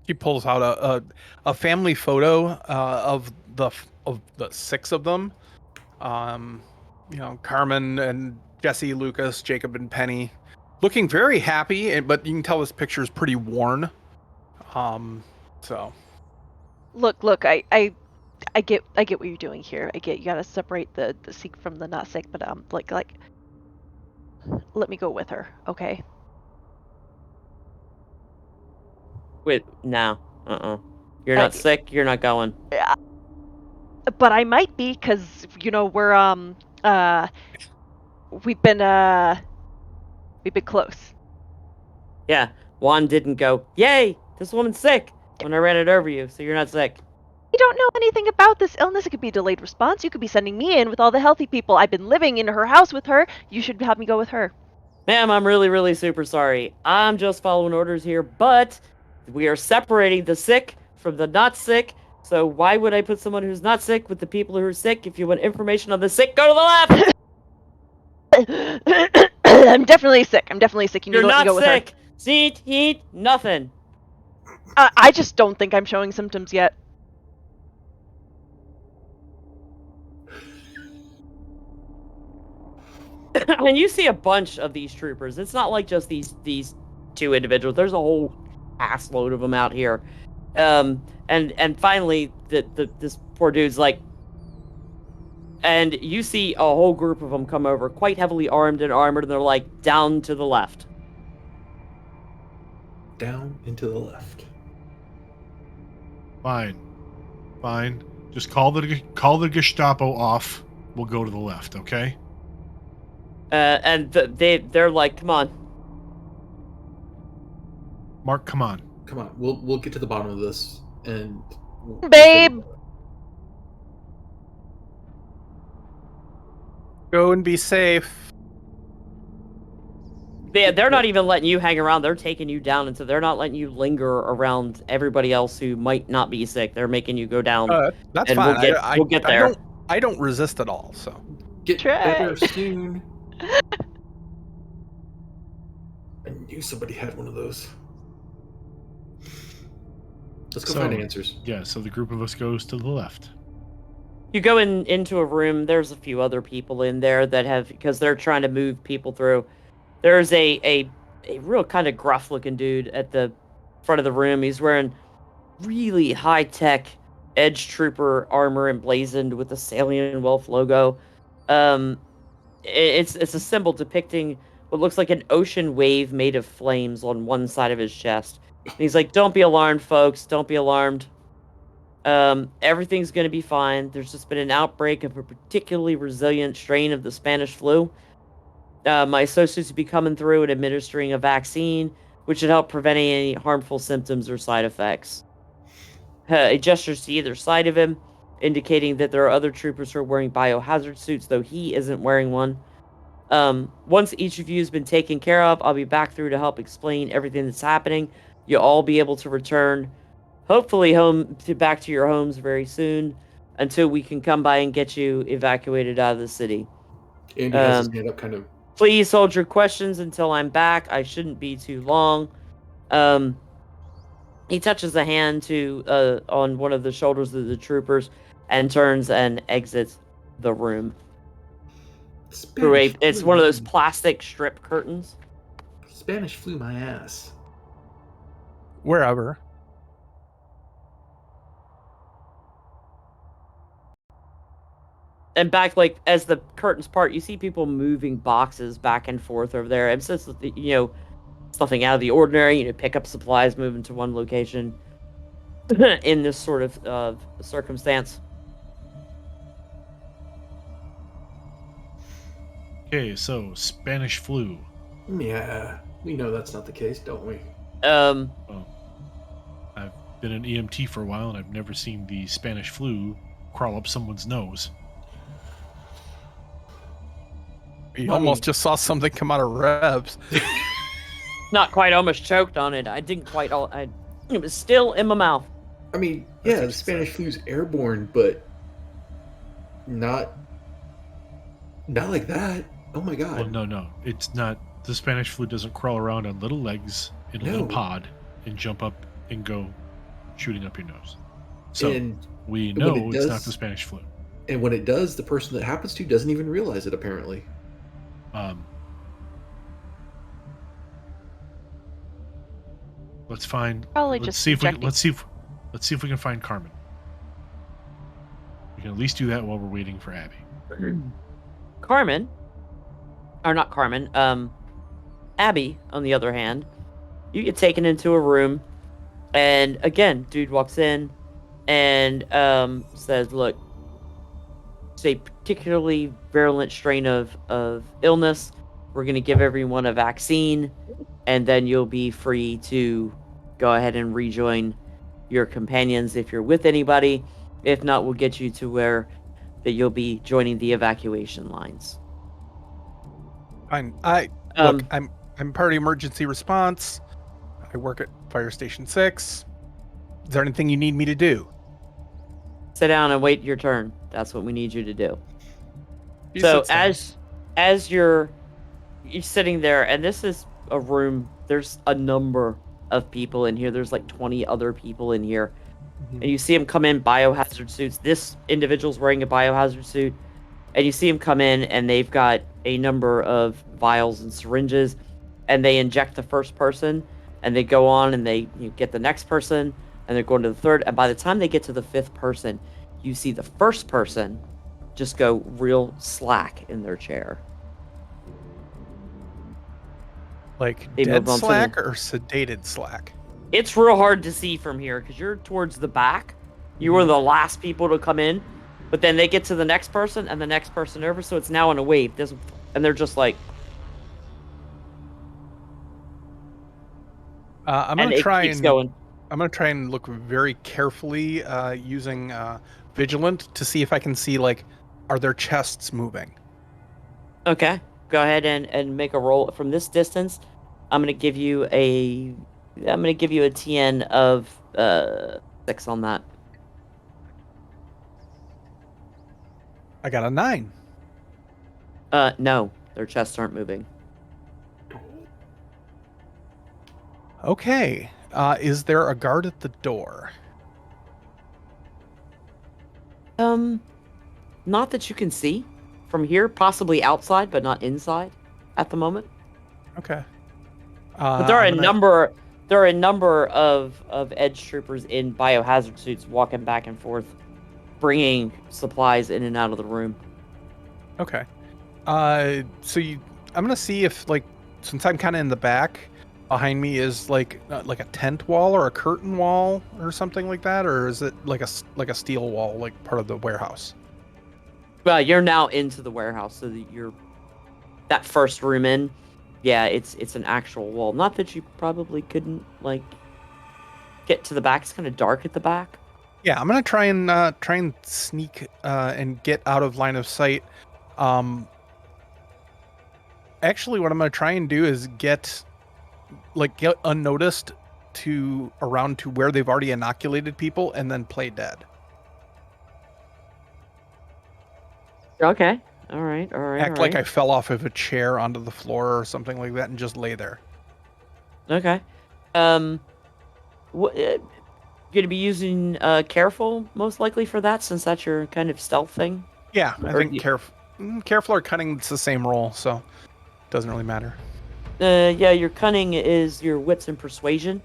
He pulls out a family photo of the 6 of them. Carmen and Jesse, Lucas, Jacob, and Penny, looking very happy. But you can tell this picture is pretty worn. So Look, I get what you're doing here. I get you gotta separate the sick from the not sick, but like let me go with her, okay? Wait, no. You're not sick, you're not going. But I might be, cause we're we've been close. Yeah, Juan didn't go, "Yay, this woman's sick," when I ran it over you, so you're not sick. You don't know anything about this illness. It could be delayed response. You could be sending me in with all the healthy people. I've been living in her house with her. You should have me go with her. Ma'am, I'm really, really super sorry. I'm just following orders here, but we are separating the sick from the not sick. So why would I put someone who's not sick with the people who are sick? If you want information on the sick, go to the left! I'm definitely sick. You need You're to let me not go with her. sick! See, eat, nothing. I just don't think I'm showing symptoms yet. And you see a bunch of these troopers. It's not like just these 2 individuals. There's a whole ass load of them out here. And finally, this poor dude's like, And you see a whole group of them come over, quite heavily armed and armored, and they're like, down to the left. Down and to the left. Fine. Just call the Gestapo off. We'll go to the left, okay? And they're like, come on. Mark, come on. Come on, we'll get to the bottom of this, and Babe! Go and be safe. They're not even letting you hang around. They're taking you down, and so they're not letting you linger around everybody else who might not be sick. They're making you go down. That's and fine. We'll get there. I don't resist at all. So get Try. better soon. I knew somebody had one of those. Let's go find answers. Yeah, so the group of us goes to the left. You go into a room. There's a few other people in there that have, because they're trying to move people through. There's a real kind of gruff looking dude at the front of the room. He's wearing really high tech Edge Trooper armor emblazoned with the Salient Wealth logo. It's a symbol depicting what looks like an ocean wave made of flames on one side of his chest. And he's like, "Don't be alarmed, folks. Don't be alarmed. Everything's going to be fine. There's just been an outbreak of a particularly resilient strain of the Spanish flu. My associates will be coming through and administering a vaccine, which should help prevent any harmful symptoms or side effects." He gestures to either side of him, indicating that there are other troopers who are wearing biohazard suits, though he isn't wearing one. Once each of you has been taken care of, I'll be back through to help explain everything that's happening. You'll all be able to return, hopefully back to your homes very soon, until we can come by and get you evacuated out of the city. Andy has his hand up, kind of. Please hold your questions until I'm back. I shouldn't be too long. He touches a hand on one of the shoulders of the troopers and turns and exits the room. It's one of those plastic strip curtains. Spanish flew my ass. wherever. And back, like, as the curtains part, you see people moving boxes back and forth over there. It's just, it's nothing out of the ordinary. Pick up supplies, move into one location in this sort of circumstance. Okay, so Spanish flu. Yeah, we know that's not the case, don't we? Well, I've been an EMT for a while, and I've never seen the Spanish flu crawl up someone's nose. You almost just saw something come out of Rebs. Not quite, almost choked on it. I didn't quite it was still in my mouth. I mean, yeah, the Spanish flu's airborne, but not like that. Oh my god. Well, no, it's not. The Spanish flu doesn't crawl around on little legs in a little pod and jump up and go shooting up your nose. So we know it's not the Spanish flu. And when it does, the person that happens to doesn't even realize it, apparently. Let's find. Probably let's just see if we injecting. let's see if we can find Carmen. We can at least do that while we're waiting for Abby. Carmen, or not Carmen, Abby, on the other hand, you get taken into a room, and again, dude walks in and says, "Look, it's a particularly virulent strain of illness. We're going to give everyone a vaccine, and then you'll be free to go ahead and rejoin your companions if you're with anybody. If not, we'll get you to where that you'll be joining the evacuation lines." Fine. Look, I'm part of emergency response. I work at Fire Station 6. Is there anything you need me to do? Sit down and wait your turn. That's what we need you to do. You So sit down. as you're sitting there, and this is a room, there's a number of people in here. There's like 20 other people in here. Mhm. And you see them come in biohazard suits. This individual's wearing a biohazard suit. And you see them come in, and they've got a number of vials and syringes, and they inject the first person, and they go on and they get the next person, and they're going to the third. And by the time they get to the fifth person, you see the first person just go real slack in their chair. Like They dead move on to slack or sedated slack? It's real hard to see from here because you're towards the back. You were the last people to come in, but then they get to the next person and the next person over, so it's now in a wave. And they're just like, I'm and gonna it try keeps and going. I'm gonna try and look very carefully using vigilant to see if I can see like, are their chests moving? Okay, go ahead and make a roll from this distance. I'm gonna give you a TN of 6 on that. I got a 9. No, their chests aren't moving. Okay. Is there a guard at the door? Not that you can see from here. Possibly outside, but not inside at the moment. Okay. But there are I'm gonna. there are a number of edge troopers in biohazard suits walking back and forth, bringing supplies in and out of the room. Okay. I'm gonna see if like, since I'm kind of in the back, behind me is like a tent wall or a curtain wall or something like that, or is it like a steel wall, like part of the warehouse? Well, you're now into the warehouse, so that you're that first room in. Yeah, it's an actual wall. Not that you probably couldn't like get to the back. It's kind of dark at the back. Yeah, I'm gonna try and sneak and get out of line of sight. Actually, what I'm gonna try and do is get unnoticed to around to where they've already inoculated people, and then play dead. Okay. All right. All right. Act like I fell off of a chair onto the floor or something like that, and just lay there. Okay. What? Gonna be using careful most likely for that, since that's your kind of stealth thing. Yeah, I Or think careful or cunning, it's the same roll, so it doesn't really matter. Yeah, your cunning is your wits and persuasion,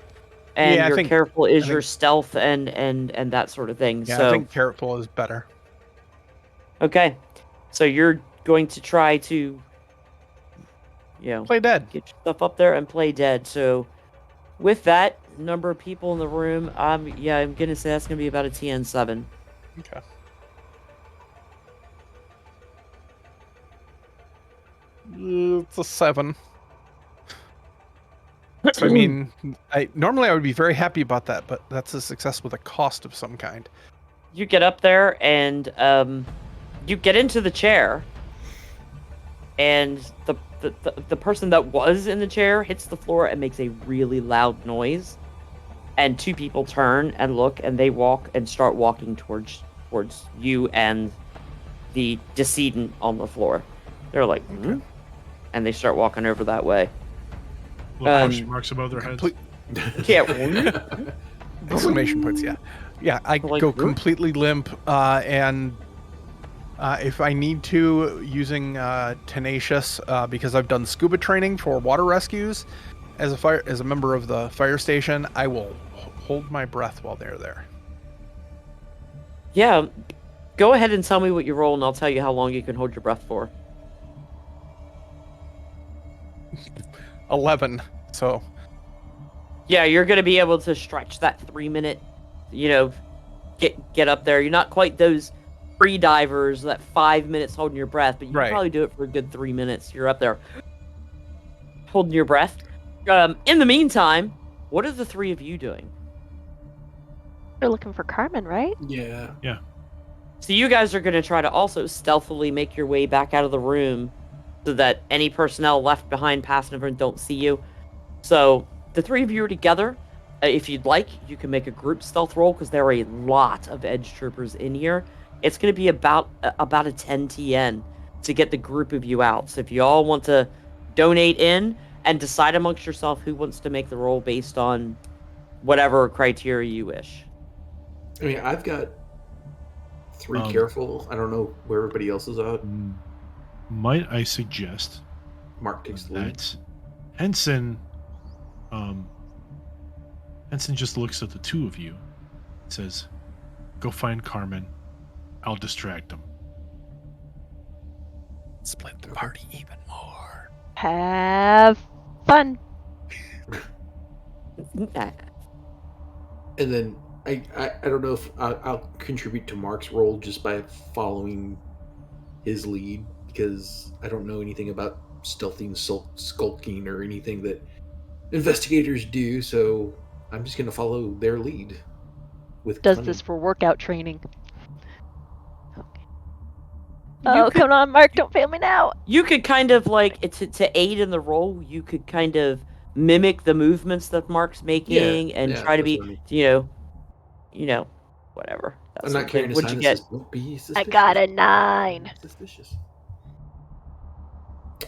and Yeah, your careful is I your think- stealth and that sort of thing. Yeah, So I think careful is better. okay, so you're going to try to, Play dead. get yourself up there and play dead. So with that number of people in the room, I'm gonna say that's gonna be about a TN7. Okay. It's a 7. So I mean, normally I would be very happy about that, but that's a success with a cost of some kind. You get up there and you get into the chair, and the person that was in the chair hits the floor and makes a really loud noise, and 2 people turn and look, and they walk and start walking towards you and the decedent on the floor. They're like, Okay. and they start walking over that way. Little question marks above their heads. Yeah. Exclamation points, yeah. Yeah, I Like, go "What?" completely limp, and if I need to, using Tenacious, because I've done scuba training for water rescues, as a member of the fire station, I will hold my breath while they're there. Yeah. Go ahead and tell me what you roll, and I'll tell you how long you can hold your breath for. 11, so... Yeah, you're gonna be able to stretch that 3-minute, get up there. You're not quite those free divers that 5 minutes holding your breath, but you can probably do it for a good 3 minutes. You're up there holding your breath. In the meantime, what are the 3 of you doing? They're looking for Carmen, right? Yeah. So you guys are gonna try to also stealthily make your way back out of the room, so that any personnel left behind passing over and don't see you. So the 3 of you are together. If you'd like, you can make a group stealth roll, because there are a lot of edge troopers in here. It's going to be about a 10 TN to get the group of you out. So if you all want to donate in and decide amongst yourself who wants to make the roll based on whatever criteria you wish. I mean, I've got 3 careful. I don't know where everybody else is at. Might I suggest Mark takes the lead. that Henson just looks at the 2 of you, says, "Go find Carmen. I'll distract him." split the party even more. Have fun. And then I don't know if I'll contribute to Mark's role just by following his lead, because I don't know anything about stealthing, skulking, or anything that investigators do. So I'm just going to follow their lead with Does cunning. this for workout training. Okay. You Oh, could- come on, Mark, don't fail me now. You could kind of like to aid in the role. You could kind of mimic the movements that Mark's making and try to that's be, what I mean. Whatever. That I'm sort not of thing. carrying a What'd sign you that get? says "Don't be suspicious." I got a 9. Suspicious.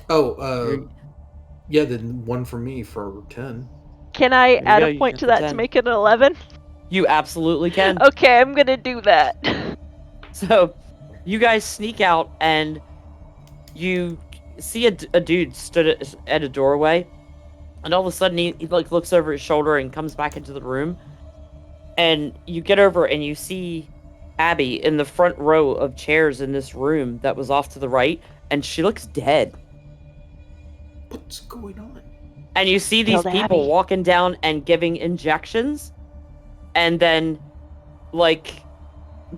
Oh, You're- yeah, then one for me for 10. Can I There you add go, a you point got to the that 10. to make it an 11? You absolutely can. Okay, I'm gonna do that. So, you guys sneak out and you see a dude stood at a doorway, and all of a sudden he like looks over his shoulder and comes back into the room, and you get over and you see Abby in the front row of chairs in this room that was off to the right, and she looks dead. What's going on? And you see these Killed people Abby. walking down and giving injections, and then like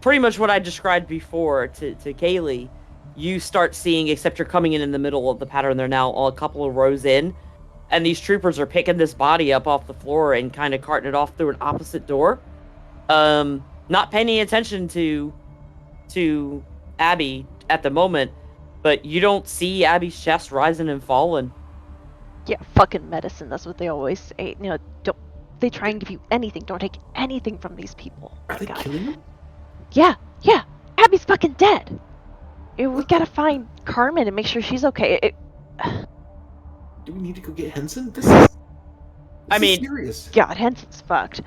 pretty much what I described before to Kaylee, you start seeing, except you're coming in the middle of the pattern. They're now all a couple of rows in, and these troopers are picking this body up off the floor and kind of carting it off through an opposite door. Not paying any attention to Abby at the moment, but you don't see Abby's chest rising and falling. Yeah, fucking medicine. That's what they always say. Don't. They try and give you anything. Don't take anything from these people. Are they God. killing him? Yeah. Abby's fucking dead. We gotta find Carmen and make sure she's okay. Do we need to go get Henson? This is serious. God, Henson's fucked.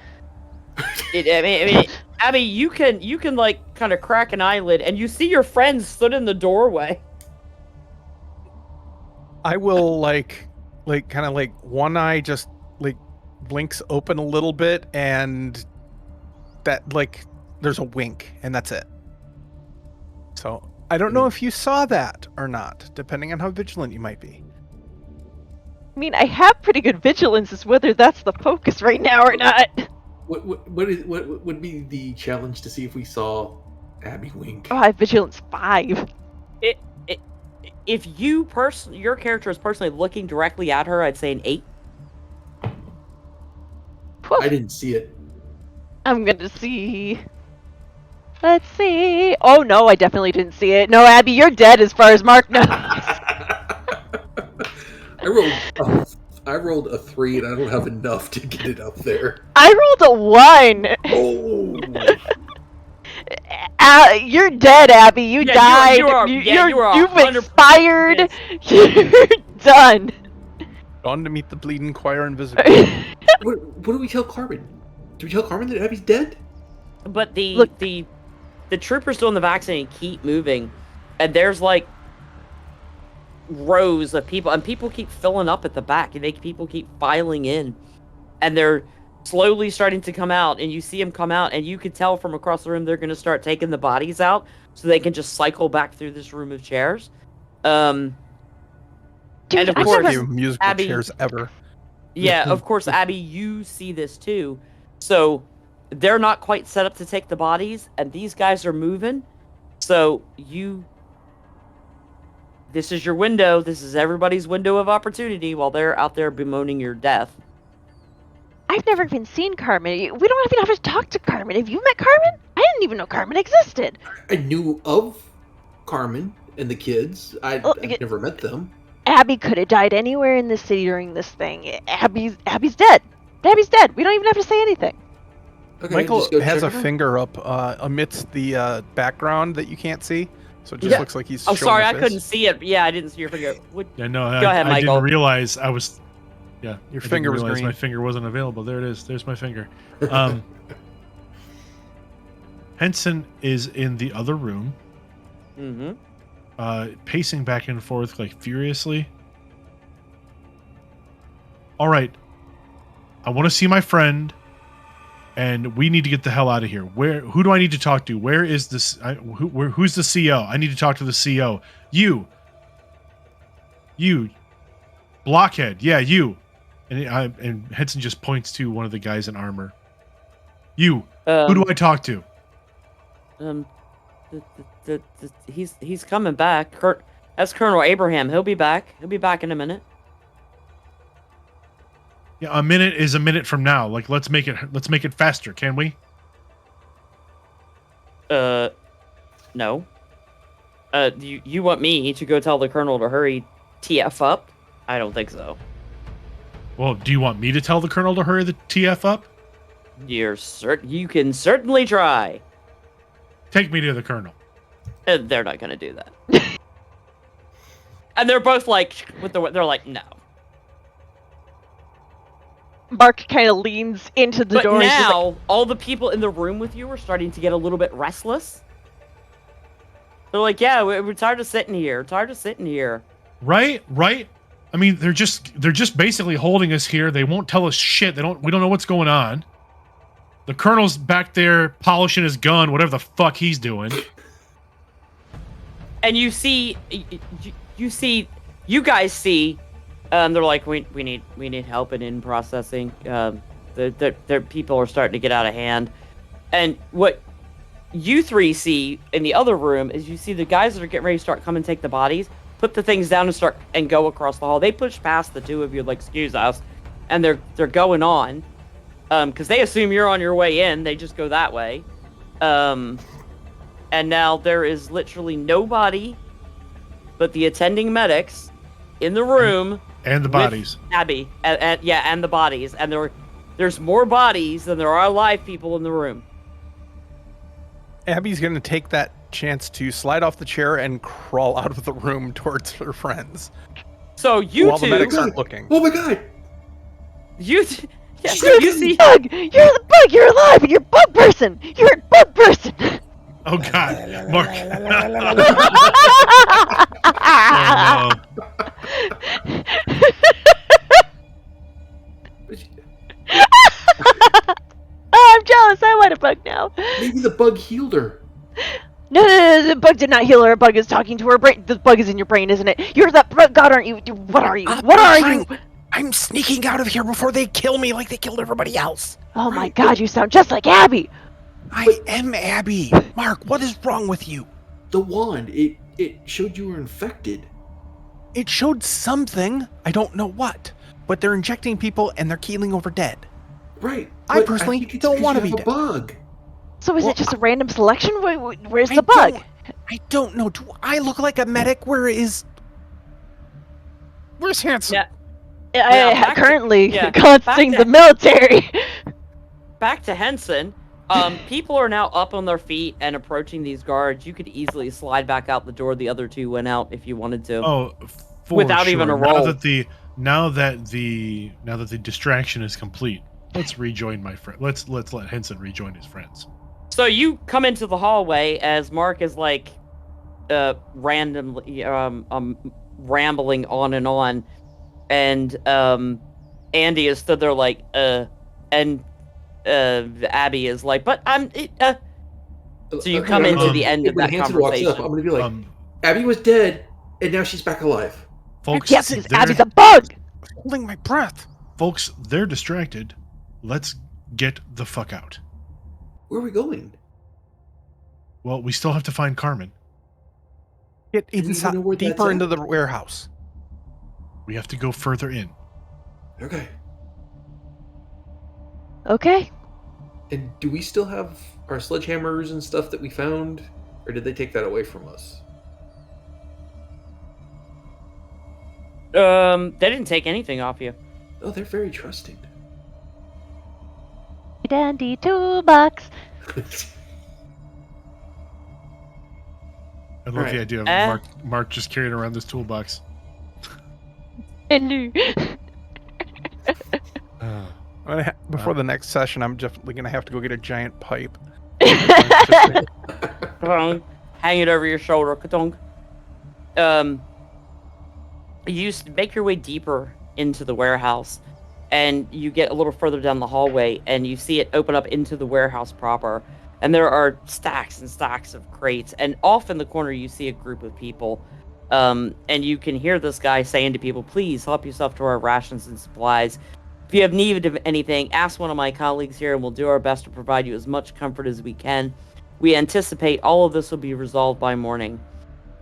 I mean, Abby, you can like kind of crack an eyelid, and you see your friends stood in the doorway. I will like kind of like one eye just like blinks open a little bit, and that like there's a wink, and that's it. So I don't know if you saw that or not, depending on how vigilant you might be. I mean, I have pretty good vigilance, is whether that's the focus right now or not. What would be the challenge to see if we saw Abby wink? Oh, I have vigilance 5. If your character is personally looking directly at her, I'd say an 8. Whew. I didn't see it. I'm gonna see. Let's see. Oh no, I definitely didn't see it. No, Abby, you're dead as far as Mark knows. I rolled a 3, and I don't have enough to get it up there. I rolled a 1. Oh. You're dead, Abby. You died. You are You've 100% expired. dead. You're done. Gone to meet the bleeding choir invisible. What do we tell Carmen? Do we tell Carmen that Abby's dead? But Look. the troopers doing the vaccinating keep moving, and there's like rows of people, and people keep filling up at the back, and people keep filing in, and they're slowly starting to come out, and you see them come out, and you could tell from across the room they're going to start taking the bodies out so they can just cycle back through this room of chairs. Dude, and of I've course, never- Few musical Abby- chairs ever. yeah, of course, Abby, you see this too. So they're not quite set up to take the bodies, and these guys are moving. So this is your window. This is everybody's window of opportunity while they're out there bemoaning your death. I've never even seen Carmen. We don't even have to talk to Carmen. Have you met Carmen? I didn't even know Carmen existed. I knew of Carmen and the kids. I've never met them. Abby could have died anywhere in the city during this thing. Abby's dead. Abby's dead. We don't even have to say anything. Okay, Michael just go has a check her out. finger up amidst the background that you can't see, so it just Yeah. looks like he's. Oh, showing sorry, a I fist. couldn't see it. Yeah, I didn't see your finger. Yeah, no, Go ahead, I Michael. didn't realize I was. Yeah, Your I finger didn't was realize green. My finger wasn't available. There it is. There's my finger. Henson is in the other room, Mm-hmm. pacing back and forth like furiously. All right, I want to see my friend, and we need to get the hell out of here. Who do I need to talk to? Where is this? Who's the CO? I need to talk to the CO. You, You, blockhead. Yeah, you. And Henson just points to one of the guys in armor. You. Who do I talk to? He's coming back. That's Colonel Abraham. He'll be back. He'll be back in a minute. Yeah, a minute is a minute from now. Like, let's make it faster, can we? No. You want me to go tell the Colonel to hurry TF up? I don't think so. Well, do you want me to tell the Colonel to hurry the TF up? You can certainly try. Take me to the Colonel. They're not gonna do that. And they're both like, they're like, no. Mark kind of leans into the door. But now, all the people in the room with you are starting to get a little bit restless. They're like, yeah, we're tired of sitting here. Tired of sitting here. Right. I mean, they're just basically holding us here. They won't tell us shit. We don't know what's going on. The Colonel's back there polishing his gun, whatever the fuck he's doing. And you guys see, they're like, we need help in processing. Their people are starting to get out of hand. And what you three see in the other room is you see the guys that are getting ready to start come and take the bodies, put the things down and go across the hall. They push past the two of you, like, excuse us, and they're going on, because they assume you're on your way in. They just go that way, and now there is literally nobody but the attending medics in the room and the bodies. Abby, and the bodies, and there's more bodies than there are live people in the room. Abby's going to take that chance to slide off the chair and crawl out of the room towards her friends. So you while two, the medics aren't looking. Oh my god! You you're the bug! You're the bug! You're alive! And you're bug person! You're a bug person! Oh god, Mark. Oh, I'm jealous. I want a bug now. Maybe the bug healed her. No, the bug did not heal her. A bug is talking to her brain. The bug is in your brain, isn't it? You're that god, aren't you? What are you? What are you? I'm sneaking out of here before they kill me like they killed everybody else. Oh my god, you sound just like Abby. I am Abby. Mark, what is wrong with you? The wand, it showed you were infected. It showed something. I don't know what. But they're injecting people and they're keeling over dead. Right. I personally don't want to be a dead. bug. So is it just a random selection? Where's I the bug? I don't know. Do I look like a medic? Where's Hanson? Yeah. Currently back consting to- the military. Back to Henson. People are now up on their feet and approaching these guards. You could easily slide back out the door the other two went out if you wanted to. Oh, Without even a roll. Now that the distraction is complete, let's rejoin my friend. Let's let Henson rejoin his friends. So you come into the hallway as Mark is like randomly rambling on, and Andy is stood there like and Abby is like, but I'm so you come into the end of when that Hanson walks conversation. up, I'm gonna be like, Abby was dead, and now she's back alive. Folks, Yes, because Abby's a bug. Holding my breath. folks, they're distracted. Let's get the fuck out. Where are we going? Well, we still have to find Carmen. Get Does he inside, know where that's deeper at? into the warehouse. We have to go further in. Okay. Okay. And do we still have our sledgehammers and stuff that we found? Or did they take that away from us? They didn't take anything off you. Oh, they're very trusting. Dandy toolbox. I love Alright. the idea of Mark just carrying around this toolbox. And Before the next session, I'm definitely gonna have to go get a giant pipe. Ka-dong. Hang it over your shoulder. Ka-dong. You make your way deeper into the warehouse, and you get a little further down the hallway, and you see it open up into the warehouse proper. And there are stacks and stacks of crates, and off in the corner you see a group of people. And you can hear this guy saying to people, please help yourself to our rations and supplies. If you have need of anything, ask one of my colleagues here and we'll do our best to provide you as much comfort as we can. We anticipate all of this will be resolved by morning.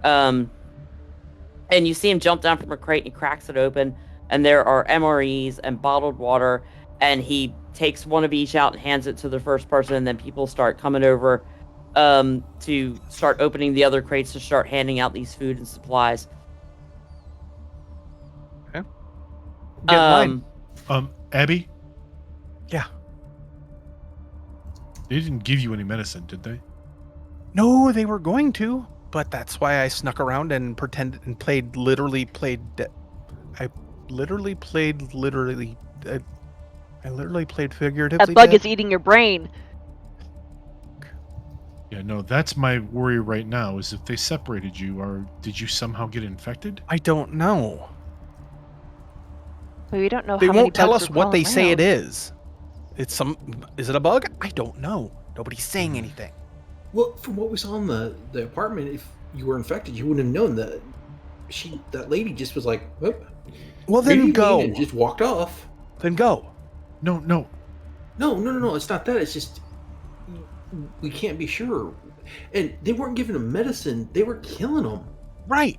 And you see him jump down from a crate and he cracks it open, and there are MREs and bottled water, and he takes one of each out and hands it to the first person, and then people start coming over to start opening the other crates to start handing out these food and supplies. Okay. Get in line. Abby, Yeah. they didn't give you any medicine, did they? No, they were going to, but that's why I snuck around and pretended and played. I literally played figuratively. That bug dead. is eating your brain. Yeah, no, that's my worry right now, is if they separated you, or did you somehow get infected? I don't know. But we don't know They how many won't tell bugs us we're what they crawling say it around. is. Is it a bug? I don't know. Nobody's saying anything. Well, from what we saw in the apartment, if you were infected, you wouldn't have known that. That lady just was like, "Whoop, Well, good then evening," go. and just walked off. Then go. No. No. It's not that. It's just we can't be sure. And they weren't giving them medicine; they were killing them. Right.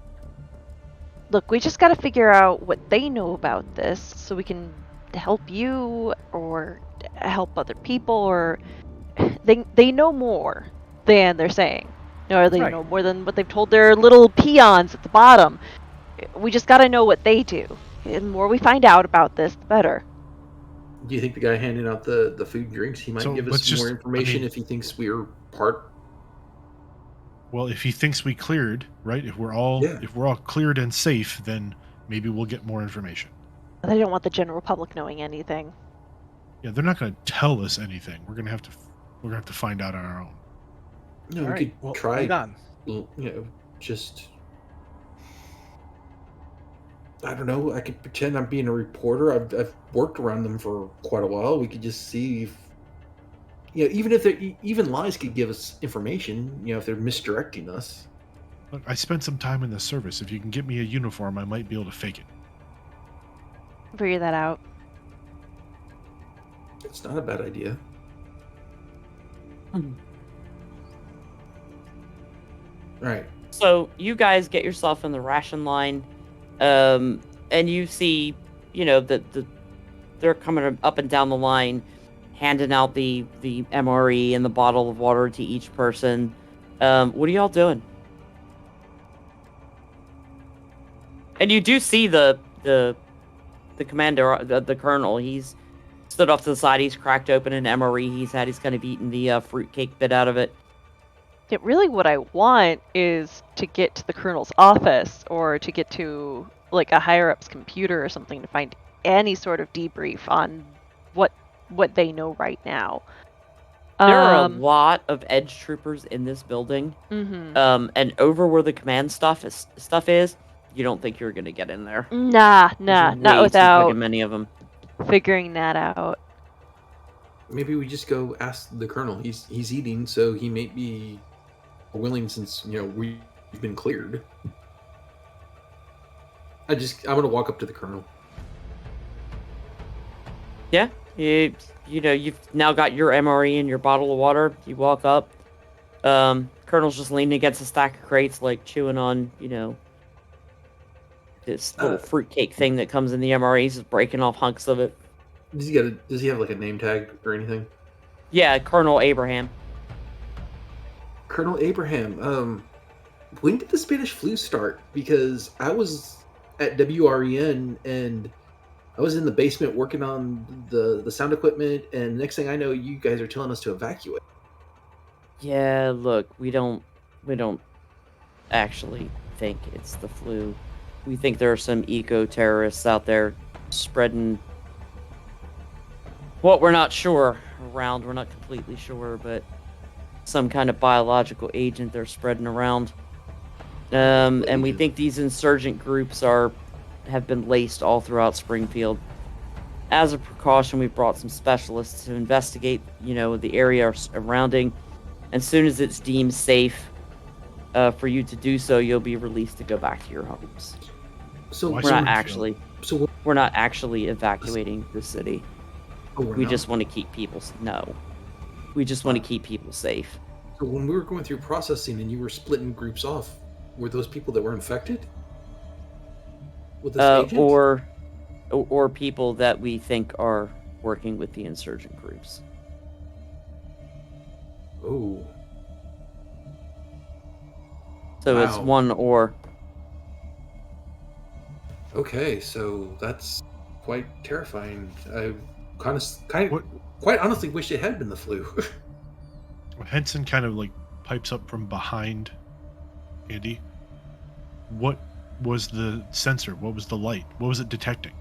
Look, we just gotta figure out what they know about this so we can help you or help other people, or they know more than they're saying. Or they Right. know more than what they've told their little peons at the bottom. We just gotta know what they do. And the more we find out about this, the better. Do you think the guy handing out the food and drinks, he might So give let's us more just- information I mean- if he thinks we're part? Well, if he thinks we cleared, right? If we're all cleared and safe, then maybe we'll get more information. They don't want the general public knowing anything. Yeah, they're not going to tell us anything. We're going to have to find out on our own. No, All we right. could Well, try. hold on. Just I don't know. I could pretend I'm being a reporter. I've worked around them for quite a while. We could just see if, even if even lies could give us information. If they're misdirecting us. Look, I spent some time in the service. If you can get me a uniform, I might be able to fake it. Figure that out. It's not a bad idea. Right. So you guys get yourself in the ration line, and you see, that they're coming up and down the line, handing out the MRE and the bottle of water to each person. What are y'all doing? And you do see the commander, the colonel. He's stood off to the side. He's cracked open an MRE. He's kind of eaten the fruitcake bit out of it. Yeah, really what I want is to get to the colonel's office or to get to like a higher up's computer or something to find any sort of debrief on what they know right now. There are a lot of edge troopers in this building. Mm-hmm. And over where the command stuff is, you don't think you're gonna get in there. Nah, There's not way too without fucking many of them. figuring that out. Maybe we just go ask the colonel. He's eating, so he may be willing since we've been cleared. I'm gonna walk up to the colonel. Yeah, you've now got your MRE and your bottle of water. You walk up. Colonel's just leaning against a stack of crates, like chewing on, this little fruitcake thing that comes in the MRE. He's just breaking off hunks of it. Does he have like a name tag or anything? Yeah, Colonel Abraham. Colonel Abraham, when did the Spanish flu start? Because I was at WREN and I was in the basement working on the sound equipment, and next thing I know, you guys are telling us to evacuate. Yeah, look, we don't actually think it's the flu. We think there are some eco-terrorists out there spreading what we're not sure around. We're not completely sure, but some kind of biological agent they're spreading around. And we think these insurgent groups have been laced all throughout Springfield. As a precaution, we've brought some specialists to investigate, the area surrounding. As soon as it's deemed safe, for you to do so, you'll be released to go back to your homes. So Why We're not Springfield? actually evacuating the city. we're We not? just want to keep people. No, we just want to Wow. keep people safe. So when we were going through processing and you were splitting groups off, were those people that were infected with this agent? Or people that we think are working with the insurgent groups. Oh, So it's wow. one or. Okay, so that's quite terrifying. I What quite honestly wish it had been the flu. Henson kind of like pipes up from behind Andy. What was the sensor? What was the light? What was it detecting?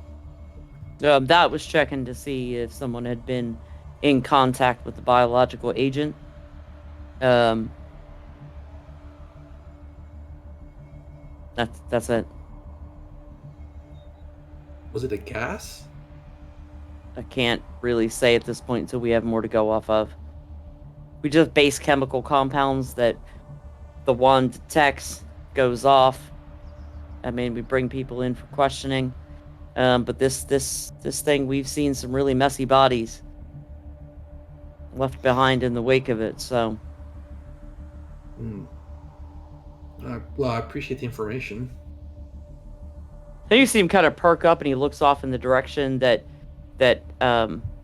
That was checking to see if someone had been in contact with the biological agent. That's it. Was it a gas? I can't really say at this point until we have more to go off of. We just base chemical compounds that the one detects, goes off. I mean, we bring people in for questioning. But this thing, we've seen some really messy bodies left behind in the wake of it. So Hmm. Well, I appreciate the information. then you see him kind of perk up, and he looks off in the direction that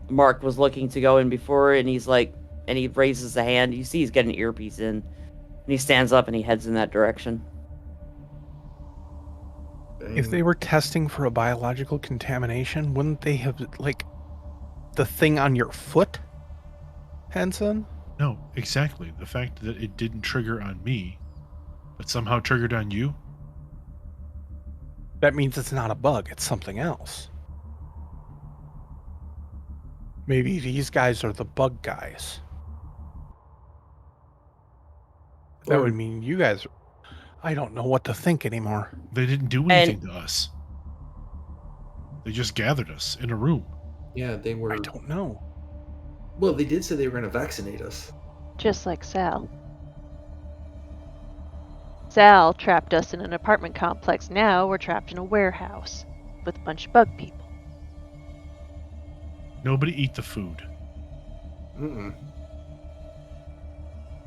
Mark was looking to go in before, and he's like, and he raises a hand. You see, he's got an earpiece in, and he stands up and he heads in that direction. If they were testing for a biological contamination, wouldn't they have, like, the thing on your foot, Henson? No, exactly. The fact that it didn't trigger on me, but somehow triggered on you. That means it's not a bug, it's something else. Maybe these guys are the bug guys. That Or- would mean you guys... I don't know what to think anymore. They didn't do anything to us. They just gathered us in a room. Yeah, they were. I don't know. Well, they did say they were going to vaccinate us. Just like Sal. Sal trapped us in an apartment complex. Now we're trapped in a warehouse with a bunch of bug people. Nobody eat the food. Mm-mm.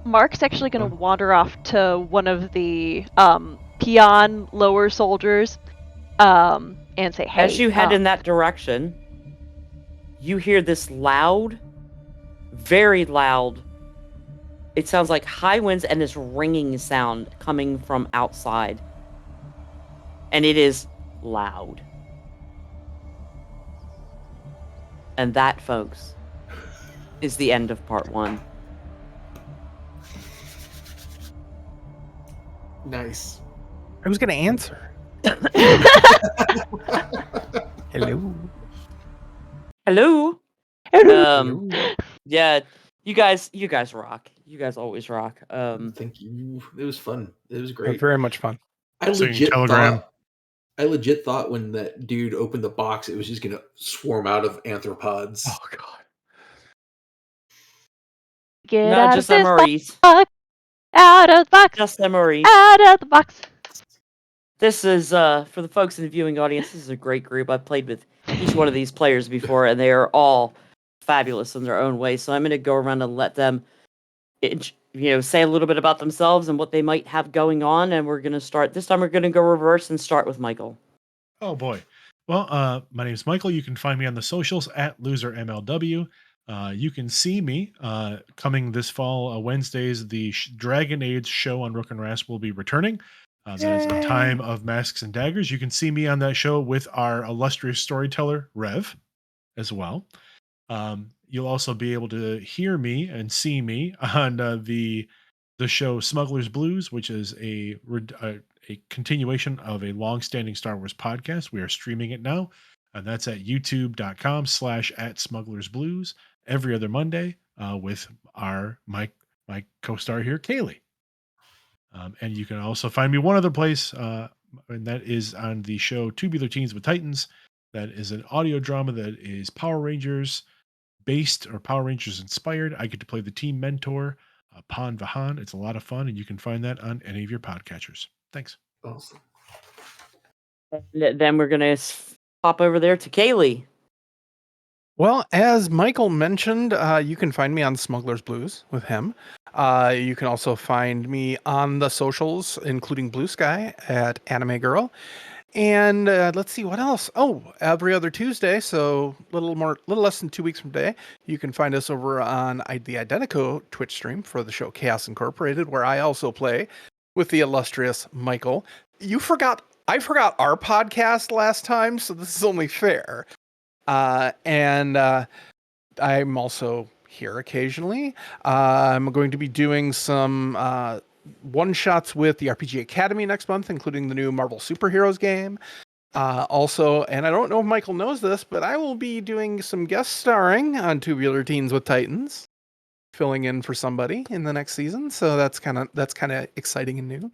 Mark's actually going to wander off to one of the peon lower soldiers and say, hey. As you head in that direction, you hear this loud, very loud, it sounds like high winds and this ringing sound coming from outside. And it is loud. And that, folks, is the end of part 1. Nice. I was going to answer. Hello. Hello. Hello. Yeah, you guys rock. You guys always rock. Thank you. It was fun. It was But great. very much fun. I Singing legit Telegram. thought when that dude opened the box, it was just going to swarm out of arthropods. Oh, God. Get no, out just of this MREs. box. Out of the box. Just MREs. Out of the box. This is for the folks in the viewing audience. This is a great group. I've played with each one of these players before, and they are all fabulous in their own way. So I'm going to go around and let them, say a little bit about themselves and what they might have going on. And we're going to start this time. We're going to go reverse and start with Michael. Oh boy. Well, my name is Michael. You can find me on the socials at losermlw. You can see me coming this fall Wednesdays. The Dragon Age show on Rook and Rasp will be returning. That is A Time of Masks and Daggers. You can see me on that show with our illustrious storyteller, Rev, as well. You'll also be able to hear me and see me on the show Smuggler's Blues, which is a continuation of a long-standing Star Wars podcast. We are streaming it now, and that's at youtube.com/@smugglersblues every other Monday with my co-star here, Kaylee. And you can also find me one other place, and that is on the show Tubular Teens with Titans. That is an audio drama that is Power Rangers based or Power Rangers inspired. I get to play the team mentor Pon Vahan. It's a lot of fun, and you can find that on any of your podcatchers. Thanks. Awesome. And then we're gonna pop over there to Kaylee. Well, as Michael mentioned, you can find me on Smuggler's Blues with him. You can also find me on the socials, including Blue Sky at Anime Girl. And let's see what else. Oh, every other Tuesday, so little less than 2 weeks from today, you can find us over on the Identico Twitch stream for the show Chaos Incorporated, where I also play with the illustrious Michael. I forgot our podcast last time, so this is only fair. And I'm also here occasionally. I'm going to be doing some one-shots with the RPG Academy next month, including the new Marvel Superheroes game. Also, and I don't know if Michael knows this, but I will be doing some guest starring on Tubular Teens with Titans, filling in for somebody in the next season. So that's kind of exciting and new.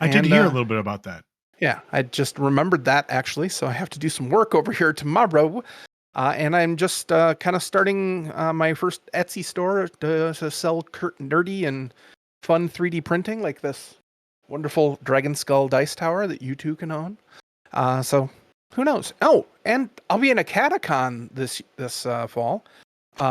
I did hear a little bit about that. Yeah, I just remembered that actually. So I have to do some work over here tomorrow. And I'm just kind of starting my first Etsy store to sell nerdy and fun 3D printing, like this wonderful Dragon Skull dice tower that you two can own. So who knows? Oh, and I'll be in a Catacon this fall,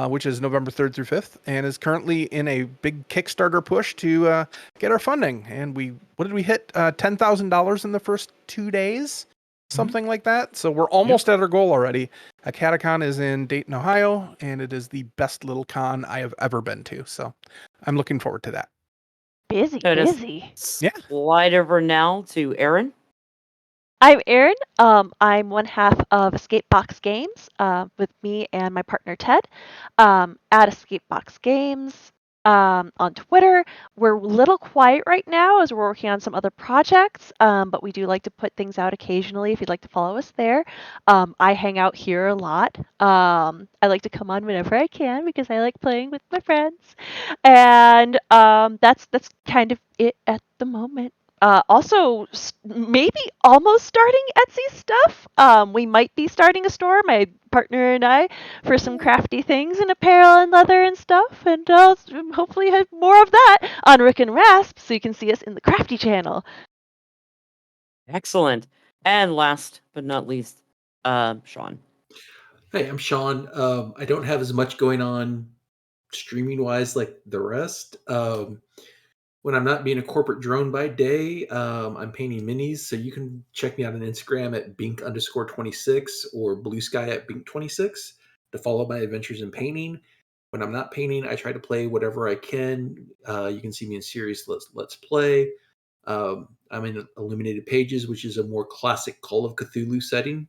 which is November 3rd through 5th, and is currently in a big Kickstarter push to get our funding. And what did we hit? $10,000 in the first 2 days? Something like that. So we're almost at our goal already. A Catacon is in Dayton, Ohio, and it is the best little con I have ever been to. So I'm looking forward to that. Busy. Yeah. Slide over now to Aaron. I'm Erin. I'm one half of Escapebox Games with me and my partner Ted at Escapebox Games on Twitter. We're a little quiet right now as we're working on some other projects, but we do like to put things out occasionally if you'd like to follow us there. I hang out here a lot. I like to come on whenever I can because I like playing with my friends. And that's kind of it at the moment. Also, maybe almost starting Etsy stuff. We might be starting a store, my partner and I, for some crafty things and apparel and leather and stuff. And hopefully have more of that on Rick and Rasp so you can see us in the crafty channel. Excellent. And last but not least, Sean. Hey, I'm Sean. I don't have as much going on streaming wise like the rest. When I'm not being a corporate drone by day, I'm painting minis. So you can check me out on Instagram at bink_26 or Blue Sky at bink26 to follow my adventures in painting. When I'm not painting, I try to play whatever I can. You can see me in Serious Let's Play. I'm in Illuminated Pages, which is a more classic Call of Cthulhu setting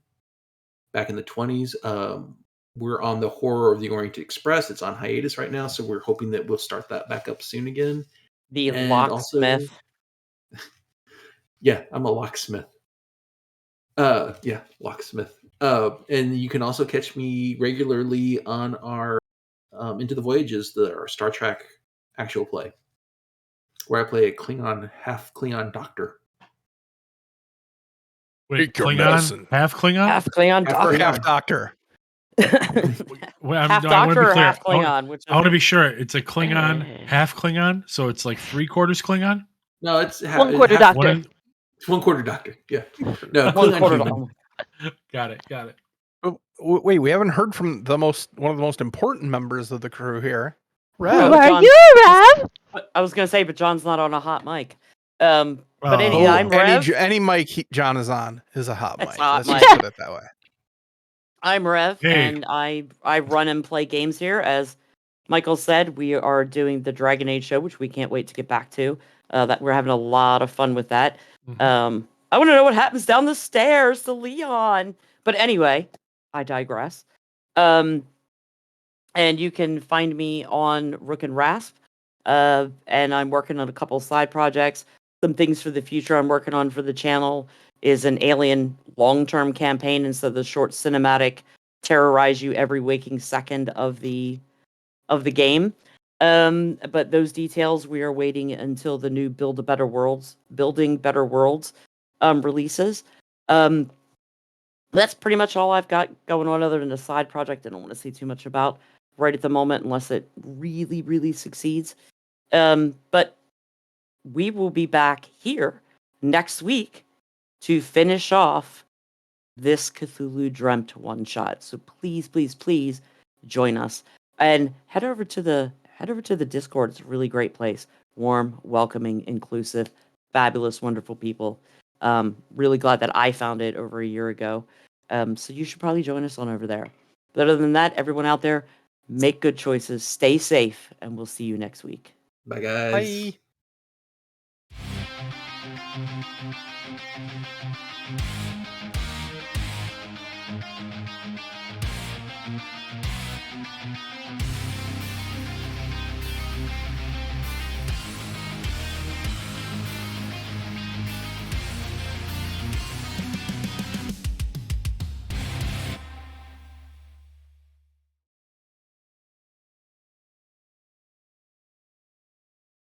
back in the 20s. We're on the Horror of the Orient Express. It's on hiatus right now, so we're hoping that we'll start that back up soon again. The And locksmith. Yeah, I'm a locksmith. Locksmith. And you can also catch me regularly on our Into the Voyages, our Star Trek actual play, where I play a Klingon, half Klingon doctor. Wait, Klingon? Half Klingon? Half Klingon doctor. Half doctor. Well, half I doctor want to be or clear. half Klingon? I want to be sure. It's a Klingon, half Klingon, so it's like 3/4 Klingon? No, it's 1/4 doctor. It's 1/4 doctor. Yeah. No, One-quarter Klingon human. Got it. Wait, we haven't heard from one of the most important members of the crew here. Who Oh, Rev. are John. you, Rev? I was gonna say, but John's not on a hot mic. But Oh. I'm Rev. Any mic John is on is a hot It's mic. a hot Let's mic. just put it that way. I'm Rev, Hey. and I run and play games here. As Michael said, we are doing the Dragon Age show, which we can't wait to get back to. That we're having a lot of fun with that. Mhm. I want to know what happens down the stairs to Leon. But anyway, I digress. And you can find me on Rook and Rasp. And I'm working on a couple side projects. Some things for the future I'm working on for the channel is an Alien long-term campaign instead of the short cinematic terrorize you every waking second of the game. But those details we are waiting until the new Building Better Worlds releases. That's pretty much all I've got going on other than a side project I don't want to say too much about right at the moment unless it really, really succeeds. But we will be back here next week to finish off this Cthulhu Dreamt one shot. So please, please, please join us and head over to the Discord. It's a really great place. Warm, welcoming, inclusive, fabulous, wonderful people. Really glad that I found it over a year ago. So you should probably join us on over there. But other than that, everyone out there, make good choices, stay safe, and we'll see you next week. Bye, guys. Bye.